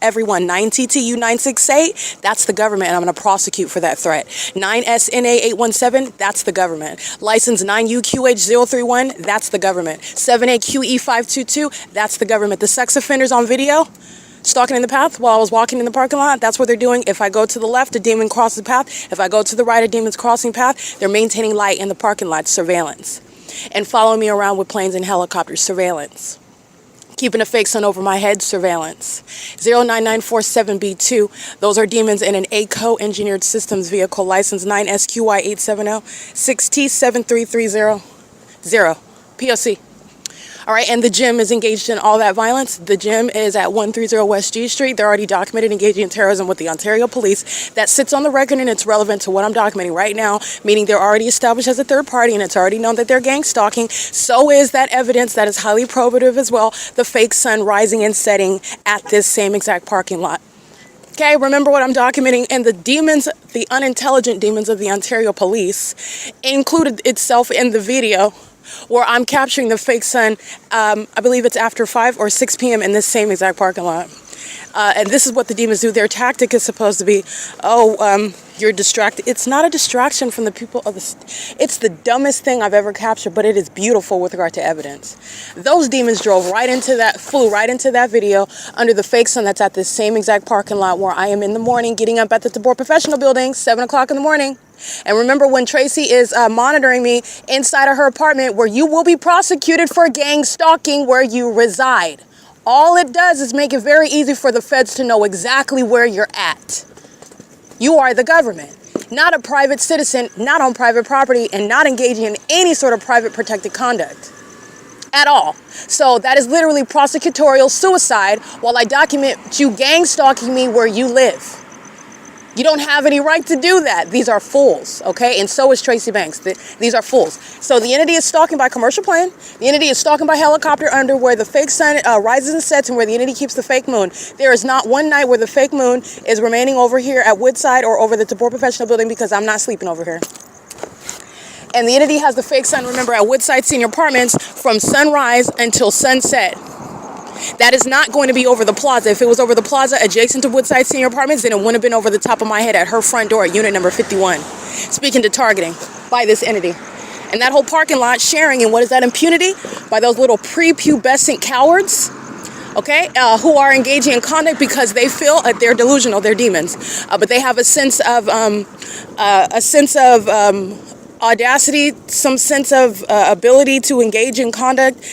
S2: Everyone. 9TTU968, that's the government, and I'm going to prosecute for that threat. 9SNA817, that's the government. License 9UQH031, that's the government. 7AQE522, that's the government. The sex offenders on video stalking in the path while I was walking in the parking lot, that's what they're doing. If I go to the left, a demon crosses the path. If I go to the right, a demon's crossing path. They're maintaining light in the parking lot, surveillance. And following me around with planes and helicopters, surveillance. Keeping a fake sun over my head, surveillance. 09947B2, those are demons in an ARCO engineered systems vehicle, license 9SQY870, 6T73300, P.O.C. All right, and the gym is engaged in all that violence. The gym is at 130 West G Street. They're already documented engaging in terrorism with the Ontario Police. That sits on the record, and it's relevant to what I'm documenting right now, meaning they're already established as a third party, and it's already known that they're gang stalking. So is that evidence that is highly probative as well, the fake sun rising and setting at this same exact parking lot. Okay, remember what I'm documenting, and the demons, the unintelligent demons of the Ontario Police, included itself in the video where I'm capturing the fake sun. I believe it's after 5 or 6 p.m. in this same exact parking lot. And this is what the demons do. Their tactic is supposed to be, you're distracted. It's not a distraction from the people of the... It's the dumbest thing I've ever captured, but it is beautiful with regard to evidence. Those demons flew right into that video under the fake sun that's at this same exact parking lot where I am in the morning getting up at the Tabor Professional Building, 7 o'clock in the morning. And remember, when Tracy is monitoring me inside of her apartment, where you will be prosecuted for gang stalking where you reside. All it does is make it very easy for the feds to know exactly where you're at. You are the government, not a private citizen, not on private property, and not engaging in any sort of private protected conduct at all. So that is literally prosecutorial suicide while I document you gang stalking me where you live. You don't have any right to do that. These are fools, okay? And so is Tracy Banks. These are fools. So the entity is stalking by commercial plane. The entity is stalking by helicopter under where the fake sun rises and sets and where the entity keeps the fake moon. There is not one night where the fake moon is remaining over here at Woodside or over the Tabor Professional Building because I'm not sleeping over here. And the entity has the fake sun, remember, at Woodside Senior Apartments from sunrise until sunset. That is not going to be over the plaza. If it was over the plaza adjacent to Woodside Senior Apartments, then it wouldn't have been over the top of my head at her front door at unit number 51. Speaking to targeting by this entity. And that whole parking lot sharing in what is that impunity by those little prepubescent cowards, okay, who are engaging in conduct because they feel they're delusional, they're demons. But they have a sense of a sense of audacity, some sense of ability to engage in conduct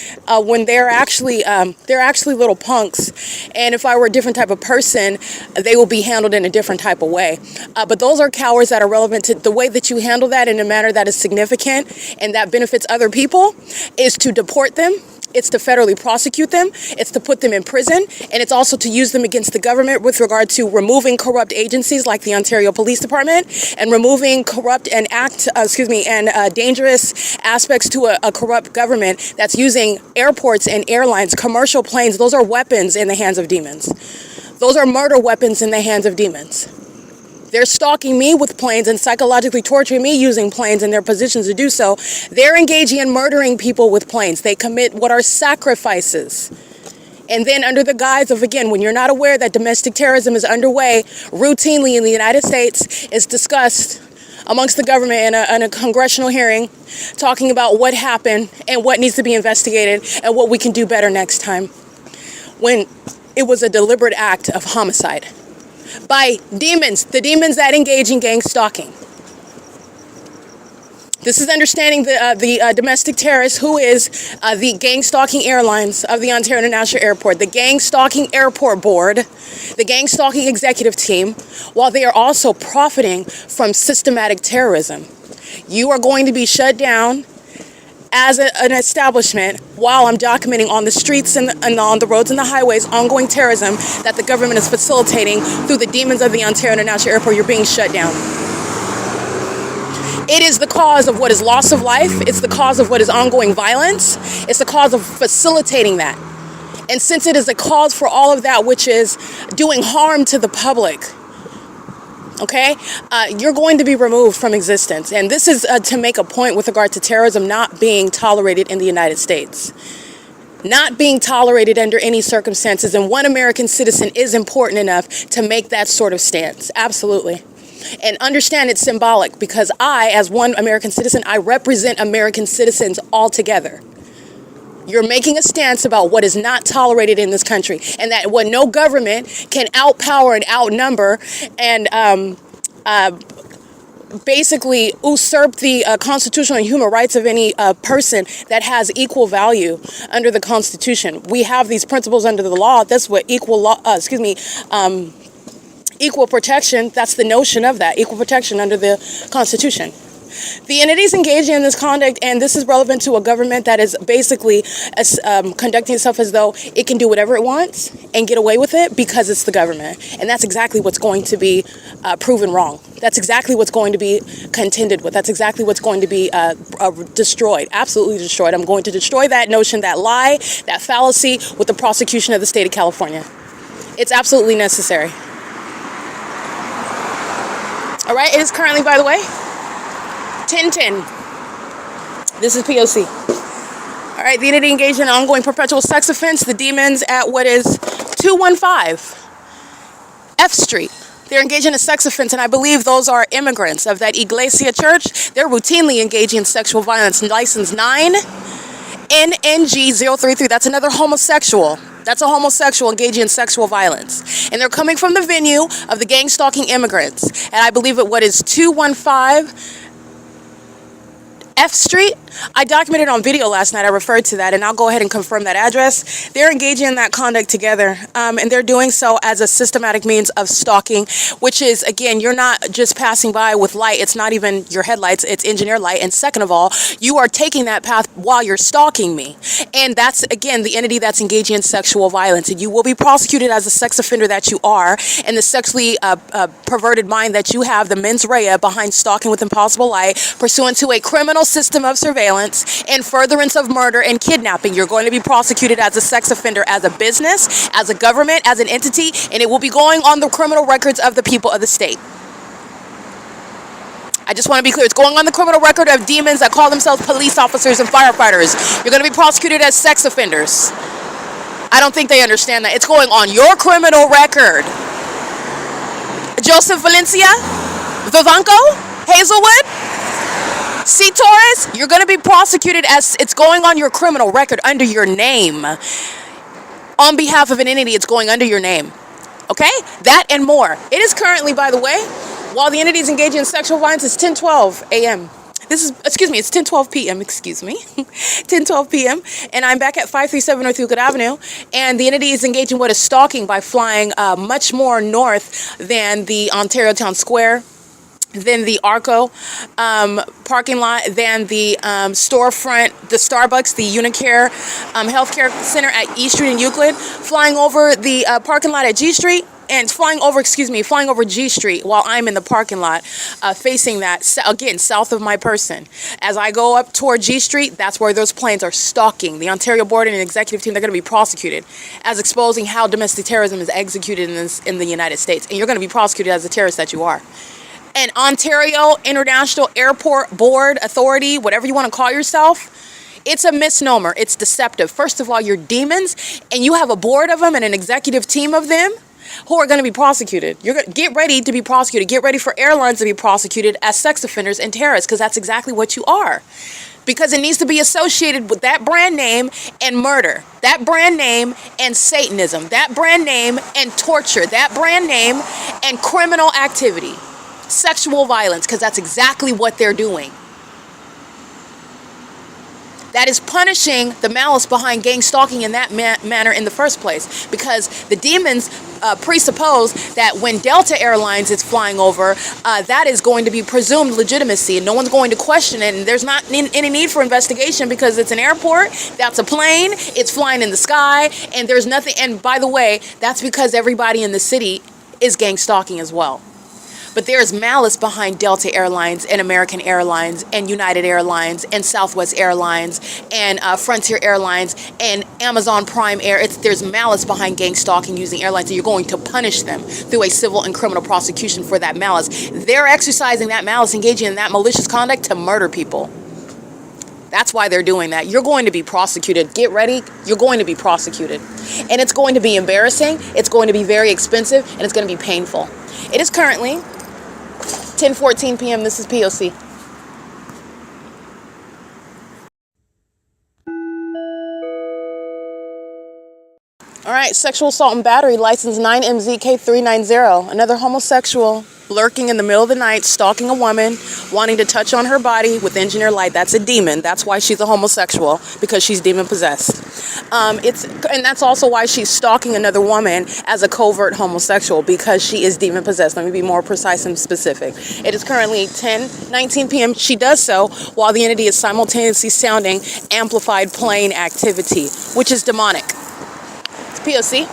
S2: when they're actually little punks. And if I were a different type of person, they will be handled in a different type of way. But those are cowards that are relevant to the way that you handle that in a manner that is significant and that benefits other people is to deport them. It's to federally prosecute them, it's to put them in prison, and it's also to use them against the government with regard to removing corrupt agencies like the Ontario Police Department and removing corrupt and dangerous aspects to a corrupt government that's using airports and airlines, commercial planes. Those are weapons in the hands of demons. Those are murder weapons in the hands of demons. They're stalking me with planes and psychologically torturing me using planes in their positions to do so. They're engaging in murdering people with planes. They commit what are sacrifices. And then under the guise of, again, when you're not aware that domestic terrorism is underway routinely in the United States, it's discussed amongst the government in a congressional hearing, talking about what happened and what needs to be investigated and what we can do better next time. When it was a deliberate act of homicide by demons, the demons that engage in gang stalking. This is understanding the domestic terrorist who is the gang stalking airlines of the Ontario International Airport, the gang stalking airport board, the gang stalking executive team, while they are also profiting from systematic terrorism. You are going to be shut down as an establishment while I'm documenting on the streets and on the roads and the highways ongoing terrorism that the government is facilitating through the demons of the Ontario International Airport. You're being shut down. It is the cause of what is loss of life. It's the cause of what is ongoing violence. It's the cause of facilitating that. And since it is a cause for all of that which is doing harm to the public, okay, you're going to be removed from existence. And this is to make a point with regard to terrorism not being tolerated in the United States. Not being tolerated under any circumstances. And one American citizen is important enough to make that sort of stance. Absolutely. And understand it's symbolic because I, as one American citizen, I represent American citizens altogether. You're making a stance about what is not tolerated in this country and that what no government can outpower and outnumber and basically usurp the constitutional and human rights of any person that has equal value under the Constitution. We have these principles under the law. That's what equal protection, that's the notion of that, equal protection under the Constitution. The entities engaging in this conduct, and this is relevant to a government that is basically conducting itself as though it can do whatever it wants and get away with it because it's the government. And that's exactly what's going to be proven wrong. That's exactly what's going to be contended with. That's exactly what's going to be destroyed, absolutely destroyed. I'm going to destroy that notion, that lie, that fallacy with the prosecution of the state of California. It's absolutely necessary. All right, it is currently, by the way, 10:10. This is P.O.C. All right, the entity engaged in an ongoing perpetual sex offense, the demons at what is 215 F Street. They're engaged in a sex offense, and I believe those are immigrants of that Iglesia church. They're routinely engaging in sexual violence. License 9 NNG033. That's another homosexual. That's a homosexual engaging in sexual violence. And they're coming from the venue of the gang stalking immigrants. And I believe at what is 215 F Street. I documented on video last night. I referred to that, and I'll go ahead and confirm that address. They're engaging in that conduct together, and they're doing so as a systematic means of stalking, which is, again, you're not just passing by with light. It's not even your headlights. It's engineer light. And second of all, you are taking that path while you're stalking me. And that's, again, the entity that's engaging in sexual violence. And you will be prosecuted as a sex offender that you are, and the sexually perverted mind that you have, the mens rea behind stalking with impossible light, pursuant to a criminal system of surveillance and furtherance of murder and kidnapping. You're going to be prosecuted as a sex offender, as a business, as a government, as an entity, and it will be going on the criminal records of the people of the state. I just want to be clear. It's going on the criminal record of demons that call themselves police officers and firefighters. You're going to be prosecuted as sex offenders. I don't think they understand that. It's going on your criminal record. Joseph Valencia, Vivanco, Hazelwood, C. Torres, you're going to be prosecuted as it's going on your criminal record under your name. On behalf of an entity, it's going under your name. Okay? That and more. It is currently, by the way, While the entity is engaging in sexual violence, it's 10:12 a.m. It's 10:12 p.m., 10:12 p.m., and I'm back at 537 North Euclid Avenue, and the entity is engaging what is stalking by flying much more north than the Ontario Town Square, than the ARCO parking lot, than the storefront, the Starbucks, the UNICARE healthcare center at E Street and Euclid, flying over the parking lot at G Street, and flying over G Street while I'm in the parking lot, facing that, again, south of my person. As I go up toward G Street, that's where those planes are stalking. The Ontario Board and executive team, they're going to be prosecuted as exposing how domestic terrorism is executed in the United States. And you're going to be prosecuted as a terrorist that you are. And Ontario International Airport Board Authority, whatever you want to call yourself, it's a misnomer. It's deceptive. First of all, you're demons, and you have a board of them and an executive team of them who are going to be prosecuted. You're going to get ready to be prosecuted. Get ready for airlines to be prosecuted as sex offenders and terrorists, because that's exactly what you are. Because it needs to be associated with that brand name and murder, that brand name and Satanism, that brand name and torture, that brand name and criminal activity, sexual violence, because that's exactly what they're doing. That is punishing the malice behind gang stalking in that manner in the first place, because the demons presuppose that when Delta Airlines is flying over, that is going to be presumed legitimacy, and no one's going to question it, and there's not any need for investigation because it's an airport, that's a plane, it's flying in the sky, and there's nothing. And by the way, that's because everybody in the city is gang stalking as well. But there is malice behind Delta Airlines and American Airlines and United Airlines and Southwest Airlines and Frontier Airlines and Amazon Prime Air. There's malice behind gang stalking using airlines, and you're going to punish them through a civil and criminal prosecution for that malice. They're exercising that malice, engaging in that malicious conduct to murder people. That's why they're doing that. You're going to be prosecuted. Get ready. You're going to be prosecuted. And it's going to be embarrassing. It's going to be very expensive, and it's going to be painful. It is currently 10:14 p.m. This is P.O.C. All right, sexual assault and battery, license 9MZK390. Another homosexual lurking in the middle of the night, stalking a woman, wanting to touch on her body with engineer light. That's a demon. That's why she's a homosexual, because she's demon possessed. And that's also why she's stalking another woman as a covert homosexual, because she is demon possessed. Let me be more precise and specific. It is currently 10:19 p.m. She does so while the entity is simultaneously sounding amplified plane activity, which is demonic. It's P.O.C.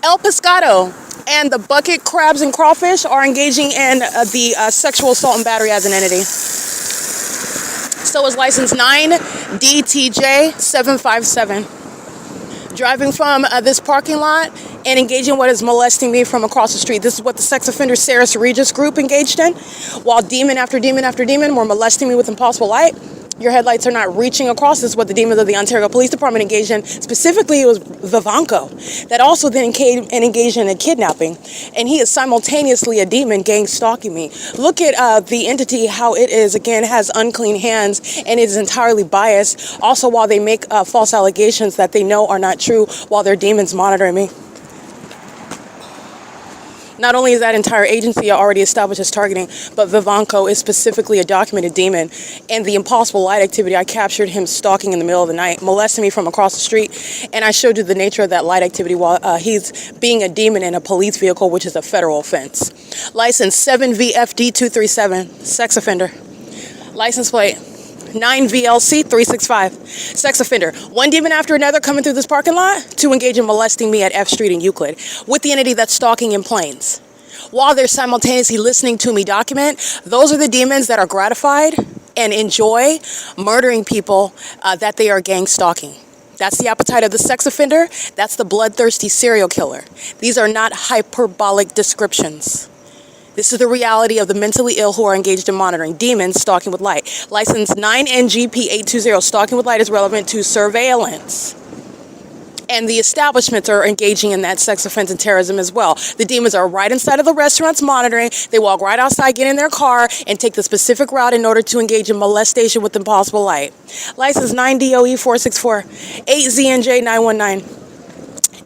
S2: El Pescado and the bucket crabs and crawfish are engaging in the sexual assault and battery as an entity. So is license 9DTJ757. Driving from this parking lot and engaging what is molesting me from across the street. This is what the sex offender Sarah's Regis group engaged in. While demon after demon after demon were molesting me with impossible light. Your headlights are not reaching across. This is what the demons of the Ontario Police Department engaged in. Specifically, it was Vivanco that also then engaged in a kidnapping. And he is simultaneously a demon gang stalking me. Look at the entity, how it is, again, has unclean hands and is entirely biased. Also, while they make false allegations that they know are not true while they're demons monitoring me. Not only is that entire agency already established as targeting, but Vivanco is specifically a documented demon. And the impossible light activity, I captured him stalking in the middle of the night, molesting me from across the street. And I showed you the nature of that light activity while he's being a demon in a police vehicle, which is a federal offense. License 7VFD237, sex offender. License plate 9VLC365, sex offender. One demon after another coming through this parking lot to engage in molesting me at F Street in Euclid with the entity that's stalking in planes. While they're simultaneously listening to me document, those are the demons that are gratified and enjoy murdering people that they are gang stalking. That's the appetite of the sex offender. That's the bloodthirsty serial killer. These are not hyperbolic descriptions. This is the reality of the mentally ill who are engaged in monitoring. Demons stalking with light. License 9NGP820, stalking with light is relevant to surveillance. And the establishments are engaging in that sex offense and terrorism as well. The demons are right inside of the restaurants monitoring. They walk right outside, get in their car, and take the specific route in order to engage in molestation with impossible light. License 9DOE464, 8ZNJ919.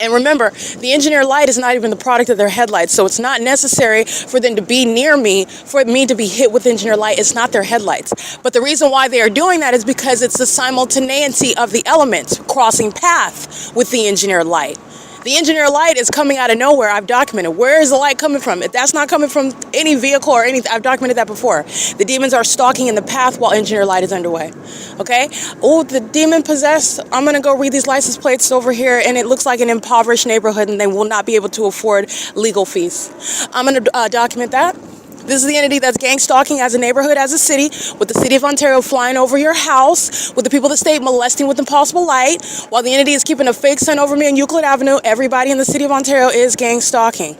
S2: And remember, the engineer light is not even the product of their headlights, so it's not necessary for them to be near me, for me to be hit with engineer light. It's not their headlights. But the reason why they are doing that is because it's the simultaneity of the elements crossing path with the engineer light. The engineer light is coming out of nowhere. I've documented. Where is the light coming from? If that's not coming from any vehicle or anything, I've documented that before. The demons are stalking in the path while engineer light is underway. Okay? Oh, the demon possessed. I'm going to go read these license plates over here, and it looks like an impoverished neighborhood, and they will not be able to afford legal fees. I'm going to document that. This is the entity that's gang stalking as a neighborhood, as a city, with the city of Ontario flying over your house, with the people of the state molesting with impossible light, while the entity is keeping a fake sun over me on Euclid Avenue. Everybody in the city of Ontario is gang stalking.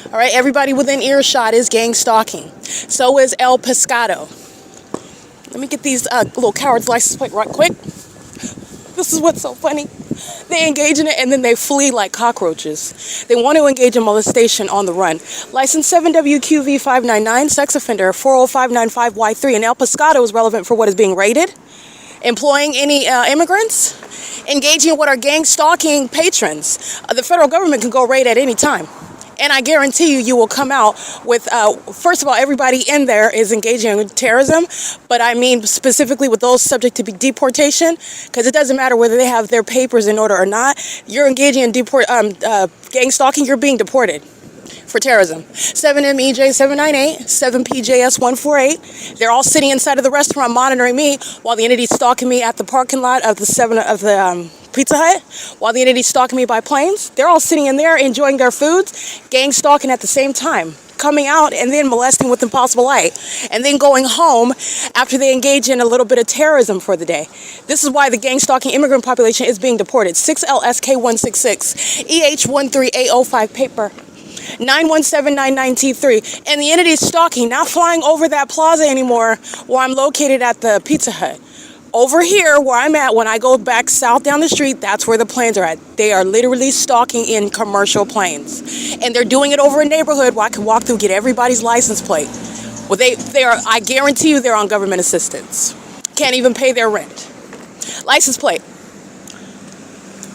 S2: All right, everybody within earshot is gang stalking. So is El Pescado. Let me get these little cowards license plate right quick. This is what's so funny. They engage in it and then they flee like cockroaches. They want to engage in molestation on the run. License 7WQV599, sex offender 40595Y3, and El Pescado is relevant for what is being raided, employing any immigrants, engaging in what are gang stalking patrons. The federal government can go raid at any time. And I guarantee you, you will come out with, first of all, everybody in there is engaging in terrorism, but I mean specifically with those subject to be deportation, because it doesn't matter whether they have their papers in order or not. You're engaging in gang stalking, you're being deported for terrorism. 7MEJ798, 7PJS148. They're all sitting inside of the restaurant monitoring me while the entity's stalking me at the parking lot of the Pizza Hut, while the entity's stalking me by planes. They're all sitting in there enjoying their foods, gang stalking at the same time, coming out and then molesting with impossible light, and then going home after they engage in a little bit of terrorism for the day. This is why the gang stalking immigrant population is being deported. 6LSK166, EH13A05 paper, 91799T3, and the entity is stalking, not flying over that plaza anymore where I'm located at the Pizza Hut. Over here, where I'm at, when I go back south down the street, that's where the planes are at. They are literally stalking in commercial planes. And they're doing it over a neighborhood where I can walk through, get everybody's license plate. Well, they are, I guarantee you, they're on government assistance. Can't even pay their rent. License plate.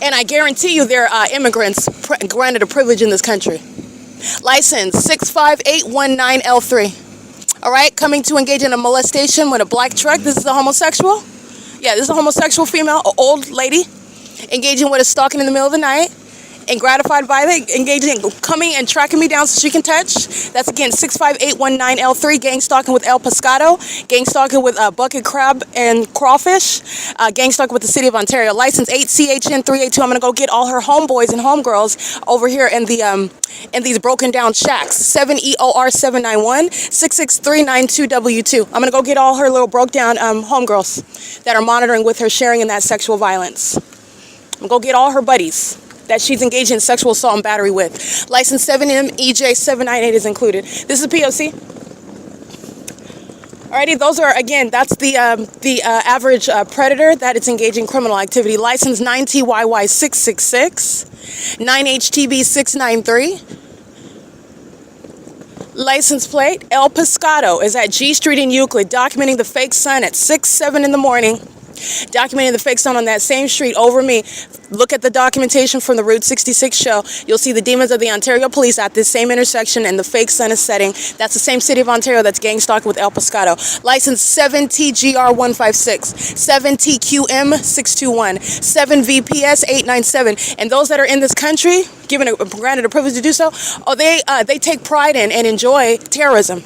S2: And I guarantee you they're immigrants granted a privilege in this country. License 65819L3. All right, coming to engage in a molestation with a black truck. This is a homosexual. Yeah, this is a homosexual female, an old lady, engaging with a stalking in the middle of the night, and gratified by it, engaging, coming and tracking me down so she can touch. That's again 65819L3, gang stalking with El Pescado, gang stalking with bucket crab and crawfish, gang stalking with the city of Ontario. License 8CHN382. I'm gonna go get all her homeboys and homegirls over here in these broken down shacks. 7EOR791, 66392W2. I'm gonna go get all her little broke down homegirls that are monitoring with her, sharing in that sexual violence. I'm gonna go get all her buddies that she's engaged in sexual assault and battery with. License 7MEJ798 is included. This is P.O.C. Alrighty, those are, again, that's the average predator that it's engaging in criminal activity. License 9TYY666, 9HTB693. License plate, El Pescado is at G Street in Euclid, documenting the fake sun at 6-7 in the morning. Documenting the fake sun on that same street over me. Look at the documentation from the Route 66 show. You'll see the demons of the Ontario Police at this same intersection, and the fake sun is setting. That's the same city of Ontario that's gang stalking with El Pescado. License 7TGR156, 7TQM621, 7VPS897. And those that are in this country, granted a privilege to do so, they take pride in and enjoy terrorism.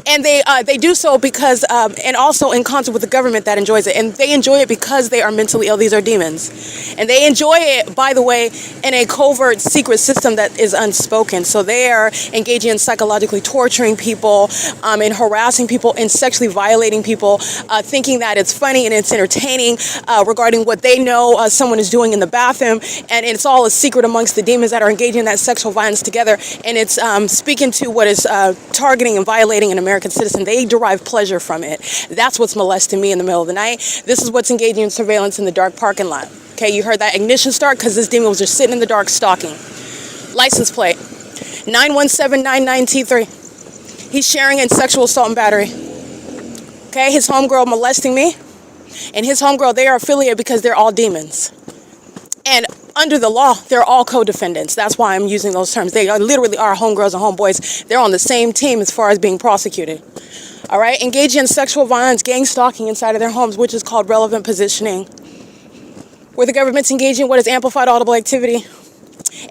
S2: And they do so because, and also in concert with the government that enjoys it. And they enjoy it because they are mentally ill. These are demons. And they enjoy it, by the way, in a covert secret system that is unspoken. So they are engaging in psychologically torturing people, and harassing people, and sexually violating people, thinking that it's funny and it's entertaining regarding what they know someone is doing in the bathroom. And it's all a secret amongst the demons that are engaging in that sexual violence together. And it's speaking to what is targeting and violating an American citizen. They derive pleasure from it. That's what's molesting me in the middle of the night. This is what's engaging in surveillance in the dark parking lot. Okay, you heard that ignition start because this demon was just sitting in the dark stalking. License plate 91799T3. He's sharing in sexual assault and battery. Okay, his homegirl molesting me, and his homegirl, they are affiliated because they're all demons. And under the law, they're all co-defendants. That's why I'm using those terms. They are literally our homegirls and homeboys. They're on the same team as far as being prosecuted. All right, engaging in sexual violence, gang stalking inside of their homes, which is called relevant positioning, where the government's engaging in what is amplified audible activity.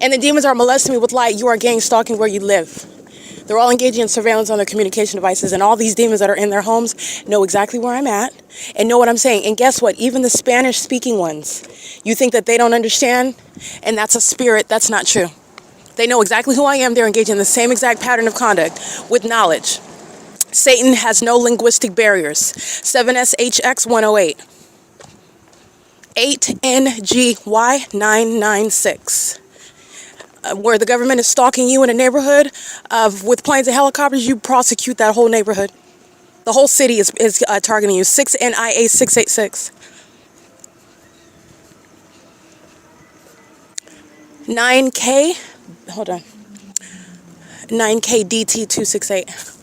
S2: And the demons are molesting me with light. You are gang stalking where you live. They're all engaging in surveillance on their communication devices, and all these demons that are in their homes know exactly where I'm at and know what I'm saying. And guess what? Even the Spanish-speaking ones, you think that they don't understand, and that's a spirit. That's not true. They know exactly who I am. They're engaging in the same exact pattern of conduct with knowledge. Satan has no linguistic barriers. 7SHX108. 8NGY996. Where the government is stalking you in a neighborhood with planes and helicopters, you prosecute that whole neighborhood. The whole city is targeting you. 6NIA686. 9K, hold on. 9KDT268.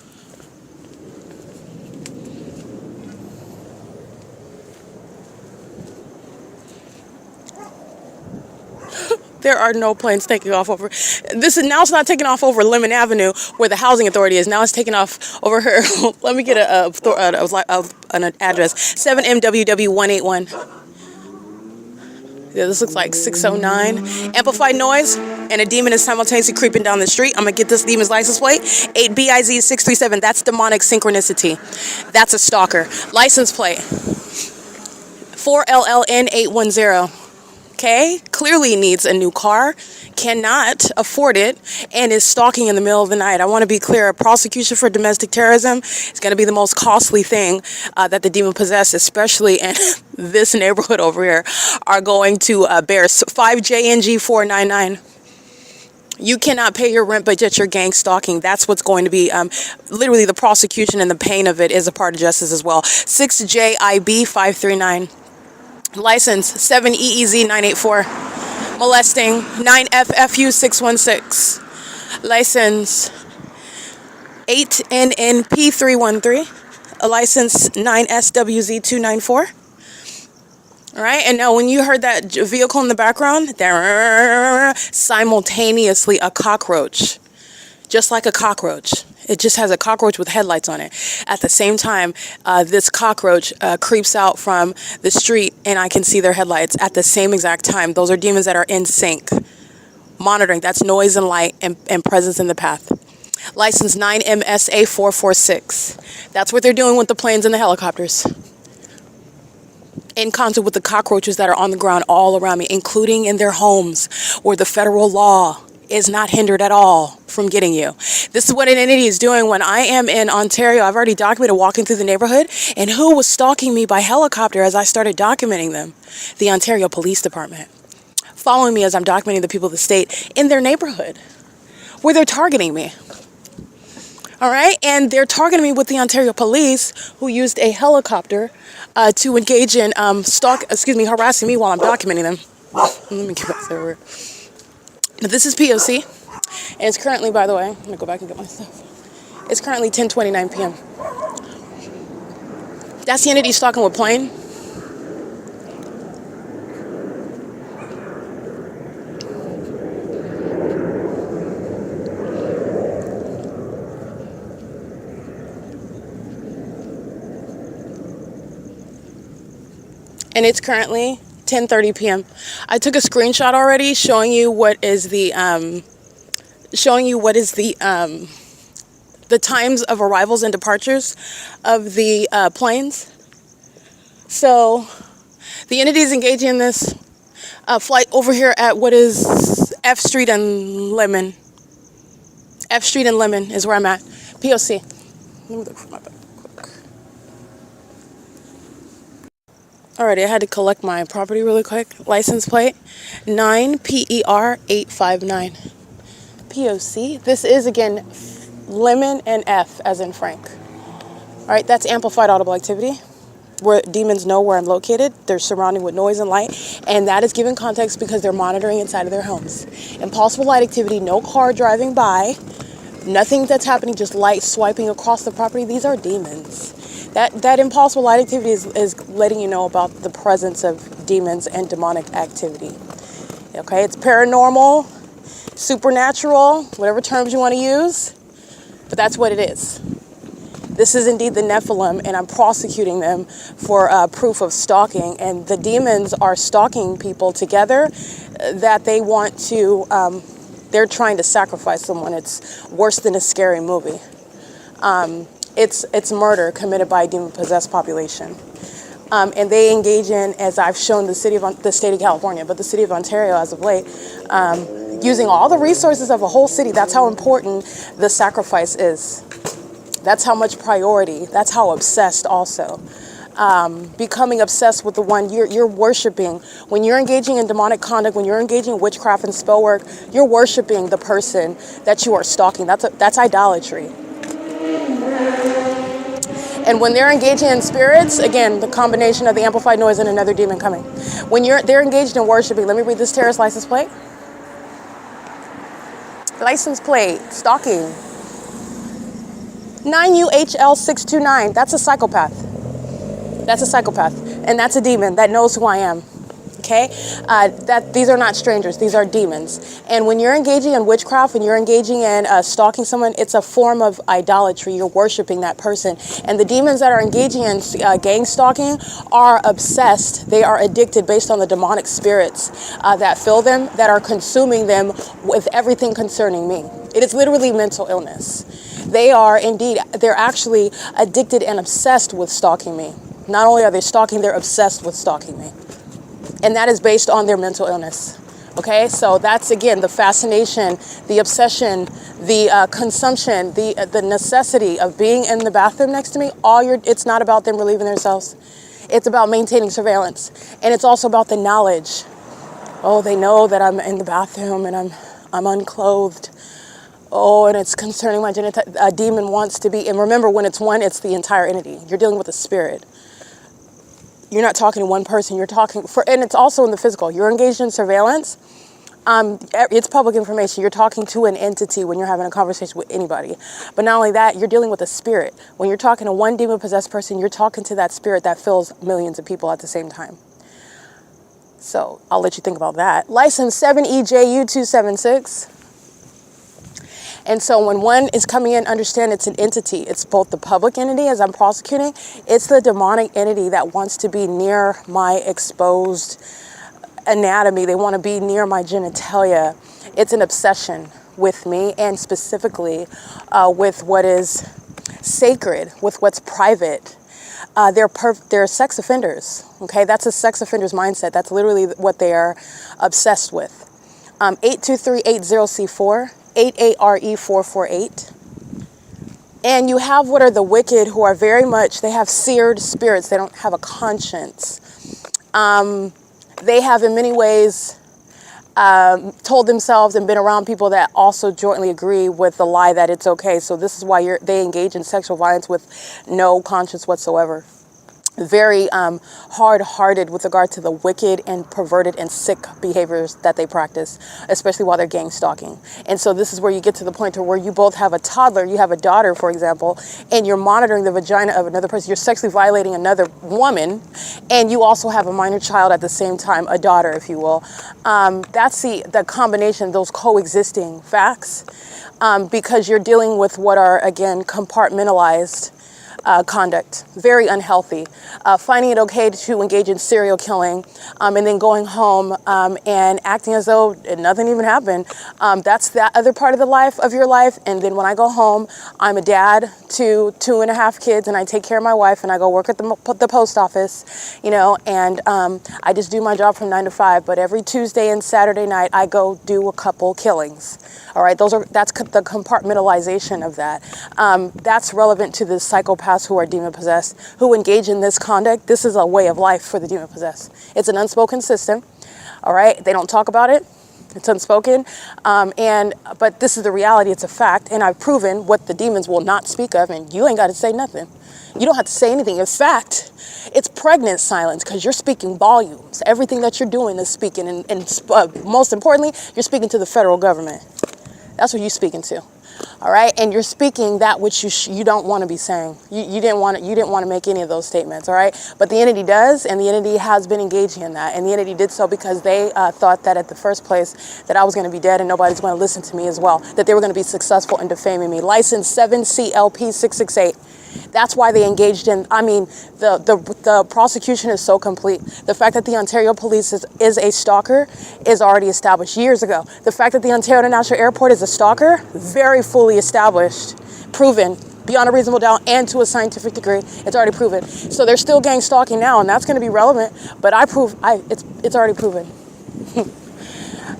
S2: There are no planes taking off over. This is now. It's not taking off over Lemon Avenue, where the housing authority is. Now it's taking off over here. Let me get an address. 7MWW181. Yeah, this looks like 609. Amplified noise, and a demon is simultaneously creeping down the street. I'm gonna get this demon's license plate. 8BIZ637. That's demonic synchronicity. That's a stalker. License plate. 4LLN810. Okay, clearly needs a new car, cannot afford it, and is stalking in the middle of the night. I want to be clear, a prosecution for domestic terrorism is going to be the most costly thing that the demon possesses, especially in this neighborhood over here, are going to bear. 5JNG499. You cannot pay your rent, but yet you're gang stalking. That's what's going to be, literally the prosecution and the pain of it is a part of justice as well. 6JIB539. License 7EEZ984. Molesting 9FFU616. License 8NNP313. A license 9SWZ294. All right, and now when you heard that vehicle in the background, there simultaneously a cockroach, just like a cockroach. It just has a cockroach with headlights on it. At the same time, this cockroach creeps out from the street, and I can see their headlights at the same exact time. Those are demons that are in sync. Monitoring, that's noise and light and presence in the path. License 9MSA446. That's what they're doing with the planes and the helicopters. In concert with the cockroaches that are on the ground all around me, including in their homes, where the federal law is not hindered at all from getting you. This is what an entity is doing when I am in Ontario. I've already documented walking through the neighborhood, and who was stalking me by helicopter as I started documenting them? The Ontario Police Department. Following me as I'm documenting the people of the state in their neighborhood, where they're targeting me. All right, and they're targeting me with the Ontario Police, who used a helicopter to engage in harassing me while I'm documenting them. Let me get back there. This is P.O.C. and it's currently, by the way, I'm gonna go back and get my stuff. It's currently 10:29 p.m. That's the entity stalking with plane. And it's currently 10:30 p.m. I took a screenshot already showing you what is the times of arrivals and departures of the planes. So the entity is engaging in this flight over here at what is F Street and Lemon. F Street and Lemon is where I'm at. P.O.C. Let me look for my bag. Alrighty, I had to collect my property really quick. License plate 9PER859. P.O.C. This is, again, Lemon and F as in Frank. Alright, that's amplified audible activity, where demons know where I'm located. They're surrounding with noise and light, and that is given context because they're monitoring inside of their homes. Impossible light activity, no car driving by, nothing that's happening, just light swiping across the property. These are demons. That impossible light activity is letting you know about the presence of demons and demonic activity. Okay, it's paranormal, supernatural, whatever terms you want to use, but that's what it is. This is indeed the Nephilim, and I'm prosecuting them for proof of stalking. And the demons are stalking people together that they want to, they're trying to sacrifice someone. It's worse than a scary movie. It's murder committed by a demon-possessed population. And they engage in, as I've shown the state of California, but the city of Ontario as of late, using all the resources of a whole city. That's how important the sacrifice is. That's how much priority. That's how obsessed also. Becoming obsessed with the one you're worshiping. When you're engaging in demonic conduct, when you're engaging in witchcraft and spell work, you're worshiping the person that you are stalking. That's idolatry. And when they're engaging in spirits, again, the combination of the amplified noise and another demon coming. When they're engaged in worshiping, let me read this terrorist license plate. License plate, stalking. 9UHL629, that's a psychopath. That's a psychopath. And that's a demon that knows who I am. Okay? These are not strangers. These are demons. And when you're engaging in witchcraft, when you're engaging in stalking someone, it's a form of idolatry. You're worshiping that person. And the demons that are engaging in gang stalking are obsessed. They are addicted based on the demonic spirits that fill them, that are consuming them with everything concerning me. It is literally mental illness. They are indeed, they're actually addicted and obsessed with stalking me. Not only are they stalking, they're obsessed with stalking me. And that is based on their mental illness. Okay, so that's again the fascination, the obsession, the consumption, the necessity of being in the bathroom next to me. It's not about them relieving themselves. It's about maintaining surveillance, and it's also about the knowledge. Oh, they know that I'm in the bathroom and I'm unclothed. Oh, and it's concerning my genitalia. A demon wants to be, and remember, when it's one, it's the entire entity. You're dealing with a spirit. You're not talking to one person. You're talking and it's also in the physical. You're engaged in surveillance. It's public information. You're talking to an entity when you're having a conversation with anybody. But not only that, you're dealing with a spirit. When you're talking to one demon-possessed person, you're talking to that spirit that fills millions of people at the same time. So I'll let you think about that. License 7EJU276. And so when one is coming in, understand it's an entity. It's both the public entity, as I'm prosecuting, it's the demonic entity that wants to be near my exposed anatomy. They want to be near my genitalia. It's an obsession with me, and specifically with what is sacred, with what's private. They're sex offenders. Okay, that's a sex offender's mindset. That's literally what they are obsessed with. 82380C4. 88RE448. And you have what are the wicked, who are very much, they have seared spirits. They don't have a conscience. They have in many ways told themselves and been around people that also jointly agree with the lie that it's okay. So this is why they engage in sexual violence with no conscience whatsoever. Very hard-hearted with regard to the wicked and perverted and sick behaviors that they practice, especially while they're gang stalking. And so this is where you get to the point to where you both have a toddler, you have a daughter, for example, and you're monitoring the vagina of another person. You're sexually violating another woman, and you also have a minor child at the same time, a daughter, if you will. That's the combination, those coexisting facts, because you're dealing with what are, again, compartmentalized conduct, very unhealthy. Finding it okay to engage in serial killing, and then going home and acting as though nothing even happened. That's that other part of the life of your life. And then when I go home, I'm a dad to 2.5 kids, and I take care of my wife, and I go work at the post office, you know, and I just do my job from 9 to 5. But every Tuesday and Saturday night, I go do a couple killings. All right, that's the compartmentalization of that. That's relevant to the psychopaths who are demon-possessed, who engage in this conduct. This is a way of life for the demon-possessed. It's an unspoken system, all right? They don't talk about it. It's unspoken. But this is the reality. It's a fact. And I've proven what the demons will not speak of, and you ain't got to say nothing. You don't have to say anything. In fact, it's pregnant silence, because you're speaking volumes. Everything that you're doing is speaking. And most importantly, you're speaking to the federal government. That's what you're speaking to. All right, and you're speaking that which you don't want to be saying. You didn't want to make any of those statements. All right, but the entity does, and the entity has been engaging in that, and the entity did so because they thought that at the first place that I was going to be dead and nobody's going to listen to me as well. That they were going to be successful in defaming me. License 7CLP668. That's why they engaged in, I mean, the prosecution is so complete. The fact that the Ontario Police is a stalker is already established years ago. The fact that the Ontario International Airport is a stalker, very fully established, proven, beyond a reasonable doubt and to a scientific degree. It's already proven. So they're still gang stalking now, and that's going to be relevant, but it's already proven.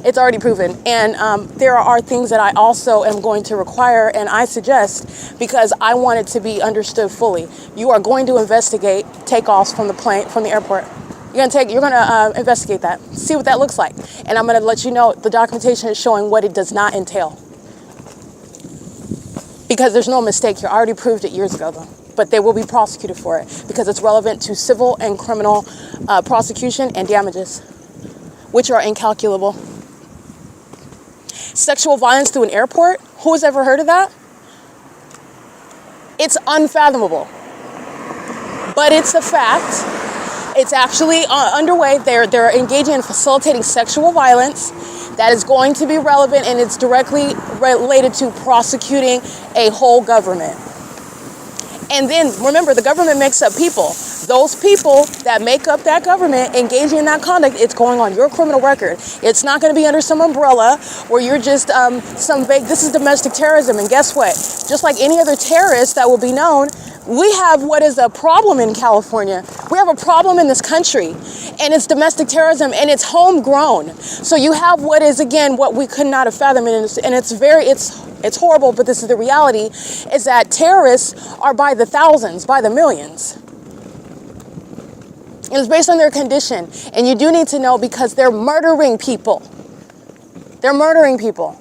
S2: It's already proven. And there are things that I also am going to require, and I suggest, because I want it to be understood fully. You are going to investigate takeoffs from the plane, from the airport. You're gonna investigate that, see what that looks like. And I'm gonna let you know the documentation is showing what it does not entail. Because there's no mistake here. I already proved it years ago though. But they will be prosecuted for it because it's relevant to civil and criminal prosecution and damages, which are incalculable. Sexual violence through an airport? Who has ever heard of that? It's unfathomable. But it's a fact. It's actually underway. They're engaging in facilitating sexual violence that is going to be relevant, and it's directly related to prosecuting a whole government. And then remember, the government makes up people. Those people that make up that government engaging in that conduct, it's going on your criminal record. It's not going to be under some umbrella where you're just some vague, this is domestic terrorism. And guess what? Just like any other terrorist that will be known, we have what is a problem in California. We have a problem in this country, and it's domestic terrorism, and it's homegrown. So you have what is, again, what we could not have fathomed, and it's horrible, but this is the reality, is that terrorists are by the thousands, by the millions. And it's based on their condition. And you do need to know because they're murdering people. They're murdering people.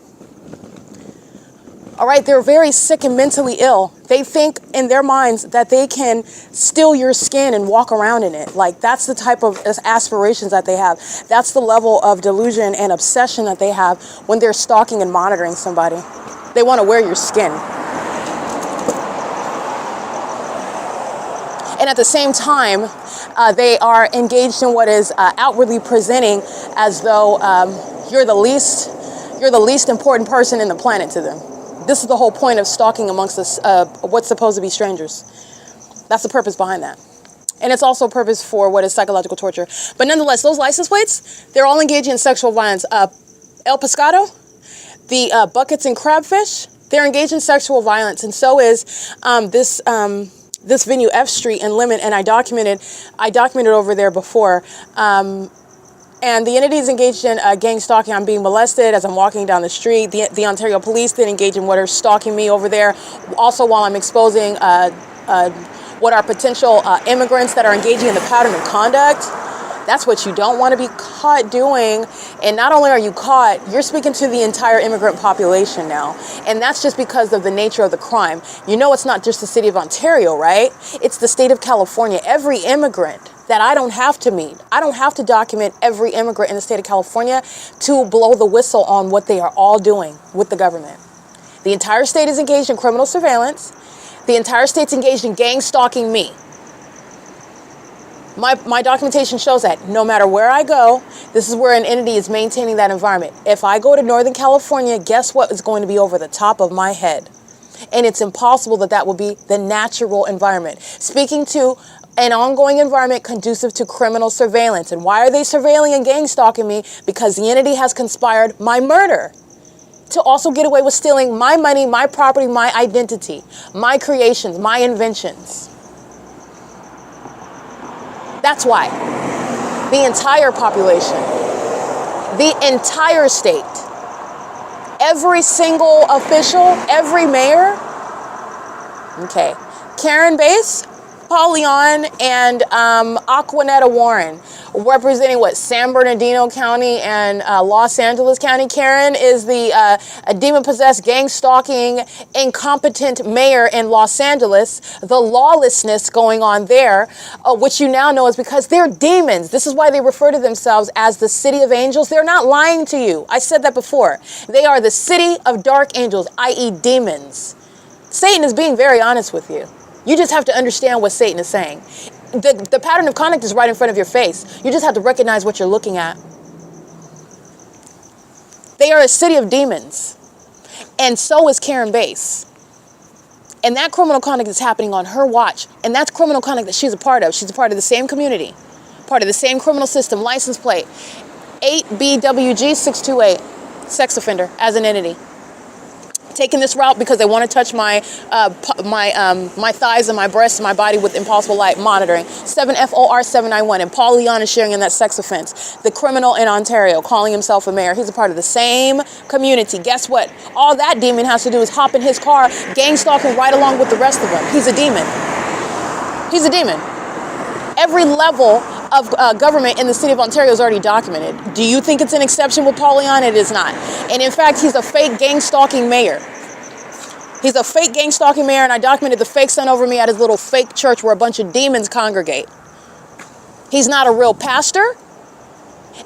S2: All right, they're very sick and mentally ill. They think in their minds that they can steal your skin and walk around in it. Like, that's the type of aspirations that they have. That's the level of delusion and obsession that they have when they're stalking and monitoring somebody. They want to wear your skin. And at the same time, they are engaged in what is outwardly presenting as though you're the least important person in the planet to them. This is the whole point of stalking amongst us, what's supposed to be strangers. That's the purpose behind that. And it's also a purpose for what is psychological torture. But nonetheless, those license plates, they're all engaging in sexual violence. El Pescado, the buckets and crabfish, they're engaged in sexual violence. And so is this venue, F Street in Lemon, and I documented over there before. And the entity is engaged in gang stalking. I'm being molested as I'm walking down the street. The Ontario Police then engage in what are stalking me over there. Also, while I'm exposing what are potential immigrants that are engaging in the pattern of conduct. That's what you don't want to be caught doing. And not only are you caught, you're speaking to the entire immigrant population now. And that's just because of the nature of the crime. You know, it's not just the city of Ontario, right? It's the state of California. Every immigrant that I don't have to meet. I don't have to document every immigrant in the state of California to blow the whistle on what they are all doing with the government. The entire state is engaged in criminal surveillance. The entire state's engaged in gang stalking me. My documentation shows that no matter where I go, this is where an entity is maintaining that environment. If I go to Northern California, guess what is going to be over the top of my head? And it's impossible that will be the natural environment. Speaking to an ongoing environment conducive to criminal surveillance. And why are they surveilling and gang stalking me? Because the entity has conspired my murder to also get away with stealing my money, my property, my identity, my creations, my inventions. That's why. The entire population, the entire state, every single official, every mayor, okay, Karen Bass, Paul Leon, and Aquanetta Warren representing what, San Bernardino County and Los Angeles County. Karen is the demon-possessed, gang-stalking, incompetent mayor in Los Angeles. The lawlessness going on there, which you now know is because they're demons. This is why they refer to themselves as the City of Angels. They're not lying to you. I said that before. They are the city of dark angels, i.e. demons. Satan is being very honest with you. You just have to understand what Satan is saying. The pattern of conduct is right in front of your face. You just have to recognize what you're looking at. They are a city of demons. And so is Karen Bass. And that criminal conduct is happening on her watch. And that's criminal conduct that she's a part of. She's a part of the same community, part of the same criminal system, license plate, 8BWG628, sex offender as an entity. Taking this route because they want to touch my thighs and my breasts and my body with impossible light monitoring. 7FOR791, and Paul Leon is sharing in that sex offense. The criminal in Ontario calling himself a mayor. He's a part of the same community. Guess what? All that demon has to do is hop in his car, gang stalking right along with the rest of them. He's a demon. He's a demon. Every level of government in the city of Ontario is already documented. Do you think it's an exception with Paul Leon? It is not. And in fact, he's a fake gang-stalking mayor. He's a fake gang-stalking mayor, and I documented the fake son over me at his little fake church where a bunch of demons congregate. He's not a real pastor,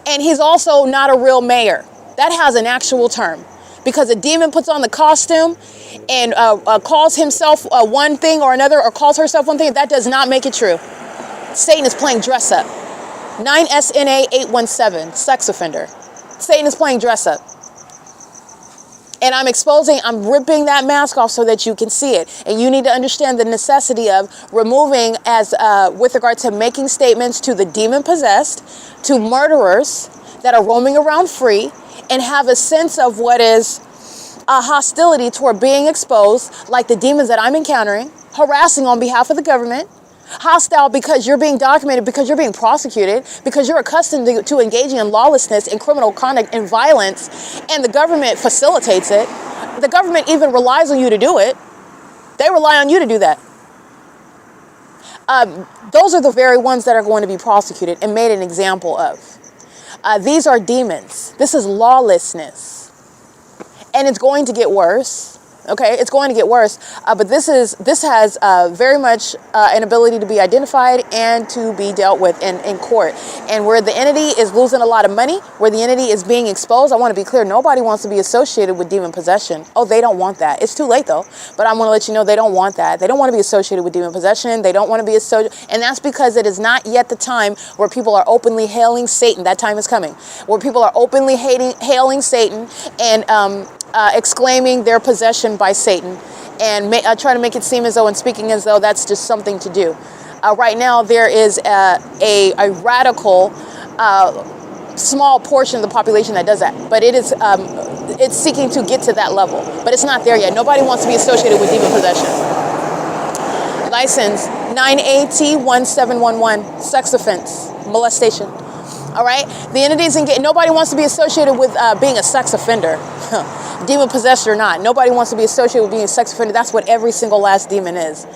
S2: and he's also not a real mayor. That has an actual term. Because a demon puts on the costume and calls himself one thing or another, or calls herself one thing, that does not make it true. Satan is playing dress up. 9SNA817, sex offender. Satan is playing dress up. And I'm ripping that mask off so that you can see it. And you need to understand the necessity of removing, as with regard to making statements to the demon-possessed, to murderers that are roaming around free, and have a sense of what is a hostility toward being exposed, like the demons that I'm encountering, harassing on behalf of the government, hostile because you're being documented, because you're being prosecuted, because you're accustomed to engaging in lawlessness and criminal conduct and violence, and the government facilitates it. The government even relies on you to do it. They rely on you to do that. Those are the very ones that are going to be prosecuted and made an example of. These are demons. This is lawlessness. And it's going to get worse. Okay, it's going to get worse, but this has very much an ability to be identified and to be dealt with in court. And where the entity is losing a lot of money, where the entity is being exposed, I want to be clear, nobody wants to be associated with demon possession. Oh, they don't want that. It's too late though, but I want to let you know they don't want that. They don't want to be associated with demon possession. They don't want to be associated, and that's because it is not yet the time where people are openly hailing Satan. That time is coming, where people are openly hailing Satan and exclaiming their possession by Satan, and try to make it seem as though and speaking as though that's just something to do. Right now, there is a radical small portion of the population that does that, but it's seeking to get to that level, but it's not there yet. Nobody wants to be associated with demon possession. License 9AT1711, sex offense, molestation. All right, the entities nobody wants to be associated with being a sex offender. Demon possessed or not, nobody wants to be associated with being a sex offender. That's what every single last demon is.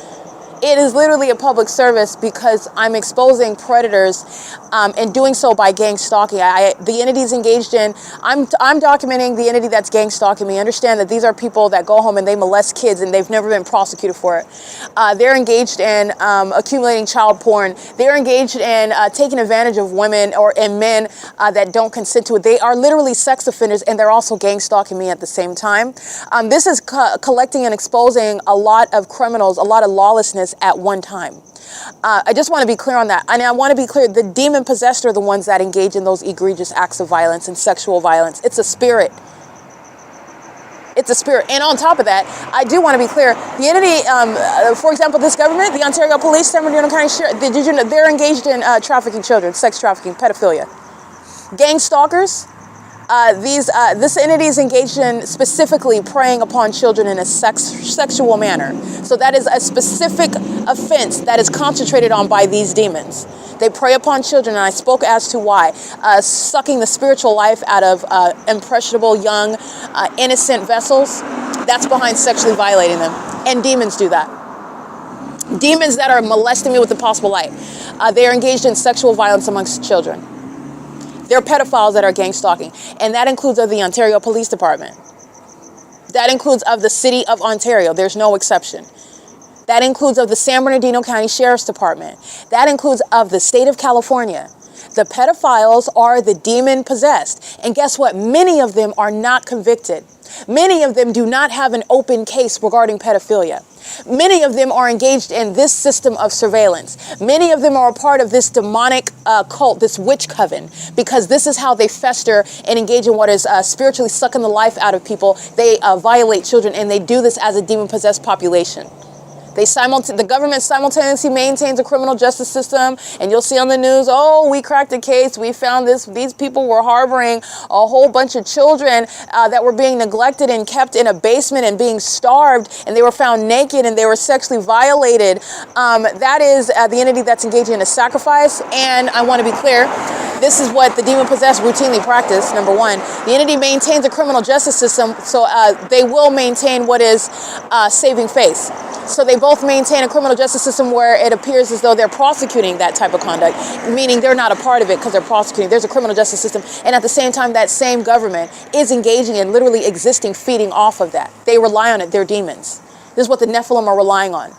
S2: It is literally a public service because I'm exposing predators and doing so by gang stalking. The entities engaged in, I'm documenting the entity that's gang stalking me. Understand that these are people that go home and they molest kids and they've never been prosecuted for it. They're engaged in accumulating child porn. They're engaged in taking advantage of women and men that don't consent to it. They are literally sex offenders, and they're also gang stalking me at the same time. This is collecting and exposing a lot of criminals, a lot of lawlessness at one time. I just want to be clear on that. And I want to be clear, the demon possessed are the ones that engage in those egregious acts of violence and sexual violence. It's a spirit. It's a spirit. And on top of that, I do want to be clear, the entity, for example, this government, the Ontario Police, San Bernardino County Sheriff, they're engaged in trafficking children, sex trafficking, pedophilia. Gang stalkers. This entity is engaged in specifically preying upon children in a sexual manner. So that is a specific offense that is concentrated on by these demons. They prey upon children, and I spoke as to why. Sucking the spiritual life out of impressionable, young, innocent vessels, that's behind sexually violating them. And demons do that. Demons that are molesting me with impossible light. They are engaged in sexual violence amongst children. They're pedophiles that are gang stalking. And that includes of the Ontario Police Department. That includes of the City of Ontario. There's no exception. That includes of the San Bernardino County Sheriff's Department. That includes of the state of California. The pedophiles are the demon possessed. And guess what? Many of them are not convicted. Many of them do not have an open case regarding pedophilia. Many of them are engaged in this system of surveillance. Many of them are a part of this demonic cult, this witch coven, because this is how they fester and engage in what is spiritually sucking the life out of people. They violate children, and they do this as a demon-possessed population. The government simultaneously maintains a criminal justice system, and you'll see on the news, oh, we cracked a case, we found this, these people were harboring a whole bunch of children that were being neglected and kept in a basement and being starved, and they were found naked and they were sexually violated. That is the entity that's engaging in a sacrifice, and I want to be clear, this is what the demon-possessed routinely practice, number one. The entity maintains a criminal justice system, so they will maintain what is saving face. So they both maintain a criminal justice system where it appears as though they're prosecuting that type of conduct, meaning they're not a part of it because they're prosecuting. There's a criminal justice system. And at the same time, that same government is engaging in literally existing, feeding off of that. They rely on it. They're demons. This is what the Nephilim are relying on.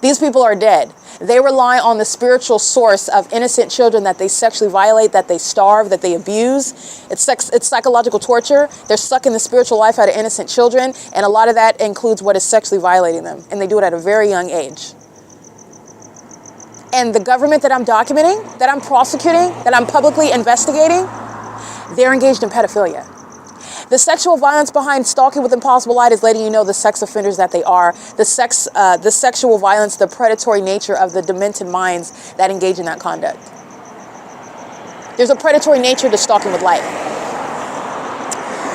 S2: These people are dead. They rely on the spiritual source of innocent children that they sexually violate, that they starve, that they abuse. It's psychological torture. They're sucking the spiritual life out of innocent children, and a lot of that includes what is sexually violating them, and they do it at a very young age. And the government that I'm documenting, that I'm prosecuting, that I'm publicly investigating, they're engaged in pedophilia. The sexual violence behind stalking with impossible light is letting you know the sex offenders that they are, the sexual violence, the predatory nature of the demented minds that engage in that conduct. There's a predatory nature to stalking with light.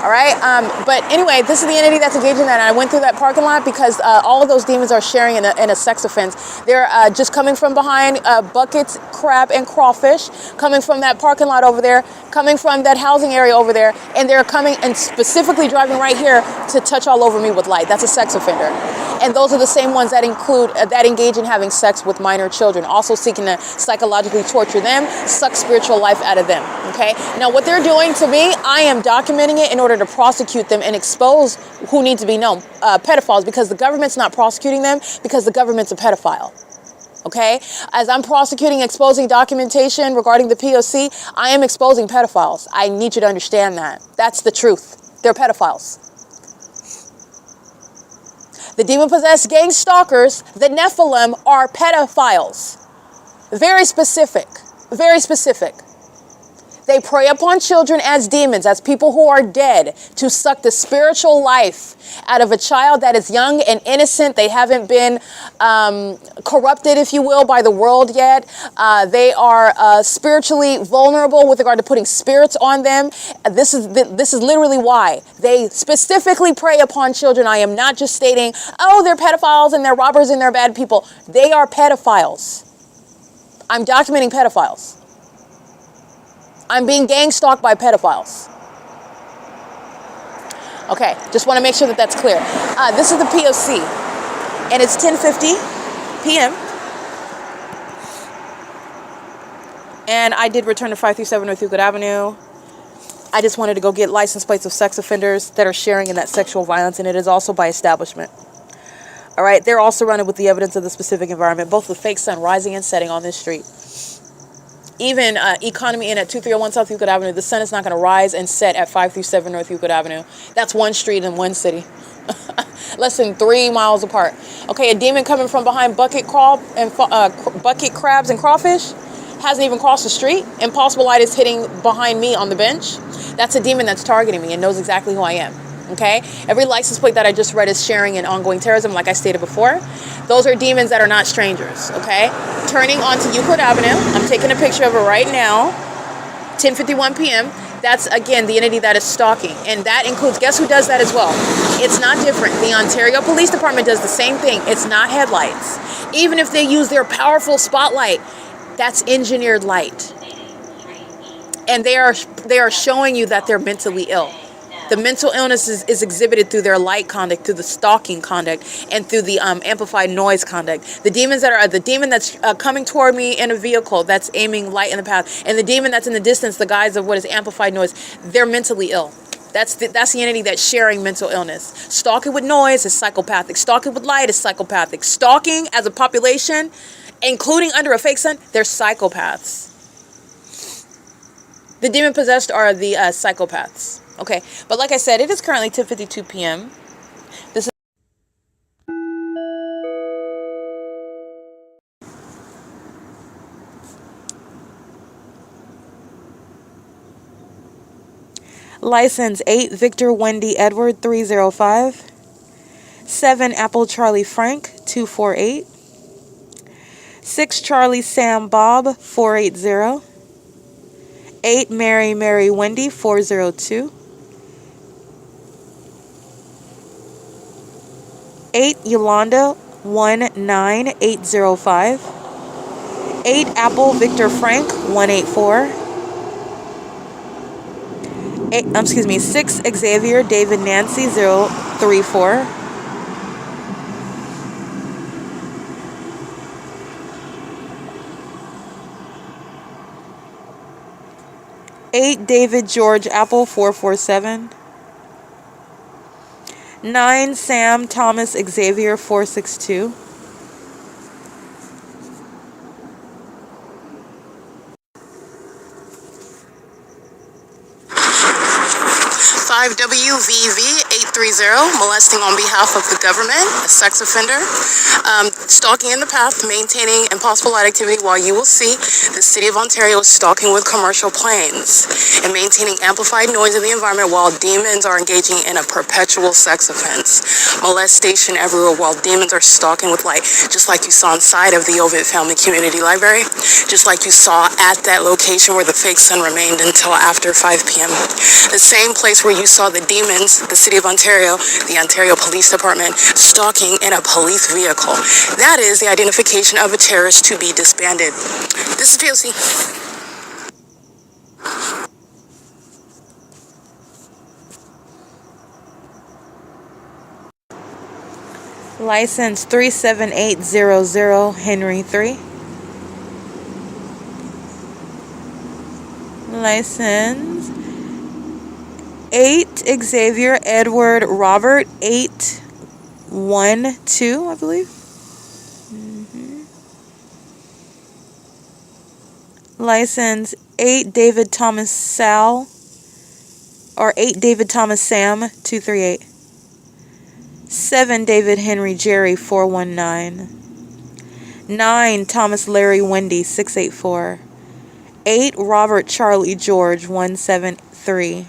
S2: All right. But anyway, this is the entity that's engaging in that. And I went through that parking lot because all of those demons are sharing in a sex offense. They're just coming from behind buckets, crab, and crawfish, coming from that parking lot over there, coming from that housing area over there. And they're coming and specifically driving right here to touch all over me with light. That's a sex offender. And those are the same ones that engage in having sex with minor children, also seeking to psychologically torture them, suck spiritual life out of them. Okay. Now, what they're doing to me, I am documenting it in order to prosecute them and expose who need to be known, pedophiles, because the government's not prosecuting them because the government's a pedophile. Okay? As I'm prosecuting, exposing documentation regarding the P.O.C, I am exposing pedophiles. I need you to understand that. That's the truth. They're pedophiles. The demon-possessed gang stalkers, the Nephilim, are pedophiles. Very specific. Very specific. They prey upon children as demons, as people who are dead, to suck the spiritual life out of a child that is young and innocent. They haven't been corrupted, if you will, by the world yet. They are spiritually vulnerable with regard to putting spirits on them. This is literally why they specifically prey upon children. I am not just stating, oh, they're pedophiles and they're robbers and they're bad people. They are pedophiles. I'm documenting pedophiles. I'm being gang stalked by pedophiles. Okay, just want to make sure that that's clear. This is the P.O.C. and it's 10:50 p.m. And I did return to 537 North Euclid Avenue. I just wanted to go get license plates of sex offenders that are sharing in that sexual violence, and it is also by establishment. All right, they're also running with the evidence of the specific environment, both the fake sun rising and setting on this street. Even Economy Inn at 2301 South Euclid Avenue, the sun is not going to rise and set at 537 North Euclid Avenue. That's one street in one city. Less than 3 miles apart. Okay, a demon coming from behind bucket crabs and crawfish hasn't even crossed the street. Impossible light is hitting behind me on the bench. That's a demon that's targeting me and knows exactly who I am. Okay, every license plate that I just read is sharing in ongoing terrorism, like I stated before. Those are demons that are not strangers. Okay, turning onto Euclid Avenue. I'm taking a picture of it right now. 10:51 p.m. That's again the entity that is stalking, and that includes. Guess who does that as well? It's not different. The Ontario Police Department does the same thing. It's not headlights. Even if they use their powerful spotlight, that's engineered light, and they are showing you that they're mentally ill. The mental illness is exhibited through their light conduct, through the stalking conduct, and through the amplified noise conduct. The demons that are the demon that's coming toward me in a vehicle that's aiming light in the path, and the demon that's in the distance, the guise of what is amplified noise, they're mentally ill. That's the entity that's sharing mental illness. Stalking with noise is psychopathic. Stalking with light is psychopathic. Stalking as a population, including under a fake sun, they're psychopaths. The demon possessed are the psychopaths. Okay, but like I said, it is currently 10:52 p.m. This is license 8 Victor Wendy Edward 305, 7 Apple Charlie Frank 248, 6 Charlie Sam Bob 480, 8 Mary Mary Wendy 402, 8 Yolanda 19805, 8 Apple Victor Frank 184, 6 Xavier David Nancy 034, 8 David George Apple 447, 9 Sam Thomas Xavier 462, 5WVV830, molesting on behalf of the government, a sex offender, stalking in the path, maintaining impossible light activity while U.S.C, the City of Ontario, is stalking with commercial planes and maintaining amplified noise in the environment while demons are engaging in a perpetual sex offense. Molestation everywhere while demons are stalking with light, just like you saw inside of the OVITT Family Community Library, just like you saw at that location where the fake sun remained until after 5 p.m. The same place where you saw the demons, the City of Ontario, the Ontario Police Department, stalking in a police vehicle. That is the identification of a terrorist to be disbanded. This is P.O.C.
S1: License 37800 Henry 3. License 8 Xavier Edward Robert 812, I believe. License 8 David Thomas Sal, or 8 David Thomas Sam 238. 7 David Henry Jerry 419. 9 Thomas Larry Wendy 684. 8 Robert Charlie George 173.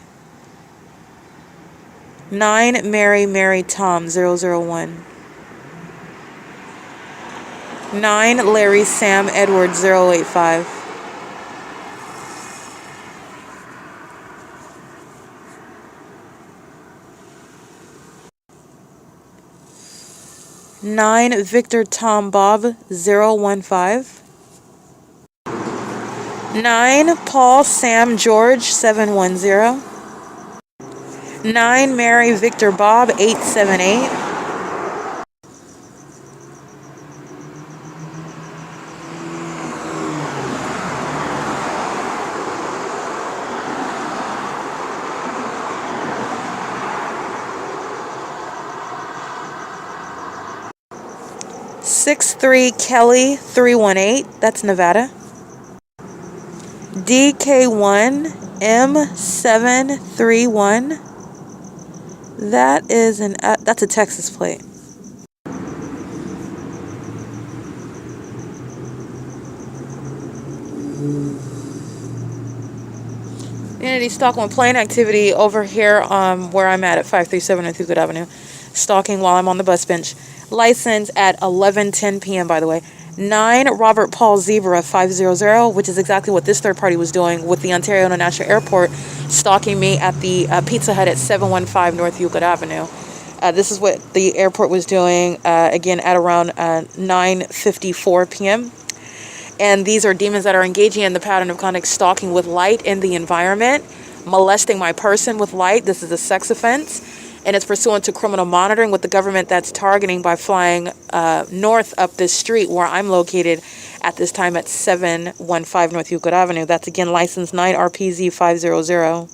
S1: 9 Mary Mary Tom 001. 9 Larry Sam Edward 085. 9 Victor Tom Bob 015. 9 Paul Sam George 710. 9 Mary Victor Bob 878. 63 Kelly 318, that's Nevada. DK1 M731, that is that's a Texas plate. Unity stalking with plane activity over here where I'm at 537 on Euclid Avenue. Stalking while I'm on the bus bench. License at 11:10 p.m. by the way. 9 Robert Paul Zebra 500, which is exactly what this third party was doing with the Ontario International Airport, stalking me at the Pizza Hut at 715 North Euclid Avenue. This is what the airport was doing, again, at around 9:54 p.m. And these are demons that are engaging in the pattern of conduct stalking with light in the environment
S2: molesting my person with light. This is a sex offense, and it's pursuant to criminal monitoring with the government that's targeting by flying north up this street where I'm located at this time at 715 North Euclid Avenue. That's again license 9 RPZ 500.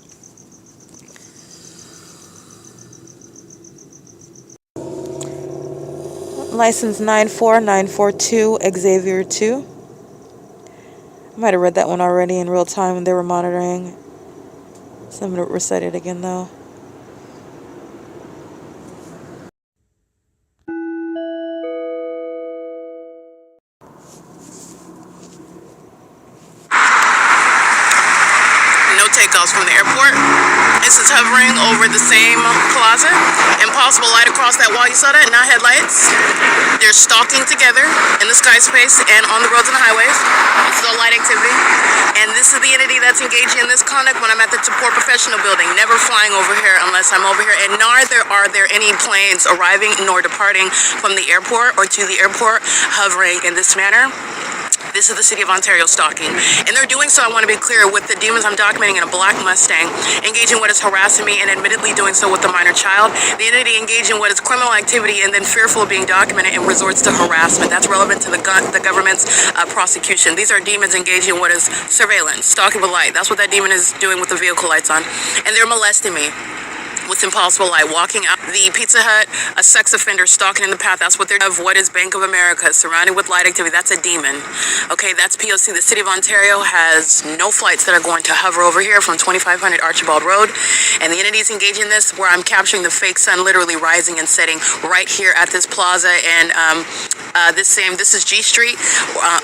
S2: License 94942 Xavier 2. I might have read that one already in real time when they were monitoring. So I'm going to recite it again though. No takeoffs from the airport. This is hovering over the same plaza. Impossible light across that wall. You saw that? Not headlights. They're stalking together in the sky space and on the roads and highways. This is all light activity. And this is the entity that's engaging in this conduct when I'm at the support professional building. Never flying over here unless I'm over here. And neither are there any planes arriving nor departing from the airport or to the airport hovering in this manner. This is the City of Ontario stalking. And they're doing so, I want to be clear, with the demons I'm documenting in a black Mustang, engaging what is harassing me and admittedly doing so with a minor child. The entity engaging what is criminal activity and then fearful of being documented and resorts to harassment. That's relevant to the government's prosecution. These are demons engaging what is surveillance, stalking with light. That's what that demon is doing with the vehicle lights on. And they're molesting me with impossible light, walking out the Pizza Hut, a sex offender stalking in the path. That's what they're of what is Bank of America, surrounded with light activity. That's a demon. Okay, that's P.O.C. The City of Ontario has no flights that are going to hover over here from 2500 Archibald Road, and the entities engaging in this, where I'm capturing the fake sun literally rising and setting right here at this plaza, and this is G Street.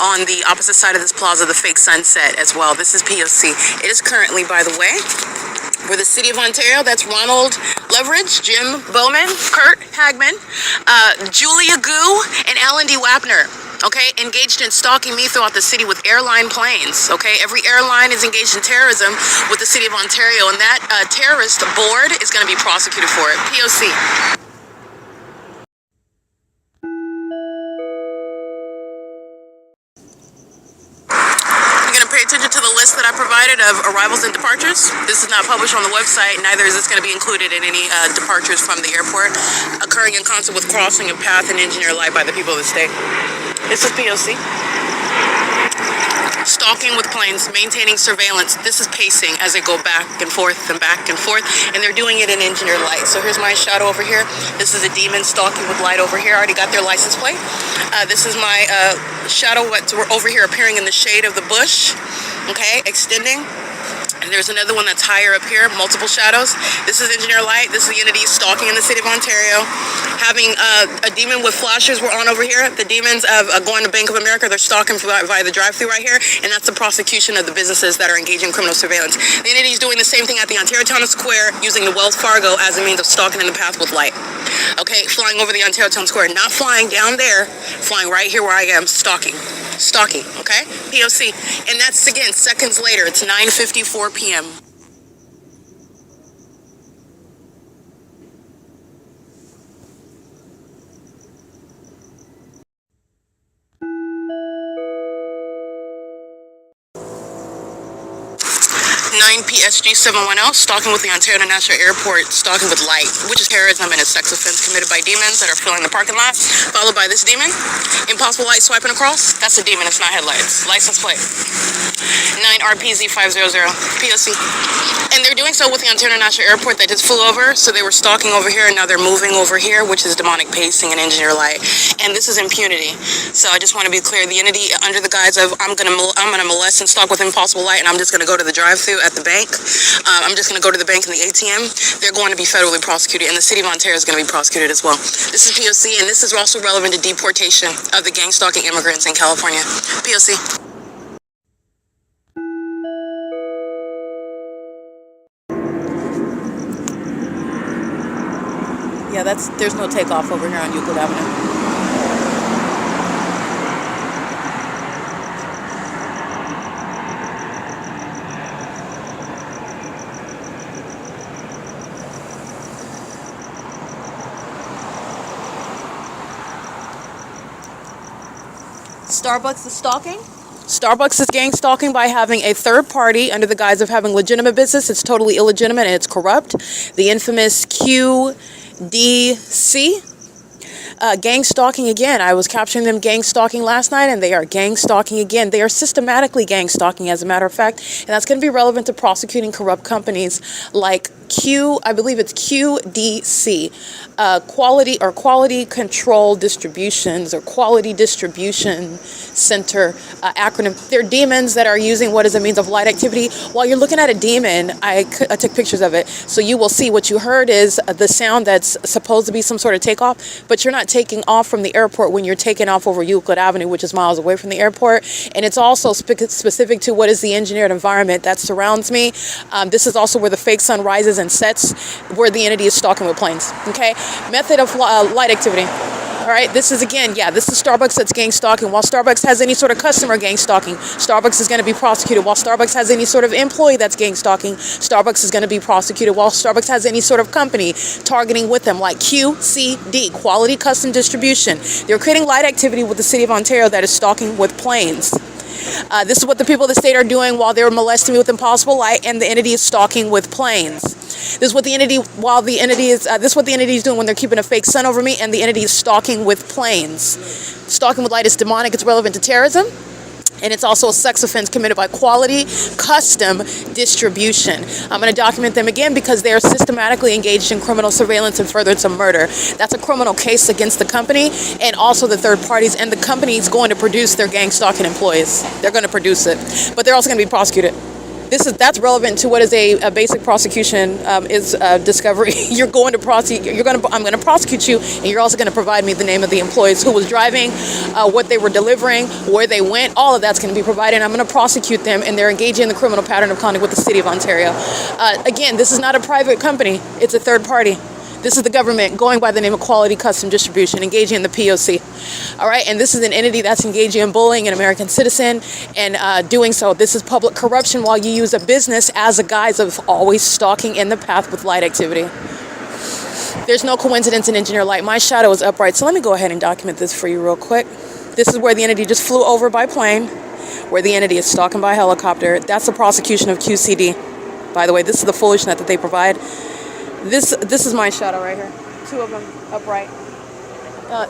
S2: On the opposite side of this plaza, the fake sunset as well. This is P.O.C. It is currently, by the way, for the City of Ontario, that's Ronald Leverage, Jim Bowman, Kurt Hagman, Julia Gu, and Alan D. Wapner, okay, engaged in stalking me throughout the city with airline planes, okay? Every airline is engaged in terrorism with the City of Ontario, and that terrorist board is going to be prosecuted for it. P.O.C. Pay attention to the list that I provided of arrivals and departures. This is not published on the website, neither is this going to be included in any departures from the airport occurring in concert with crossing of path and engineer light by the people of the state. This is P.O.C. Stalking with planes, maintaining surveillance. This is pacing as they go back and forth, and they're doing it in engineer light. So here's my shadow over here. This is a demon stalking with light over here. I already got their license plate. This is my shadow over here appearing in the shade of the bush, okay, extending. And there's another one that's higher up here, multiple shadows. This is engineer light. This is the entity stalking in the City of Ontario. Having a demon with flashers we're on over here. The demons of going to Bank of America, they're stalking via the drive-thru right here, and that's the prosecution of the businesses that are engaging in criminal surveillance. The entity is doing the same thing at the Ontario Town Square, using the Wells Fargo as a means of stalking in the path with light. Okay, flying over the Ontario Town Square, not flying down there, flying right here where I am, stalking, okay? P.O.C. And that's, again, seconds later. It's 9:54 p.m. PSG 710, stalking with the Ontario International Airport, stalking with light, which is terrorism and a sex offense committed by demons that are filling the parking lot, followed by this demon. Impossible light swiping across, that's a demon, it's not headlights. License plate 9 RPZ 500 P.O.C. And they're doing so with the Ontario International Airport that just flew over, so they were stalking over here and now they're moving over here, which is demonic pacing and engineer light. And this is impunity. So I just want to be clear, the entity under the guise of I'm gonna molest and stalk with impossible light, and I'm just gonna go to the drive-thru at the bank. I'm just going to go to the bank and the ATM. They're going to be federally prosecuted, and the City of Ontario is going to be prosecuted as well. This is P.O.C., and this is also relevant to deportation of the gang stalking immigrants in California. P.O.C. Yeah, there's no takeoff over here on Euclid Avenue. Starbucks is stalking. Starbucks is gang stalking by having a third party under the guise of having legitimate business. It's totally illegitimate and it's corrupt. The infamous QDC. Gang stalking again. I was capturing them gang stalking last night, and they are gang stalking again. They are systematically gang stalking, as a matter of fact, and that's going to be relevant to prosecuting corrupt companies like I believe it's QDC, quality control distributions, or quality distribution center acronym. They're demons that are using what is a means of light activity. While you're looking at a demon, I took pictures of it, so you will see what you heard is the sound that's supposed to be some sort of takeoff, but you're not taking off from the airport when you're taking off over Euclid Avenue, which is miles away from the airport. And it's also specific to what is the engineered environment that surrounds me. This is also where the fake sun rises and sets, where the entity is stalking with planes. Okay, method of light activity. All right, this is this is Starbucks that's gang stalking. While Starbucks has any sort of customer gang stalking, Starbucks is going to be prosecuted. While Starbucks has any sort of employee that's gang stalking, Starbucks is going to be prosecuted. While Starbucks has any sort of company targeting with them, like QCD, Quality Custom Distribution, they're creating light activity with the City of Ontario that is stalking with planes. This is what the people of the state are doing while they're molesting me with impossible light, and the entity is stalking with planes. This is what the entity is doing when they're keeping a fake sun over me, and the entity is stalking with planes. Stalking with light is demonic. It's relevant to terrorism. And it's also a sex offense committed by Quality Custom Distribution. I'm going to document them again because they are systematically engaged in criminal surveillance and furtherance of murder. That's a criminal case against the company and also the third parties. And the company is going to produce their gang stalking employees. They're going to produce it, but they're also going to be prosecuted. That's relevant to what is a basic prosecution is discovery. I'm going to prosecute you, and you're also going to provide me the name of the employees, who was driving, what they were delivering, where they went. All of that's going to be provided, and I'm going to prosecute them, and they're engaging in the criminal pattern of conduct with the City of Ontario. Again, this is not a private company. It's a third party. This is the government going by the name of Quality Custom Distribution, engaging in the P.O.C. All right, and this is an entity that's engaging in bullying an American citizen, and doing so, this is public corruption while you use a business as a guise of always stalking in the path with light activity. There's no coincidence in engineer light. My shadow is upright, so let me go ahead and document this for you real quick. This is where the entity just flew over by plane, where the entity is stalking by helicopter. That's the prosecution of QCD. By the way, this is the foolishness that they provide. This is my shadow right here. Two of them upright.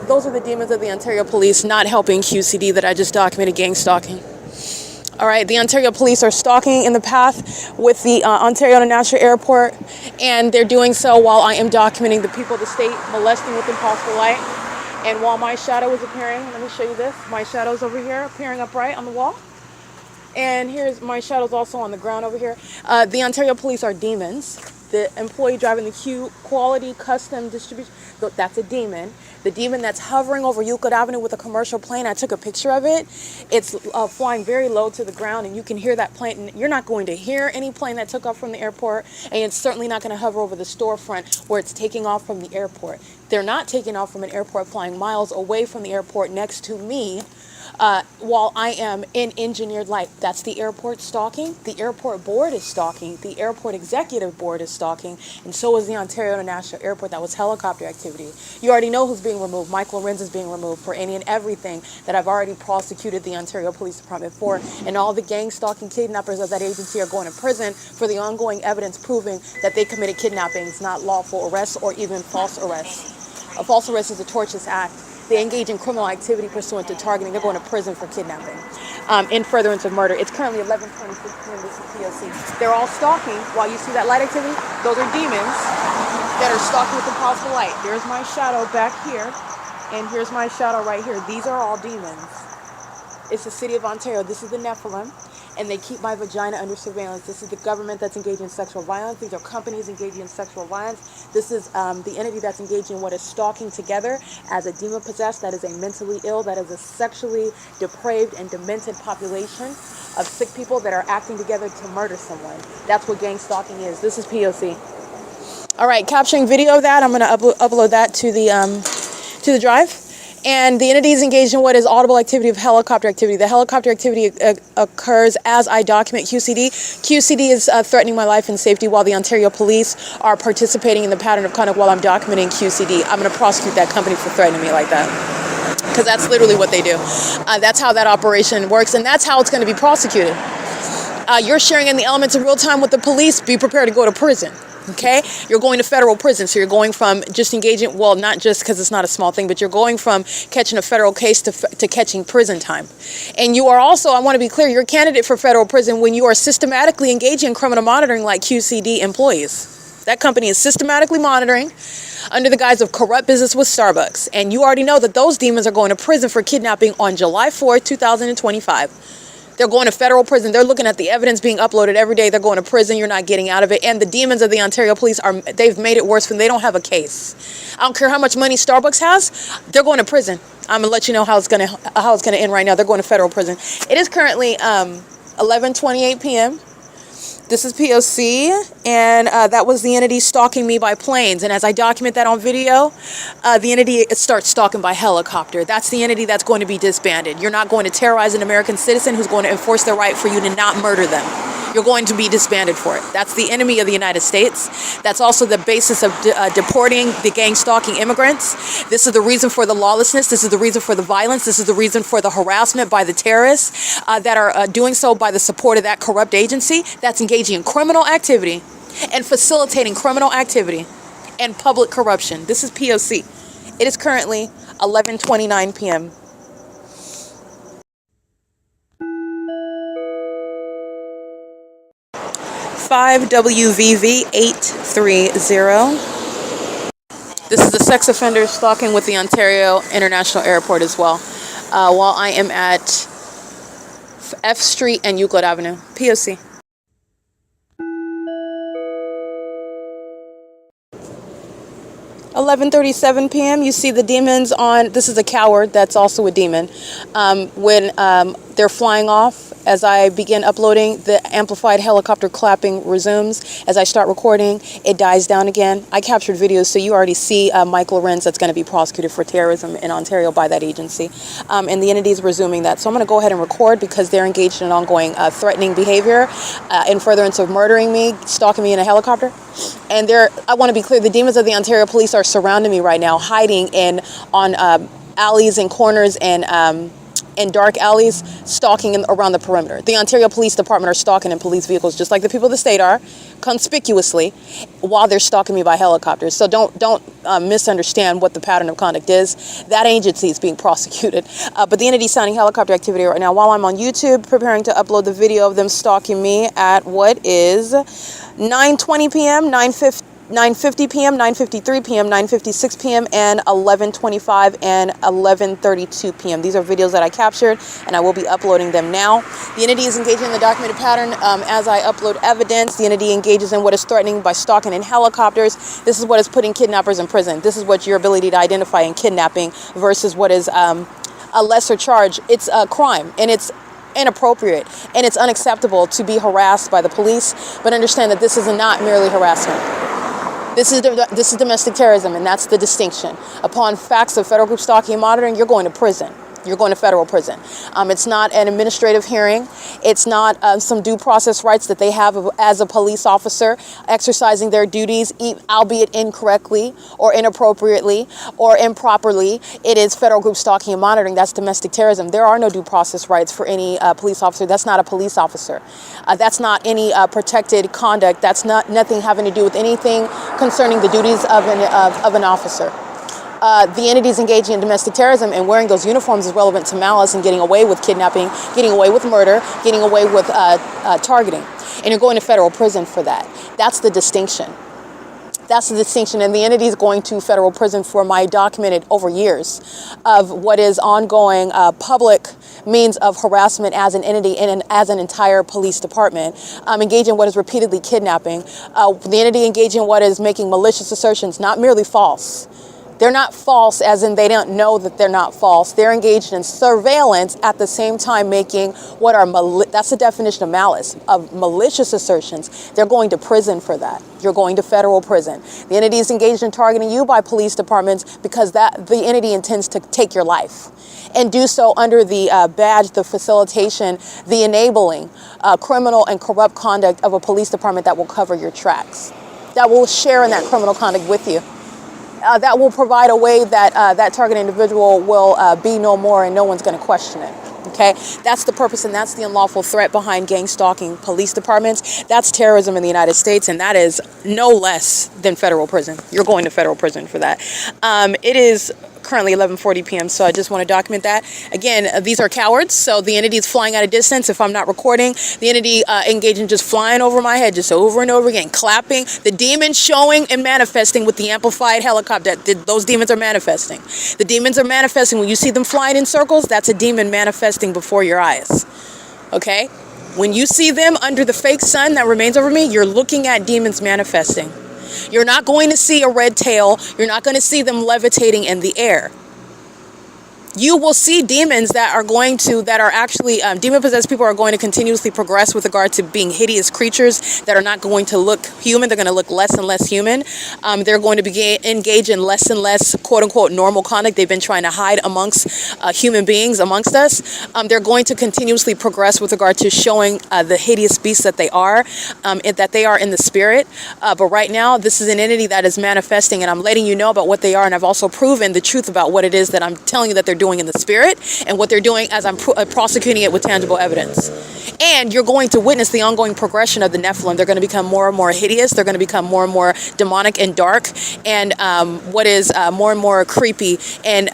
S2: Those are the demons of the Ontario Police not helping QCD that I just documented gang stalking. All right, the Ontario Police are stalking in the path with the Ontario International Airport, and they're doing so while I am documenting the people of the state molesting with impossible light. And while my shadow is appearing, let me show you this. My shadow's over here appearing upright on the wall. And here's my shadows also on the ground over here. The Ontario Police are demons. The employee driving the Quality Custom Distribution, that's a demon. The demon that's hovering over Euclid Avenue with a commercial plane, I took a picture of it. It's flying very low to the ground, and you can hear that plane. You're not going to hear any plane that took off from the airport, and it's certainly not going to hover over the storefront where it's taking off from the airport. They're not taking off from an airport, flying miles away from the airport next to me. While I am in engineered light. That's the airport stalking. The airport board is stalking. The airport executive board is stalking. And so is the Ontario International Airport. That was helicopter activity. You already know who's being removed. Mike LORENZ is being removed for any and everything that I've already prosecuted the Ontario Police Department for. And all the gang stalking kidnappers of that agency are going to prison for the ongoing evidence proving that they committed kidnappings, not lawful arrests or even false arrests. A false arrest is a tortious act. They engage in criminal activity pursuant to targeting. They're going to prison for kidnapping in furtherance of murder. It's currently 11:26 p.m. This is P.O.C. They're all stalking. While you see that light activity, those are demons that are stalking with impossible light. There's my shadow back here, and here's my shadow right here. These are all demons. It's the City of Ontario. This is the Nephilim, and they keep my vagina under surveillance. This is the government that's engaged in sexual violence. These are companies engaging in sexual violence. This is the entity that's engaged in what is stalking together as a demon-possessed, that is a mentally ill, that is a sexually depraved and demented population of sick people that are acting together to murder someone. That's what gang stalking is. This is P.O.C. All right, capturing video of that. I'm going to upload that to the drive. And the entity is engaged in what is audible activity of helicopter activity. The helicopter activity occurs as I document QCD. QCD is threatening my life and safety while the Ontario Police are participating in the pattern of conduct while I'm documenting QCD. I'm going to prosecute that company for threatening me like that. because that's literally what they do. That's how that operation works, and that's how it's going to be prosecuted. You're sharing in the elements in real time with the police. Be prepared to go to prison. Okay, you're going to federal prison, so you're going from just engaging, well, not just because it's not a small thing, but you're going from catching a federal case to catching prison time. And you are also, I want to be clear, you're a candidate for federal prison when you are systematically engaging in criminal monitoring like QCD employees. That company is systematically monitoring under the guise of corrupt business with Starbucks. And you already know that those demons are going to prison for kidnapping on July 4th, 2025. They're going to federal prison. They're looking at the evidence being uploaded every day. They're going to prison. You're not getting out of it. And the demons of the Ontario police they've made it worse when they don't have a case. I don't care how much money Starbucks has. They're going to prison. I'm going to let you know how it's going to end right now. They're going to federal prison. It is currently 11:28 p.m. This is P.O.C. and that was the entity stalking me by planes. And as I document that on video, the entity starts stalking by helicopter. That's the entity that's going to be disbanded. You're not going to terrorize an American citizen who's going to enforce their right for you to not murder them. You're going to be disbanded for it. That's the enemy of the United States. That's also the basis of deporting the gang stalking immigrants. This is the reason for the lawlessness. This is the reason for the violence. This is the reason for the harassment by the terrorists that are doing so by the support of that corrupt agency that's engaging in criminal activity and facilitating criminal activity and public corruption. This is P.O.C. It is currently 11:29 p.m. 5WVV 830. This is a sex offender stalking with the Ontario International Airport as well. While I am at F Street and Euclid Avenue. P.O.C. (11:37 p.m. You see the demons on. This is a coward. That's also a demon. When they're flying off, as I begin uploading, the amplified helicopter clapping resumes. As I start recording, it dies down again. I captured videos, so you already see Mike LORENZ that's going to be prosecuted for terrorism in Ontario by that agency. And the entity is resuming that. So I'm going to go ahead and record because they're engaged in ongoing threatening behavior in furtherance of murdering me, stalking me in a helicopter. And I want to be clear, the demons of the Ontario police are surrounding me right now, hiding on alleys and corners and dark alleys, stalking around the perimeter. The Ontario Police Department are stalking in police vehicles, just like the people of the state are, conspicuously, while they're stalking me by helicopters. So don't misunderstand what the pattern of conduct is. That agency is being prosecuted. But the entity sounding helicopter activity right now, while I'm on YouTube preparing to upload the video of them stalking me at what is 9:20 p.m., 9:50 p.m., 9:53 p.m., 9:56 p.m., and 11:25 and 11:32 p.m. These are videos that I captured, and I will be uploading them now. The entity is engaging in the documented pattern as I upload evidence. The entity engages in what is threatening by stalking in helicopters. This is what is putting kidnappers in prison. This is what your ability to identify in kidnapping versus what is a lesser charge. It's a crime, and it's inappropriate, and it's unacceptable to be harassed by the police. But understand that this is not merely harassment. This is domestic terrorism, and that's the distinction. Upon facts of federal group stalking and monitoring, you're going to prison. You're going to federal prison. It's not an administrative hearing. It's not some due process rights that they have as a police officer exercising their duties, albeit incorrectly or inappropriately or improperly. It is federal group stalking and monitoring. That's domestic terrorism. There are no due process rights for any police officer. That's not a police officer. That's not any protected conduct. That's nothing having to do with anything concerning the duties of an officer. The entities engaging in domestic terrorism and wearing those uniforms is relevant to malice and getting away with kidnapping, getting away with murder, getting away with targeting. And you're going to federal prison for that. That's the distinction. That's the distinction. And the entity is going to federal prison for my documented over years of what is ongoing public means of harassment as an entity and as an entire police department. Engaging in what is repeatedly kidnapping. The entity engaging in what is making malicious assertions, not merely false. They're not false as in they don't know that they're not false. They're engaged in surveillance at the same time making what are, that's the definition of malice, of malicious assertions. They're going to prison for that. You're going to federal prison. The entity is engaged in targeting you by police departments because the entity intends to take your life and do so under the badge, the facilitation, the enabling criminal and corrupt conduct of a police department that will cover your tracks, that will share in that criminal conduct with you. that will provide a way that that target individual will be no more and no one's going to question it. Okay, that's the purpose, and that's the unlawful threat behind gang stalking police departments. That's terrorism in the United States, and that is no less than federal prison. You're going to federal prison for that. It is currently 11:40 p.m. So I just want to document that. Again, these are cowards. So the entity is flying at a distance. If I'm not recording, the entity engaged in just flying over my head, just over and over again, clapping. The demons showing and manifesting with the amplified helicopter. Those demons are manifesting. The demons are manifesting. When you see them flying in circles, that's a demon manifesting before your eyes. Okay? When you see them under the fake sun that remains over me, you're looking at demons manifesting. You're not going to see a red tail. You're not going to see them levitating in the air. You will see demons that are actually demon-possessed people are going to continuously progress with regard to being hideous creatures that are not going to look human. They're going to look less and less human. They're going to engage in less and less quote-unquote normal conduct they've been trying to hide amongst human beings, amongst us. They're going to continuously progress with regard to showing the hideous beasts that they are in the spirit. But right now, this is an entity that is manifesting, and I'm letting you know about what they are, and I've also proven the truth about what it is that I'm telling you that they're doing in the spirit, and what they're doing as I'm prosecuting it with tangible evidence. And you're going to witness the ongoing progression of the Nephilim. They're going to become more and more hideous. They're going to become more and more demonic and dark, and what is more and more creepy and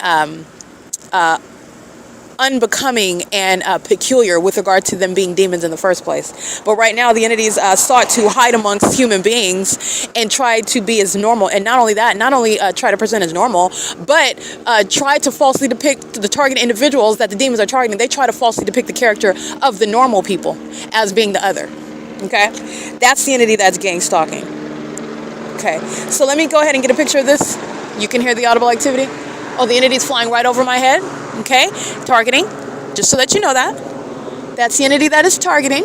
S2: unbecoming and peculiar with regard to them being demons in the first place. But right now, the entities sought to hide amongst human beings and try to be as normal. And not only that, not only try to present as normal, but try to falsely depict the target individuals that the demons are targeting. They try to falsely depict the character of the normal people as being the other. Okay? That's the entity that's gang stalking. Okay, so let me go ahead and get a picture of this. You can hear the audible activity. Oh, the entity's flying right over my head. Okay, targeting, just so that you know that. That's the entity that is targeting.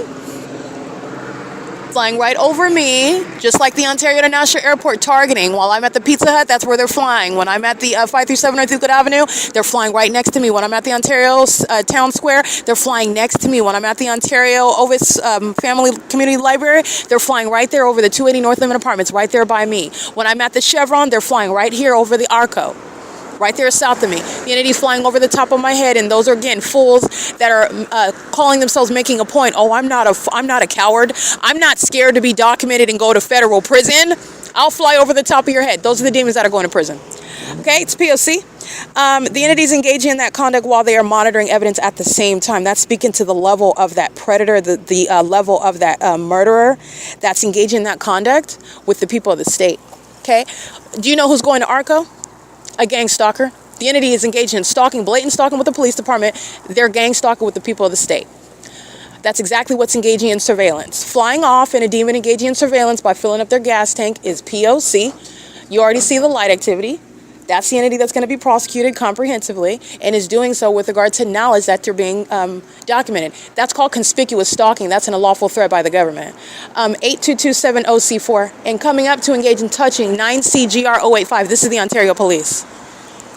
S2: Flying right over me, just like the Ontario International Airport targeting. While I'm at the Pizza Hut, that's where they're flying. When I'm at the 537 North Euclid Avenue, they're flying right next to me. When I'm at the Ontario Town Square, they're flying next to me. When I'm at the Ontario OVITT Family Community Library, they're flying right there over the 280 North Limit Apartments, right there by me. When I'm at the Chevron, they're flying right here over the ARCO. Right there south of me. The entity's flying over the top of my head, and those are, again, fools that are calling themselves making a point. Oh, I'm not a coward. I'm not scared to be documented and go to federal prison. I'll fly over the top of your head. Those are the demons that are going to prison. Okay, it's P.O.C. The entities engaging in that conduct while they are monitoring evidence at the same time. That's speaking to the level of that predator, the level of that murderer that's engaging in that conduct with the people of the state. Okay, do you know who's going to ARCO? A gang stalker. The entity is engaged in stalking, blatant stalking with the police department. They're gang stalking with the people of the state. That's exactly what's engaging in surveillance. Flying off in a demon engaging in surveillance by filling up their gas tank is P.O.C. You already see the light activity. That's the entity that's going to be prosecuted comprehensively and is doing so with regard to knowledge that they're being documented. That's called conspicuous stalking. That's an unlawful threat by the government. 82270C4. And coming up to engage in touching 9CGR085. This is the Ontario Police.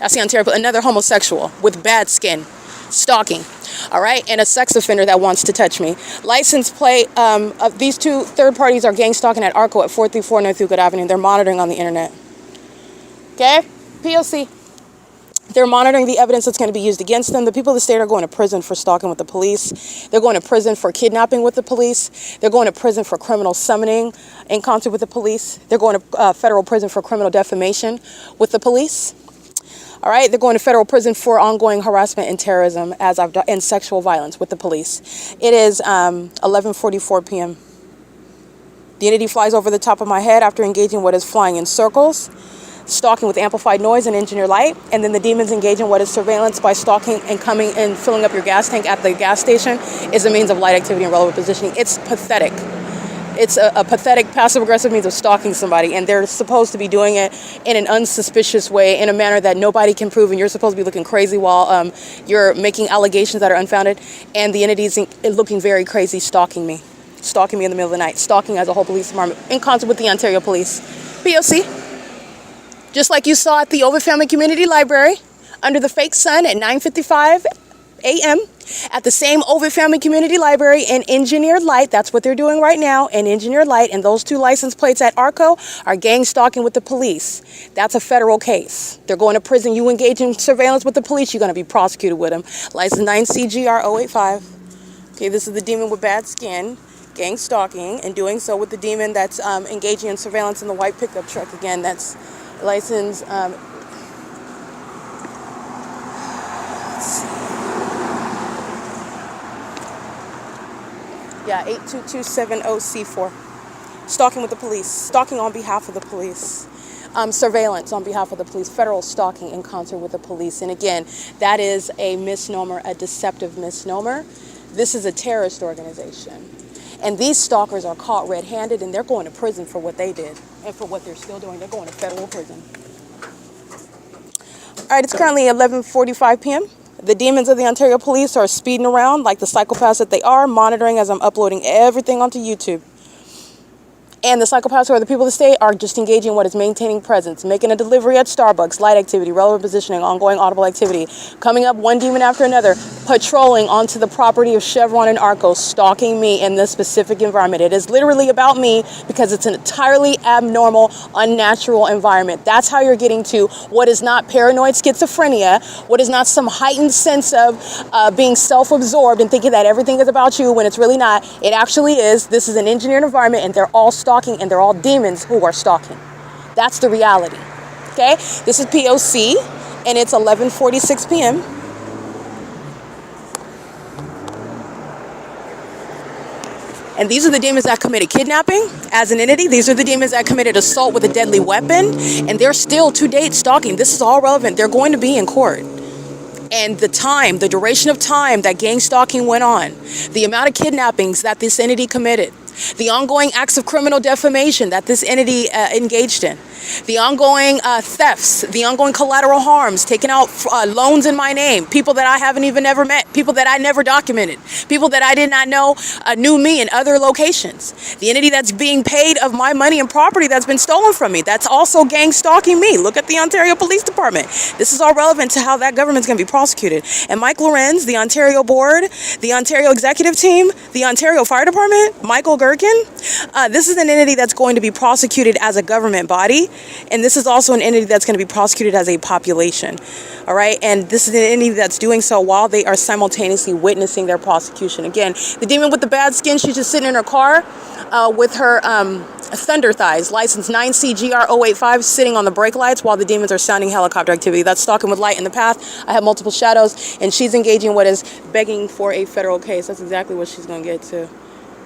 S2: That's the Ontario, another homosexual with bad skin. Stalking. All right, and a sex offender that wants to touch me. License plate. These two third parties are gang stalking at ARCO at 434 North Euclid Avenue. They're monitoring on the internet. Okay? P.O.C. They're monitoring the evidence that's going to be used against them. The people of the state are going to prison for stalking with the police. They're going to prison for kidnapping with the police. They're going to prison for criminal summoning in concert with the police. They're going to federal prison for criminal defamation with the police. All right, they're going to federal prison for ongoing harassment and terrorism and sexual violence with the police. It is 11:44 p.m. The entity flies over the top of my head after engaging what is flying in circles, stalking with amplified noise and engineer light, and then the demons engage in what is surveillance by stalking and coming and filling up your gas tank at the gas station is a means of light activity and relevant positioning. It's pathetic. It's a pathetic passive-aggressive means of stalking somebody, and they're supposed to be doing it in an unsuspicious way, in a manner that nobody can prove, and you're supposed to be looking crazy while you're making allegations that are unfounded, and the entity's looking very crazy, stalking me in the middle of the night, stalking as a whole police department, in concert with the Ontario Police. P.O.C. Just like you saw at the OVITT Family Community Library, under the fake sun at 9:55 a.m., At the same OVITT Family Community Library in Engineered Light, that's what they're doing right now in Engineered Light, and those 2 license plates at ARCO are gang stalking with the police. That's a federal case. They're going to prison. You engage in surveillance with the police, you're going to be prosecuted with them. License 9CGR085. Okay, this is the demon with bad skin, gang stalking, and doing so with the demon that's engaging in surveillance in the white pickup truck. Again, that's license... Yeah, 82270C4. Stalking with the police. Stalking on behalf of the police. Surveillance on behalf of the police. Federal stalking in concert with the police. And again, that is a misnomer, a deceptive misnomer. This is a terrorist organization. And these stalkers are caught red-handed, and they're going to prison for what they did. And for what they're still doing, they're going to federal prison. All right, it's currently 11:45 p.m. The demons of the Ontario Police are speeding around like the psychopaths that they are, monitoring as I'm uploading everything onto YouTube. And the psychopaths who are the people of the state are just engaging in what is maintaining presence, making a delivery at Starbucks, light activity, relevant positioning, ongoing audible activity, coming up one demon after another, patrolling onto the property of Chevron and ARCO, stalking me in this specific environment. It is literally about me because it's an entirely abnormal, unnatural environment. That's how you're getting to what is not paranoid schizophrenia, what is not some heightened sense of being self-absorbed and thinking that everything is about you when it's really not. It actually is. This is an engineered environment, and they're all stalking, and they're all demons who are stalking. That's the reality. Okay? This is P.O.C. and it's 11:46 p.m. And these are the demons that committed kidnapping as an entity. These are the demons that committed assault with a deadly weapon, and they're still to date stalking. This is all relevant. They're going to be in court. And the duration of time that gang stalking went on, the amount of kidnappings that this entity committed, the ongoing acts of criminal defamation that this entity engaged in, the ongoing thefts, the ongoing collateral harms, taking out loans in my name, people that I haven't even ever met, people that I never documented, people that I did not know knew me in other locations. The entity that's being paid of my money and property that's been stolen from me, that's also gang stalking me. Look at the Ontario Police Department. This is all relevant to how that government's going to be prosecuted. And Mike LORENZ, the Ontario Board, the Ontario Executive Team, the Ontario Fire Department, Michael GERKEN, this is an entity that's going to be prosecuted as a government body. And this is also an entity that's going to be prosecuted as a population. All right. And this is an entity that's doing so while they are simultaneously witnessing their prosecution. Again, the demon with the bad skin, she's just sitting in her car with her thunder thighs, license 9CGR085, sitting on the brake lights while the demons are sounding helicopter activity. That's stalking with light in the path. I have multiple shadows, and she's engaging what is begging for a federal case. That's exactly what she's going to get to.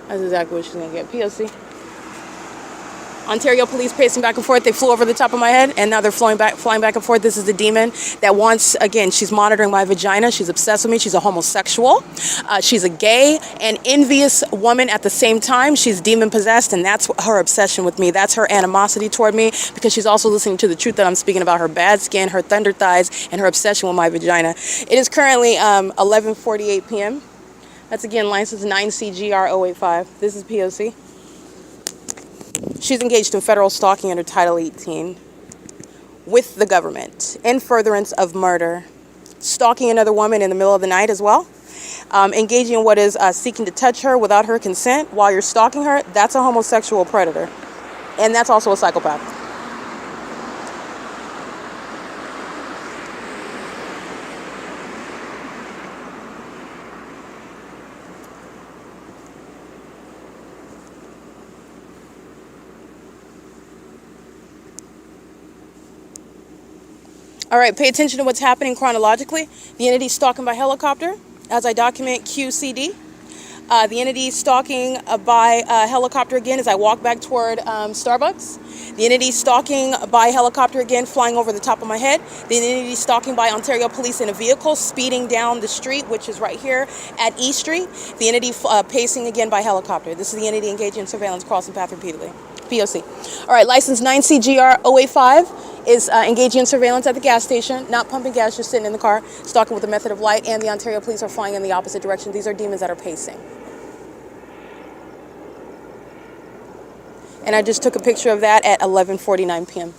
S2: That's exactly what she's going to get. P.O.C. Ontario Police pacing back and forth. They flew over the top of my head, and now they're flying back and forth. This is the demon that wants, again, she's monitoring my vagina. She's obsessed with me. She's a homosexual. She's a gay and envious woman at the same time. She's demon possessed, and that's her obsession with me. That's her animosity toward me, because she's also listening to the truth that I'm speaking about, her bad skin, her thunder thighs, and her obsession with my vagina. It is currently 11:48 p.m. That's, again, license 9CGR085. This is P.O.C. She's engaged in federal stalking under Title 18 with the government in furtherance of murder, stalking another woman in the middle of the night as well, engaging in what is seeking to touch her without her consent while you're stalking her. That's a homosexual predator, and that's also a psychopath. All right, pay attention to what's happening chronologically. The entity stalking by helicopter, as I document QCD. The entity stalking by helicopter again as I walk back toward Starbucks. The entity stalking by helicopter again, flying over the top of my head. The entity stalking by Ontario Police in a vehicle, speeding down the street, which is right here at E Street. The entity pacing again by helicopter. This is the entity engaging in surveillance, crossing path repeatedly. P.O.C. All right, license 9CGR085 is engaging in surveillance at the gas station, not pumping gas, just sitting in the car, stalking with a method of light, and the Ontario Police are flying in the opposite direction. These are demons that are pacing. And I just took a picture of that at 11:49 p.m.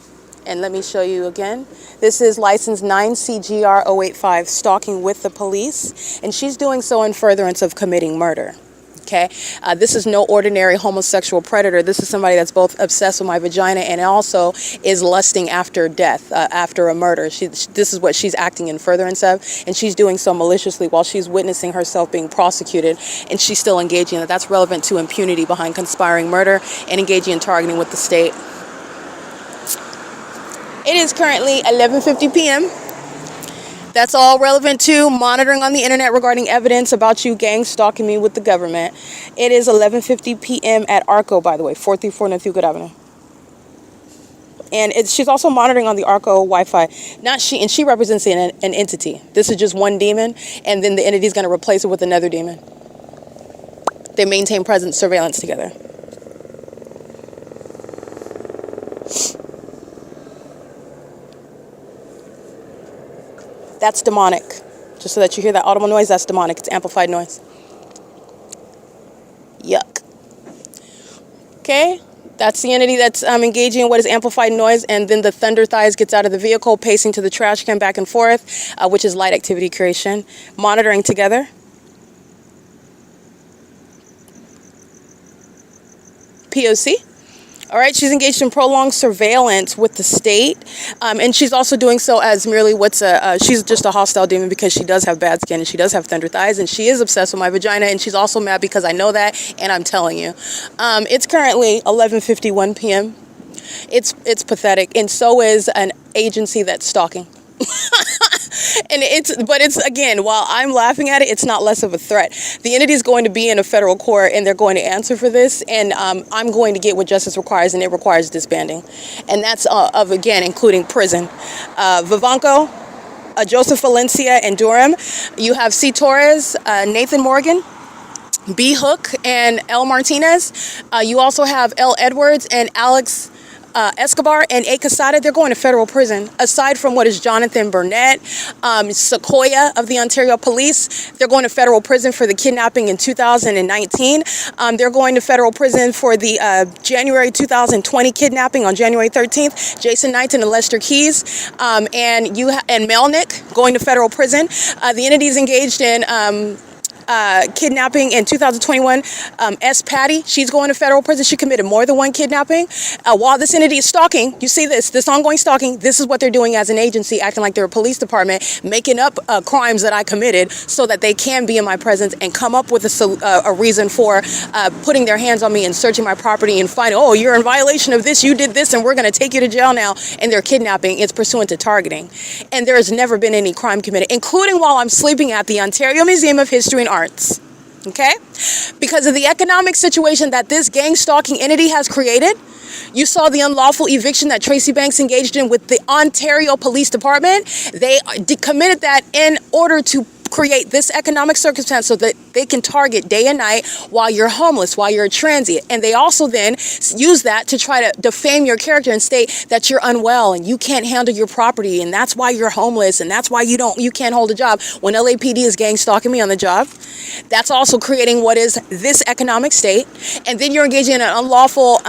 S2: And let me show you again. This is license 9CGR085, stalking with the police. And she's doing so in furtherance of committing murder. Okay, this is no ordinary homosexual predator. This is somebody that's both obsessed with my vagina and also is lusting after death, after a murder. This is what she's acting in furtherance of, and she's doing so maliciously while she's witnessing herself being prosecuted, and she's still engaging in that. That's relevant to impunity behind conspiring murder and engaging in targeting with the state. It is currently 11:50 p.m. That's all relevant to monitoring on the internet regarding evidence about you gang stalking me with the government. It is 11:50 p.m. at ARCO, by the way, 434 North Euclid Avenue. And she's also monitoring on the ARCO Wi-Fi. Not she, and she represents an entity. This is just one demon, and then the entity is going to replace it with another demon. They maintain presence surveillance together. That's demonic. Just so that you hear that audible noise, that's demonic. It's amplified noise. Yuck. Okay, that's the entity that's engaging in what is amplified noise, and then the thunder thighs gets out of the vehicle, pacing to the trash can back and forth, which is light activity creation. Monitoring together. P.O.C. All right, she's engaged in prolonged surveillance with the state, and she's also doing so as merely she's just a hostile demon because she does have bad skin and she does have thunder thighs, and she is obsessed with my vagina, and she's also mad because I know that, and I'm telling you. It's currently 11:51 p.m. It's pathetic, and so is an agency that's stalking. And it's again, while I'm laughing at it, it's not less of a threat. The entity is going to be in a federal court, and they're going to answer for this, and I'm going to get what justice requires, and it requires disbanding, and that's again including prison. Vivanco, Joseph Valencia, and Durham. You have C. Torres, Nathan Morgan, B. Hook, and L. Martinez. You also have L. Edwards and Alex Escobar and A. Quesada. They're going to federal prison. Aside from what is Jonathan Burnett, Sequoia of the Ontario Police, they're going to federal prison for the kidnapping in 2019. They're going to federal prison for the January 2020 kidnapping on January 13th. Jason Knighton and Lester Keys, and Melnick going to federal prison. The entity is engaged in kidnapping in 2021. S. Patty, she's going to federal prison. She committed more than one kidnapping. While this entity is stalking, you see this ongoing stalking, this is what they're doing as an agency, acting like they're a police department, making up crimes that I committed so that they can be in my presence and come up with a reason for putting their hands on me and searching my property and finding, oh, you're in violation of this, you did this, and we're going to take you to jail now. And they're kidnapping. It's pursuant to targeting. And there has never been any crime committed, including while I'm sleeping at the Ontario Museum of History and Arts. Okay? Because of the economic situation that this gang stalking entity has created. You saw the unlawful eviction that Tracy Banks engaged in with the Ontario Police Department. They committed that in order to create this economic circumstance so that they can target day and night while you're homeless, while you're a transient. And they also then use that to try to defame your character and state that you're unwell and you can't handle your property, and that's why you're homeless, and that's why you can't hold a job. When LAPD is gang stalking me on the job, that's also creating what is this economic state. And then you're engaging in an unlawful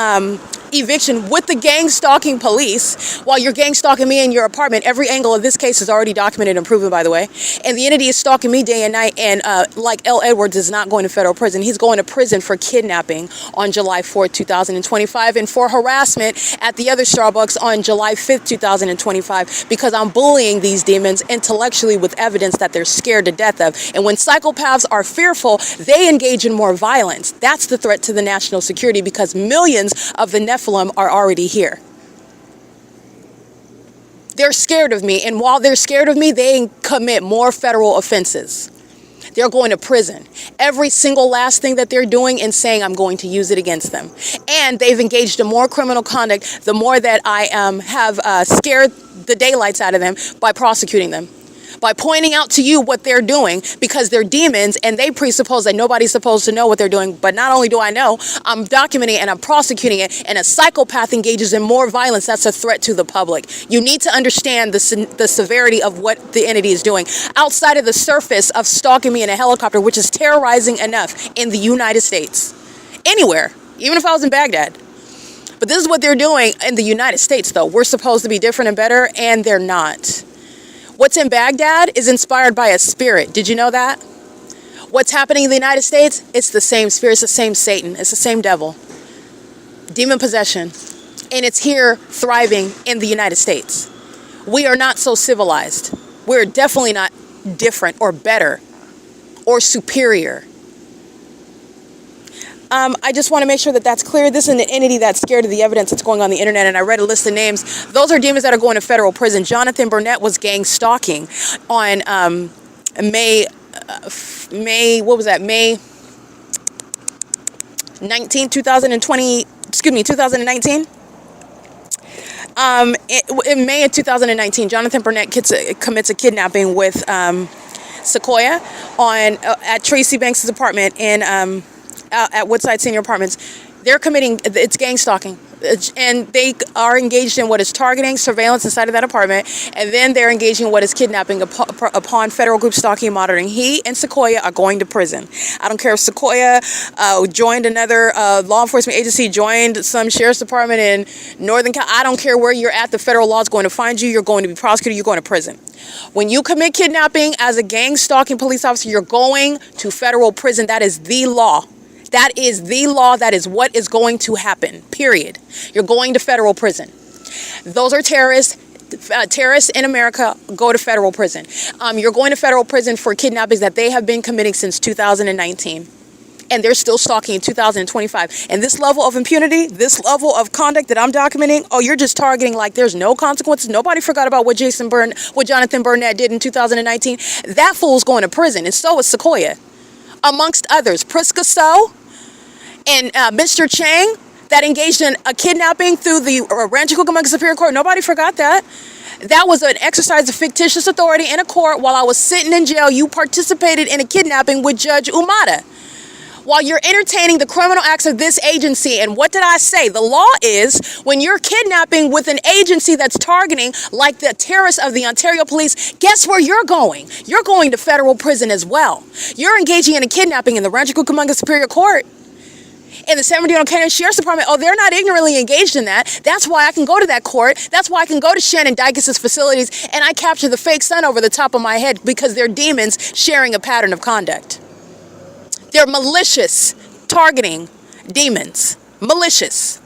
S2: eviction with the gang stalking police while you're gang stalking me in your apartment. Every angle of this case is already documented and proven, by the way. And the entity is stalking me day and night, and like L. Edwards is not going to federal prison. He's going to prison for kidnapping on July 4th, 2025, and for harassment at the other Starbucks on July 5th, 2025, because I'm bullying these demons intellectually with evidence that they're scared to death of. And when psychopaths are fearful, they engage in more violence. That's the threat to the national security, because millions of the Nephilim are already here. They're scared of me, and while they're scared of me, they commit more federal offenses. They're going to prison. Every single last thing that they're doing and saying, I'm going to use it against them. And they've engaged in more criminal conduct the more that I have scared the daylights out of them by prosecuting them. By pointing out to you what they're doing, because they're demons and they presuppose that nobody's supposed to know what they're doing. But not only do I know, I'm documenting and I'm prosecuting it, and a psychopath engages in more violence. That's a threat to the public. You need to understand the severity of what the entity is doing outside of the surface of stalking me in a helicopter, which is terrorizing enough in the United States. Anywhere, even if I was in Baghdad. But this is what they're doing in the United States, though. We're supposed to be different and better, and they're not. What's in Baghdad is inspired by a spirit. Did you know that? What's happening in the United States? It's the same spirit. It's the same Satan. It's the same devil. Demon possession. And it's here thriving in the United States. We are not so civilized. We're definitely not different or better or superior. I just want to make sure that that's clear. This is an entity that's scared of the evidence that's going on the internet, and I read a list of names. Those are demons that are going to federal prison. Jonathan Burnett was gang stalking on May 19, 2019. In May of 2019, Jonathan Burnett commits a kidnapping with Sequoia at Tracy Banks' apartment in at Woodside Senior Apartments. They're committing, it's gang stalking. And they are engaged in what is targeting, surveillance inside of that apartment, and then they're engaging in what is kidnapping upon federal group stalking and monitoring. He and Sequoia are going to prison. I don't care if Sequoia joined another law enforcement agency, joined some sheriff's department in Northern California. I don't care where you're at. The federal law is going to find you. You're going to be prosecuted. You're going to prison. When you commit kidnapping as a gang stalking police officer, you're going to federal prison. That is the law. That is the law. That is what is going to happen, period. You're going to federal prison. Those are terrorists. Terrorists in America go to federal prison. You're going to federal prison for kidnappings that they have been committing since 2019. And they're still stalking in 2025. And this level of impunity, this level of conduct that I'm documenting, oh, you're just targeting like there's no consequences. Nobody forgot about what Jonathan Burnett did in 2019. That fool's going to prison, and so is Sequoia. Amongst others, Priska So and Mr. Chang, that engaged in a kidnapping through the Rancho Cucamonga Superior Court. Nobody forgot that. That was an exercise of fictitious authority in a court. While I was sitting in jail, you participated in a kidnapping with Judge Umada. While you're entertaining the criminal acts of this agency. And what did I say? The law is when you're kidnapping with an agency that's targeting like the terrorists of the Ontario Police, guess where you're going? You're going to federal prison as well. You're engaging in a kidnapping in the Rancho Cucamonga Superior Court. In the San Bernardino County Sheriff's Department, oh, they're not ignorantly engaged in that. That's why I can go to that court. That's why I can go to Shannon Dykes' facilities and I capture the fake sun over the top of my head because they're demons sharing a pattern of conduct. They're malicious, targeting demons. Malicious.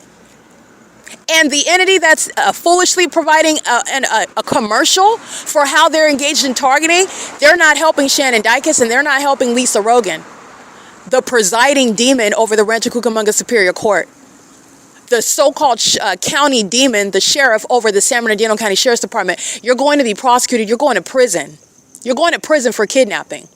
S2: And the entity that's foolishly providing a commercial for how they're engaged in targeting, they're not helping Shannon Dykes and they're not helping Lisa Rogan, the presiding demon over the Rancho Cucamonga Superior Court. The so-called county demon, the sheriff over the San Bernardino County Sheriff's Department. You're going to be prosecuted. You're going to prison. You're going to prison for kidnapping.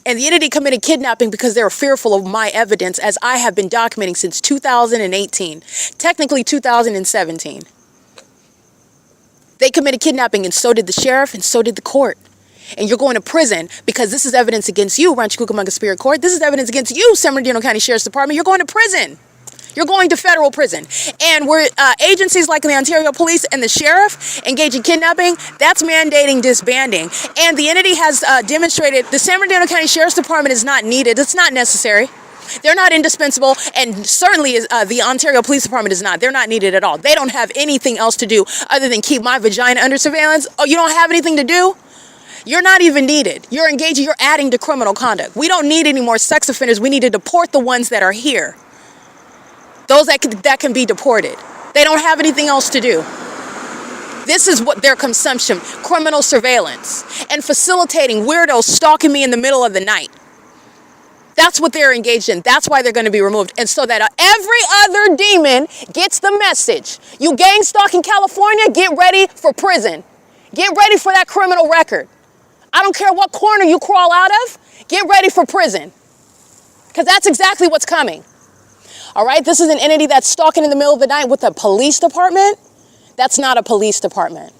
S2: And the entity committed kidnapping because they were fearful of my evidence, as I have been documenting since 2018, technically 2017. They committed kidnapping, and so did the sheriff, and so did the court. And you're going to prison because this is evidence against you, Rancho Cucamonga Superior Court. This is evidence against you, San Bernardino County Sheriff's Department. You're going to prison. You're going to federal prison. And where agencies like the Ontario Police and the sheriff engage in kidnapping, that's mandating disbanding. And the entity has demonstrated the San Bernardino County Sheriff's Department is not needed. It's not necessary. They're not indispensable. And certainly the Ontario Police Department is not. They're not needed at all. They don't have anything else to do other than keep my vagina under surveillance. Oh, you don't have anything to do? You're not even needed. You're engaging. You're adding to criminal conduct. We don't need any more sex offenders. We need to deport the ones that are here. Those that can be deported. They don't have anything else to do. This is what their consumption, criminal surveillance, and facilitating weirdos stalking me in the middle of the night. That's what they're engaged in. That's why they're going to be removed. And so that every other demon gets the message. You gang stalking California, get ready for prison. Get ready for that criminal record. I don't care what corner you crawl out of, get ready for prison. Because that's exactly what's coming. All right, this is an entity that's stalking in the middle of the night with a police department. That's not a police department.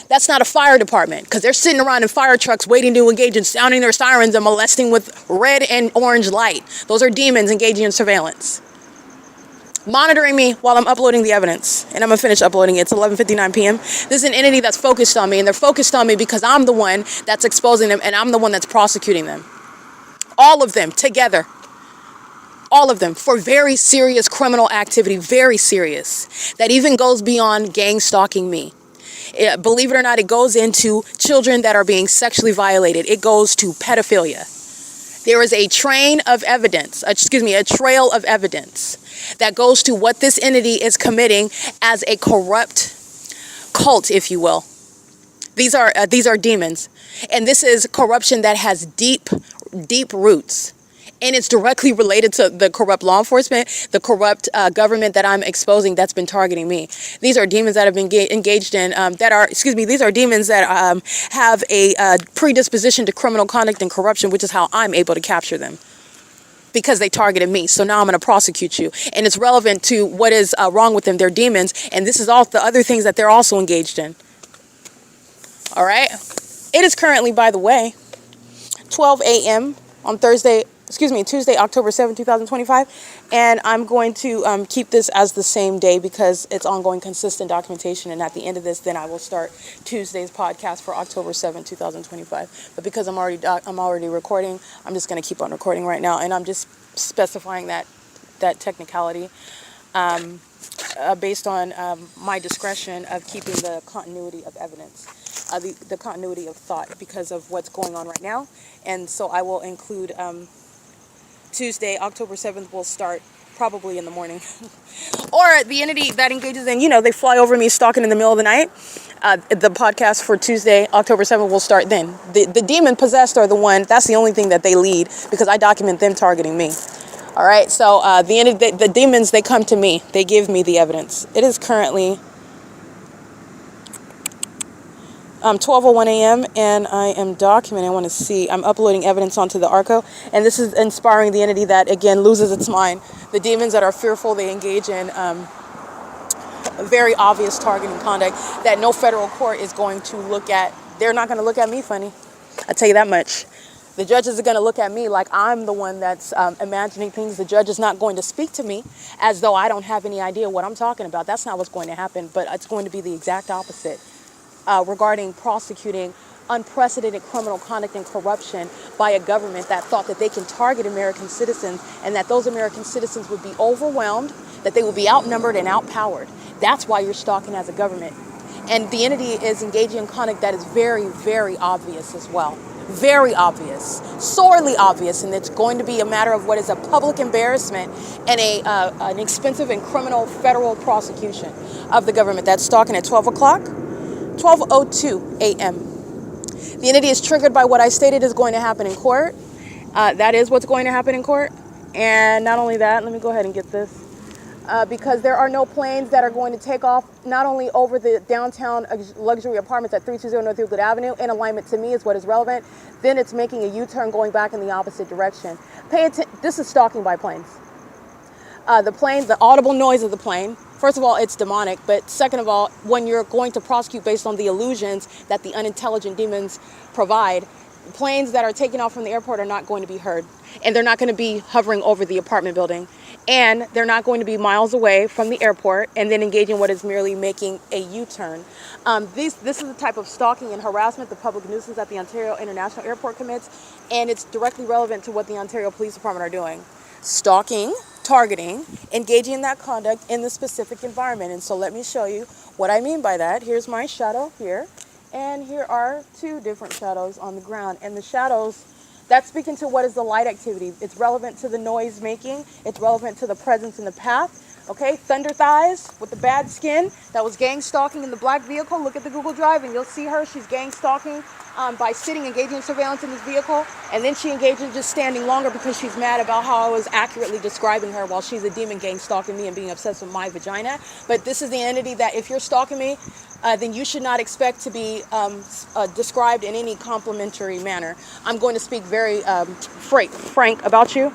S2: That's not a fire department, because they're sitting around in fire trucks waiting to engage in sounding their sirens and molesting with red and orange light. Those are demons engaging in surveillance. Monitoring me while I'm uploading the evidence. And I'm going to finish uploading it. It's 11:59 p.m. This is an entity that's focused on me, and they're focused on me because I'm the one that's exposing them, and I'm the one that's prosecuting them. All of them together. all of them, for very serious criminal activity, very serious, that even goes beyond gang stalking me. Believe it or not, it goes into children that are being sexually violated. It goes to pedophilia. There is a trail of evidence that goes to what this entity is committing as a corrupt cult, if you will. These are demons, and this is corruption that has deep roots. And it's directly related to the corrupt law enforcement, the corrupt government that I'm exposing that's been targeting me. These are demons that have been engaged in, these are demons that have a predisposition to criminal conduct and corruption, which is how I'm able to capture them. Because they targeted me. So now I'm going to prosecute you. And it's relevant to what is wrong with them. They're demons. And this is all the other things that they're also engaged in. All right. It is currently, by the way, 12 a.m. on Tuesday, October 7, 2025. And I'm going to keep this as the same day because it's ongoing consistent documentation. And at the end of this, then I will start Tuesday's podcast for October 7, 2025. But because I'm already recording, I'm just going to keep on recording right now. And I'm just specifying that technicality based on my discretion of keeping the continuity of evidence. The continuity of thought because of what's going on right now. And so I will include Tuesday, October 7th will start probably in the morning. Or the entity that engages in, they fly over me stalking in the middle of the night. The podcast for Tuesday, October 7th will start then. The demon possessed are the one, that's the only thing that they lead because I document them targeting me. All right, so the demons, they come to me. They give me the evidence. It is currently 12:01 a.m. and I am documenting. I want to see. I'm uploading evidence onto the ARCO, and this is inspiring the entity that again loses its mind. The demons that are fearful, they engage in very obvious targeting conduct that no federal court is going to look at. They're not going to look at me funny. I tell you that much. The judges are going to look at me like I'm the one that's imagining things. The judge is not going to speak to me as though I don't have any idea what I'm talking about. That's not what's going to happen, but it's going to be the exact opposite. Regarding prosecuting unprecedented criminal conduct and corruption by a government that thought that they can target American citizens and that those American citizens would be overwhelmed, that they would be outnumbered and outpowered. That's why you're stalking as a government. And the entity is engaging in conduct that is very, very obvious as well. Very obvious, sorely obvious, and it's going to be a matter of what is a public embarrassment and an expensive and criminal federal prosecution of the government. That's stalking at 12 o'clock. 12:02 a.m. The entity is triggered by what I stated is going to happen in court. That is what's going to happen in court. And not only that, let me go ahead and get this. Because there are no planes that are going to take off not only over the downtown luxury apartments at 320 North Euclid Avenue in alignment to me is what is relevant. Then it's making a U-turn going back in the opposite direction. Pay attention. This is stalking by planes. The audible noise of the plane. First of all, it's demonic, but second of all, when you're going to prosecute based on the illusions that the unintelligent demons provide, planes that are taking off from the airport are not going to be heard, and they're not going to be hovering over the apartment building, and they're not going to be miles away from the airport and then engaging what is merely making a U-turn. This is the type of stalking and harassment, the public nuisance that the Ontario International Airport commits, and it's directly relevant to what the Ontario Police Department are doing. Stalking, targeting, engaging in that conduct in the specific environment. And so let me show you what I mean by that. Here's my shadow here, and here are two different shadows on the ground. And the shadows, that's speaking to what is the light activity. It's relevant to the noise making. It's relevant to the presence in the path. Okay, Thunder Thighs with the bad skin that was gang stalking in the black vehicle. Look at the Google Drive and you'll see her. She's gang stalking by sitting, engaging in surveillance in this vehicle. And then she engaged in just standing longer because she's mad about how I was accurately describing her while she's a demon gang stalking me and being obsessed with my vagina. But this is the entity that if you're stalking me, then you should not expect to be described in any complimentary manner. I'm going to speak very frank about you,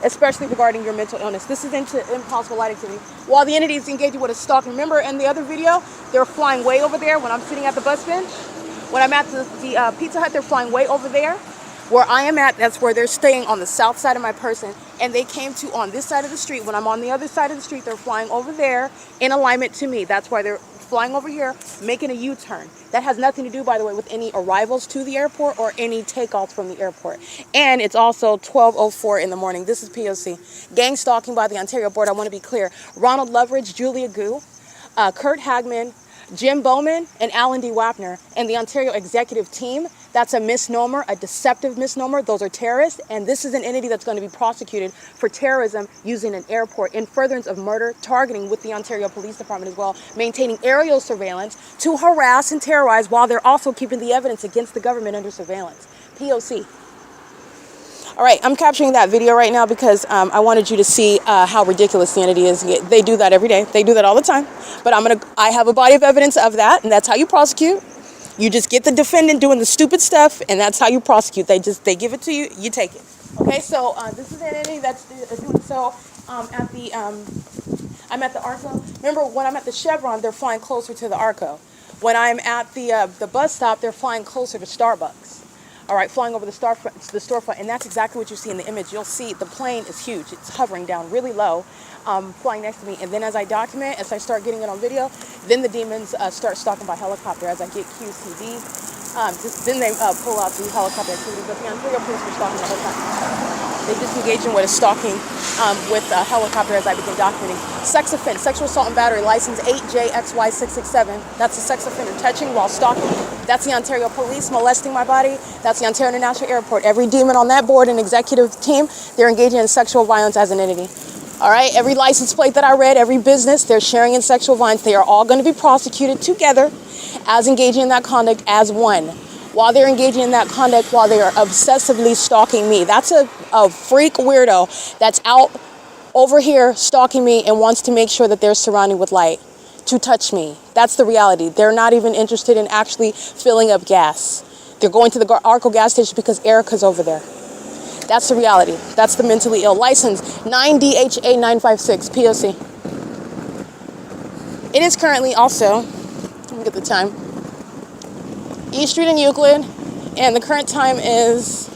S2: especially regarding your mental illness. This is into impossible light activity. While the entity is engaging with a stalking, remember in the other video, they're flying way over there when I'm sitting at the bus bench. When I'm at the Pizza Hut, they're flying way over there. Where I am at, that's where they're staying on the south side of my person. And they came to on this side of the street. When I'm on the other side of the street, they're flying over there in alignment to me. That's why they're flying over here, making a U-turn. That has nothing to do, by the way, with any arrivals to the airport or any takeoffs from the airport. And it's also 12:04 in the morning. This is P.O.C. Gang stalking by the Ontario Board. I want to be clear. Ronald Loveridge, Julia Gu, Kurt Hagman, Jim Bowman, and Alan D. Wapner, and the Ontario executive team. That's a misnomer, a deceptive misnomer. Those are terrorists, and this is an entity that's going to be prosecuted for terrorism using an airport in furtherance of murder, targeting with the Ontario Police Department as well, maintaining aerial surveillance to harass and terrorize while they're also keeping the evidence against the government under surveillance. P.O.C. All right, I'm capturing that video right now because I wanted you to see how ridiculous the entity is. They do that every day. They do that all the time. But I have a body of evidence of that, and that's how you prosecute. You just get the defendant doing the stupid stuff, and that's how you prosecute. They give it to you, you take it. Okay, so this is an entity that's doing so I'm at the ARCO. Remember, when I'm at the Chevron, they're flying closer to the ARCO. When I'm at the bus stop, they're flying closer to Starbucks. All right, flying over the storefront, and that's exactly what you see in the image. You'll see the plane is huge. It's hovering down really low, flying next to me. And then as I document, as I start getting it on video, then the demons start stalking by helicopter as I get QCD. Then they pull out the helicopter activity. But the Ontario police were stalking the whole time. They disengage in what is stalking with a helicopter as I begin documenting. Sex offense, sexual assault and battery, license 8JXY667. That's a sex offender touching while stalking. That's the Ontario police molesting my body. That's the Ontario International Airport. Every demon on that board and executive team, they're engaging in sexual violence as an entity. All right, every license plate that I read, every business, they're sharing in sexual violence. They are all going to be prosecuted together as engaging in that conduct as one. While they're engaging in that conduct, while they are obsessively stalking me. That's a freak weirdo that's out over here stalking me and wants to make sure that they're surrounded with light to touch me. That's the reality. They're not even interested in actually filling up gas. They're going to the ARCO gas station because Erica's over there. That's the reality. That's the mentally ill. License 9DHA956, P.O.C. It is currently also, let me get the time, E Street in Euclid, and the current time is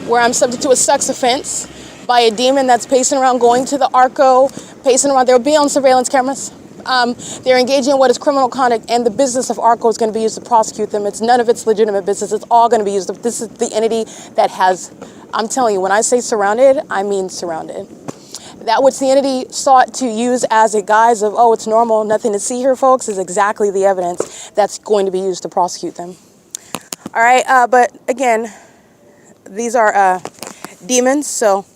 S2: where I'm subject to a sex offense by a demon that's pacing around, going to the ARCO, pacing around. They'll be on surveillance cameras. They're engaging in what is criminal conduct, and the business of ARCO is going to be used to prosecute them. It's none of its legitimate business. It's all going to be used. This is the entity that has, I'm telling you, when I say surrounded, I mean surrounded. That which the entity sought to use as a guise of, oh, it's normal, nothing to see here, folks, is exactly the evidence that's going to be used to prosecute them. All right, but again, these are demons, so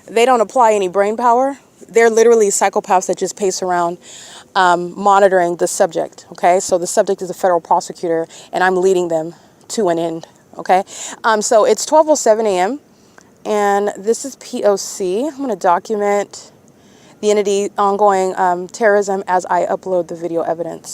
S2: they don't apply any brain power. They're literally psychopaths that just pace around monitoring the subject, okay? So the subject is a federal prosecutor, and I'm leading them to an end, okay? So it's 12:07 a.m., and this is P.O.C. I'm going to document the entity ongoing terrorism as I upload the video evidence.